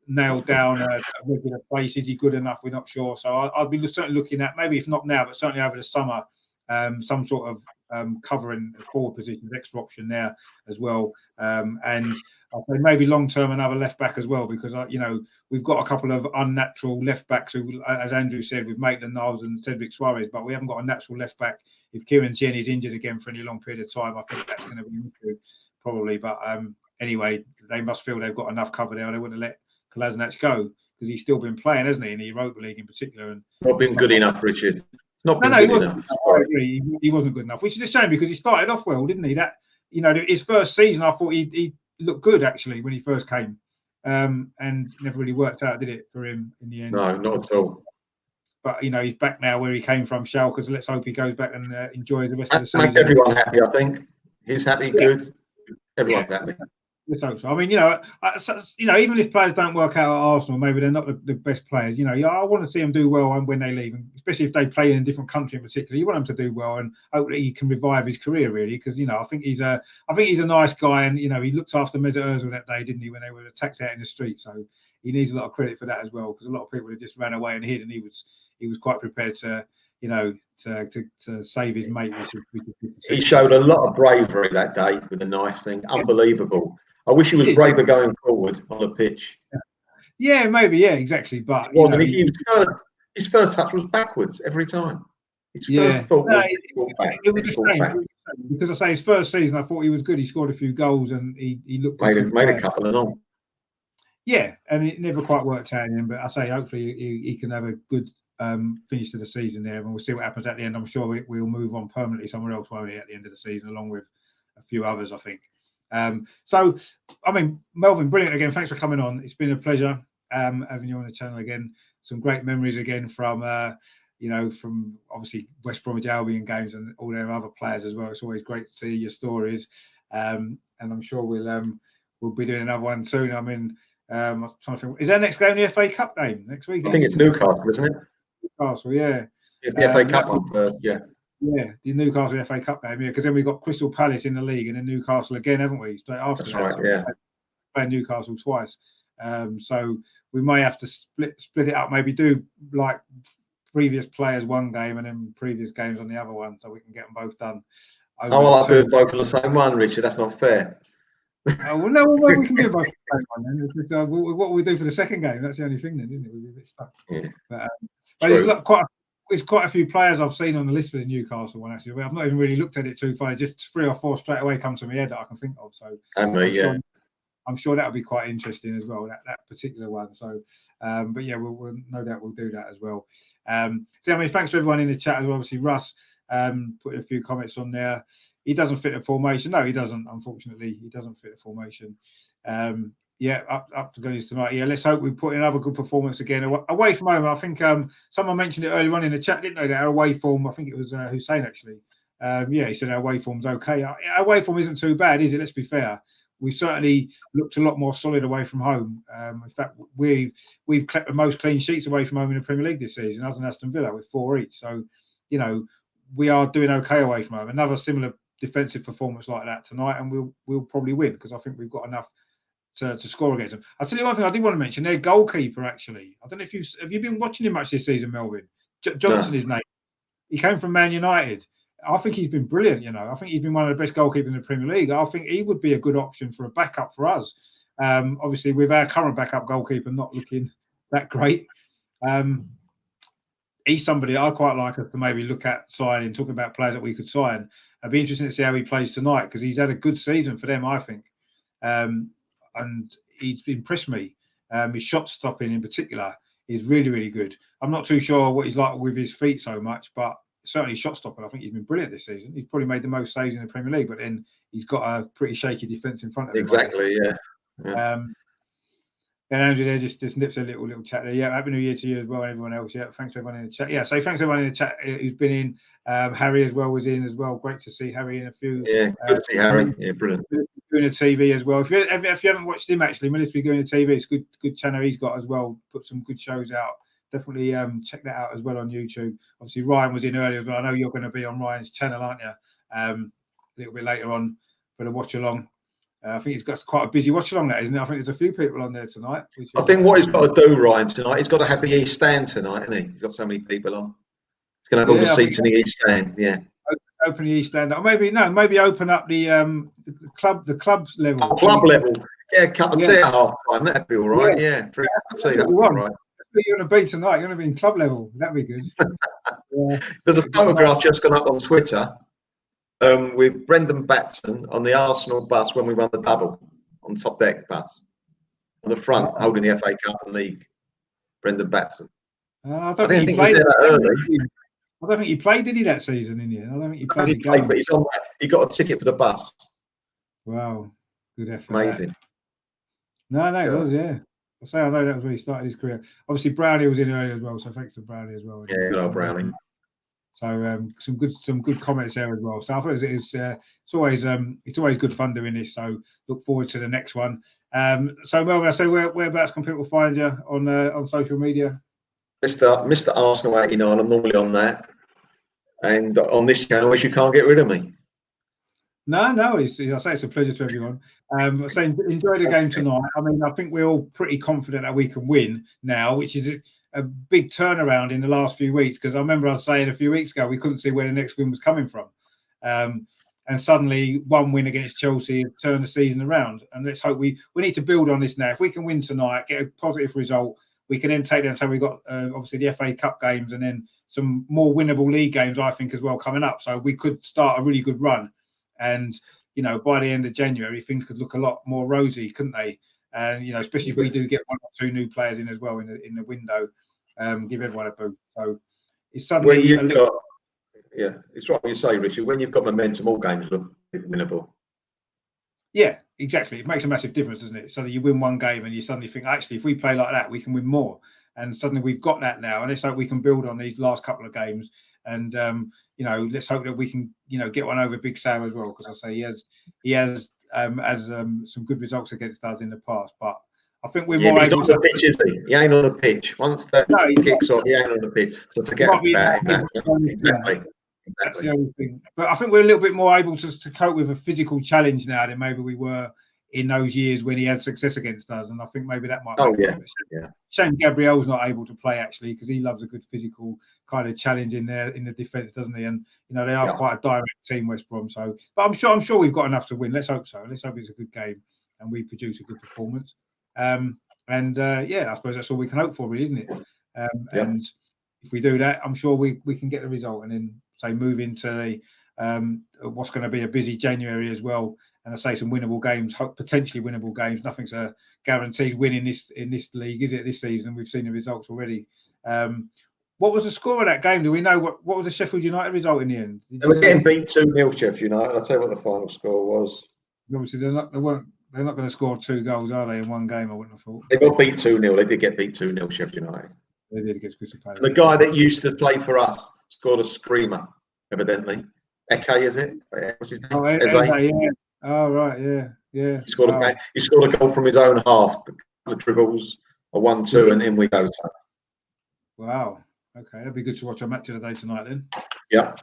nailed down a regular place. Is he good enough? We're not sure. So I'll be certainly looking at, maybe if not now, but certainly over the summer, some sort of covering the forward positions, extra option there as well. And I'll say maybe long term another left back as well, because we've got a couple of unnatural left backs who, as Andrew said, with Maitland-Niles and Cedric Suarez, but we haven't got a natural left back. If Kieran Tierney's injured again for any long period of time, I think that's going to be an issue probably. But anyway, they must feel they've got enough cover there. They wouldn't let Kolasinac go, because he's still been playing, hasn't he, in the Europa League in particular? And not been good enough, Richard. Not been he good wasn't. enough. I agree. He wasn't good enough, which is a shame, because he started off well, didn't he? That his first season, I thought he looked good actually when he first came, and never really worked out, did it, for him in the end? No, not at all. But he's back now where he came from, Schalke. So let's hope he goes back and enjoys the rest of the season. Makes everyone happy, I think. He's happy, good. Everyone's happy. Let's hope so. I mean, even if players don't work out at Arsenal, maybe they're not the best players. I want to see them do well when they leave, and especially if they play in a different country in particular. You want them to do well, and hopefully he can revive his career, really, because I think he's a nice guy, and he looked after Mesut Ozil that day, didn't he, when they were attacked out in the street? So he needs a lot of credit for that as well, because a lot of people had just ran away and hid, and he was quite prepared to save his mate. He showed a lot of bravery that day with the knife thing. Unbelievable. I wish he was braver going forward on the pitch. Yeah, maybe. Yeah, exactly. But his first touch was backwards every time. His first thought was back. It was a shame, because I say his first season, I thought he was good. He scored a few goals and he looked made a couple and all. Yeah, and it never quite worked out in him. But I say hopefully he can have a good finish to the season there, and we'll see what happens at the end. I'm sure we'll move on permanently somewhere else, won't we, at the end of the season, along with a few others, I think. So, I mean, Melvyn, brilliant again. Thanks for coming on. It's been a pleasure having you on the channel again. Some great memories again from from obviously West Bromwich Albion games and all their other players as well. It's always great to see your stories, and I'm sure we'll be doing another one soon. I mean, I'm trying to think. Is our next game the FA Cup game next week? I think it's Newcastle, isn't it? Newcastle, yeah. It's the FA Cup one first, yeah. Yeah, the Newcastle FA Cup game, because then we've got Crystal Palace in the league and then Newcastle again, haven't we? Straight after That's that. right, So yeah. Playing Newcastle twice. So we may have to split it up, maybe do like previous players one game and then previous games on the other one, so we can get them both done. I'll do both on the same one, Richard. That's not fair. Well, no, we can do both on the same one then. What we do for the second game, that's the only thing then, isn't it? We'll be a bit stuck. Yeah. But there's quite a few players I've seen on the list for the Newcastle one, actually. I've not even really looked at it too far. Just 3 or 4 straight away come to my head that I can think of. So I'm sure that'll be quite interesting as well, that particular one. So, but yeah, we'll no doubt we'll do that as well. So, I mean, thanks to everyone in the chat as well. Obviously, Russ put a few comments on there. He doesn't fit the formation. No, he doesn't, unfortunately. He doesn't fit the formation. Yeah, up to goodies tonight. Yeah, let's hope we put in another good performance again. Away from home, I think someone mentioned it earlier on in the chat, didn't they? That our away form, I think it was Hussein actually. Yeah, he said our away form's okay. Our away form isn't too bad, is it? Let's be fair. We've certainly looked a lot more solid away from home. In fact, we've kept the most clean sheets away from home in the Premier League this season, as in Aston Villa, with 4 each. So, we are doing okay away from home. Another similar defensive performance like that tonight, and we'll probably win, because I think we've got enough to score against them. I'll tell you one thing I did want to mention. Their goalkeeper, actually. I don't know if have you been watching him much this season, Melvyn? Johnson, his name. He came from Man United. I think he's been brilliant, I think he's been one of the best goalkeepers in the Premier League. I think he would be a good option for a backup for us. Obviously, with our current backup goalkeeper not looking that great, he's somebody I quite like us to maybe look at signing, talking about players that we could sign. It'd be interesting to see how he plays tonight, because he's had a good season for them, I think. And he's impressed me. His shot stopping in particular is really, really good. I'm not too sure what he's like with his feet so much, but certainly shot stopping, I think he's been brilliant this season. He's probably made the most saves in the Premier League, but then he's got a pretty shaky defence in front of him. Exactly, yeah. And Andrew there just nips a little chat there. Yeah, happy New Year to you as well, and everyone else. Yeah, thanks for everyone in the chat. Yeah, so thanks everyone in the chat who's been in. Harry as well was in as well. Great to see Harry in a few. Yeah, good to see Harry. Yeah, brilliant. Doing a TV as well. If you haven't watched him, actually, Military Going to TV, it's good channel he's got as well. Put some good shows out. Definitely check that out as well on YouTube. Obviously, Ryan was in earlier as well. I know you're going to be on Ryan's channel, aren't you? A little bit later on for the watch along. I think he's got quite a busy watch along, that isn't it? I think there's a few people on there tonight. I think what he's got to do, Ryan, tonight, he's got to have the East Stand tonight, hasn't he? He's got so many people on. He's going to have all the seats in the East Stand, yeah. Open the East Stand, or maybe open up the club's level. Oh, club level, yeah. Cup of tea at half time. That'd be all right. Yeah, I'd say that'd be all right. You're going to be tonight. You're going to be in club level. That'd be good. There's a photograph just gone up on Twitter with Brendan Batson on the Arsenal bus when we won the double on top deck bus on the front, holding the FA Cup and League. Brendan Batson. I don't think he played that early. I don't think he played, did he, that season in here? I don't think he played. He played, but he's on. He got a ticket for the bus. Wow, good effort. Amazing. No, it was, yeah. I know that was when he started his career. Obviously, Brownie was in earlier as well, so thanks to Brownie as well. Yeah, good old Brownie. So some good comments there as well. So I thought it's always good fun doing this. So look forward to the next one. So Melvyn, I say whereabouts can people find you on social media? Mr. Arsenal 89. I'm normally on that, and on this channel, as you can't get rid of me. No, I say it's a pleasure to everyone. Saying enjoy the game tonight. I mean, I think we're all pretty confident that we can win now, which is a big turnaround in the last few weeks. Because I remember I was saying a few weeks ago we couldn't see where the next win was coming from, and suddenly one win against Chelsea turned the season around. And let's hope we need to build on this now. If we can win tonight, get a positive result, we can then take them. So we've got obviously the FA Cup games and then some more winnable league games, I think, as well coming up. So we could start a really good run. And, by the end of January, things could look a lot more rosy, couldn't they? And, especially if we do get one or two new players in as well in the window, give everyone a boost. So it's suddenly yeah, it's right what you say, Richard. When you've got momentum, all games look winnable. Yeah, exactly. It makes a massive difference, doesn't it? So that you win one game and you suddenly think, actually, if we play like that, we can win more. And suddenly we've got that now. And let's hope we can build on these last couple of games. And, let's hope that we can, get one over Big Sam as well. Because I say he has some good results against us in the past. But I think we're more able to... Pitch, is he? He ain't on the pitch. Once that kicks off, he ain't on the pitch. So forget about it. Exactly. That's the only thing. But I think we're a little bit more able to cope with a physical challenge now than maybe we were in those years when he had success against us. And I think maybe that might be shame Gabriel's not able to play, actually, because he loves a good physical kind of challenge in the defence, doesn't he? And they are quite a direct team, West Brom. So, but I'm sure we've got enough to win. Let's hope so. Let's hope it's a good game and we produce a good performance. I suppose that's all we can hope for, really, isn't it? And if we do that, I'm sure we can get the result and then move into what's going to be a busy January as well. And I say some winnable games, potentially winnable games. Nothing's a guaranteed win in this league, is it? This season, we've seen the results already. What was the score of that game? Do we know what was the Sheffield United result in the end? They were getting beat 2-0, Sheffield United. I'll tell you what the final score was. Obviously, they're not going to score 2 goals, are they, in one game? I wouldn't have thought. They got beat 2-0. They did get beat 2-0, Sheffield United. They did against Crystal Palace. The guy that used to play for us scored a screamer, evidently. Eke, is it? What's his name? Oh, Eze, yeah. Oh, right, yeah. He scored a goal from his own half. The dribbles, a 1-2, and in we go. Wow. Okay, that'd be good to watch a match of the day tonight then. Yeah.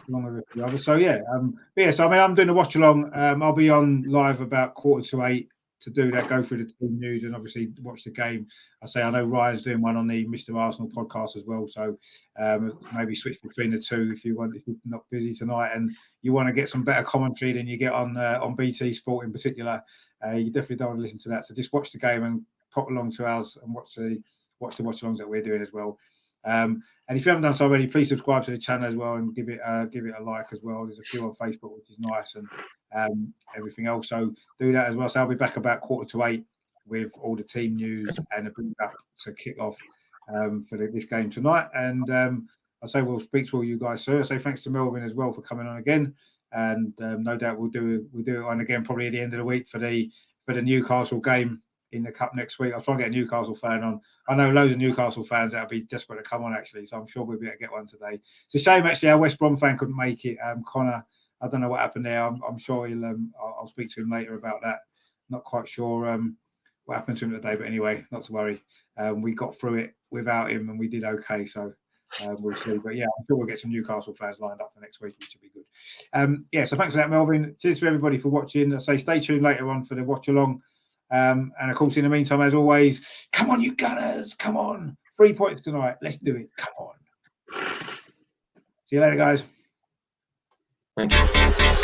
Along with the others. So so I'm doing a watch along. I'll be on live about 7:45 to do that, go through the team news and obviously watch the game. I know Ryan's doing one on the Mr. Arsenal podcast as well. So maybe switch between the two if you're not busy tonight and you want to get some better commentary than you get on BT Sport in particular. You definitely don't want to listen to that. So just watch the game and pop along to ours and watch the watch alongs that we're doing as well. And if you haven't done so already, please subscribe to the channel as well and give it a like as well. There's a few on Facebook, which is nice, and everything else. So do that as well. So I'll be back about 7:45 with all the team news and a build up to kick off for this game tonight. And I say we'll speak to all you guys, sir. I say thanks to Melvyn as well for coming on again. And no doubt we'll do it on again probably at the end of the week for the Newcastle game in the cup next week. I'll try and get a Newcastle fan on. I know loads of Newcastle fans that'll be desperate to come on, actually, so I'm sure we'll be able to get one today. It's a shame, actually, our West Brom fan couldn't make it. Connor, I don't know what happened there. I'm sure he'll. I'll speak to him later about that. Not quite sure what happened to him today, but anyway, not to worry. We got through it without him, and we did okay. So we'll see. But yeah, I'm sure we'll get some Newcastle fans lined up for next week, which will be good. Yeah, so thanks for that, Melvyn. Cheers to everybody for watching. I say stay tuned later on for the watch along. And of course, in the meantime, as always, come on, you Gunners, come on. 3 points tonight. Let's do it. Come on. See you later, guys. Thank you.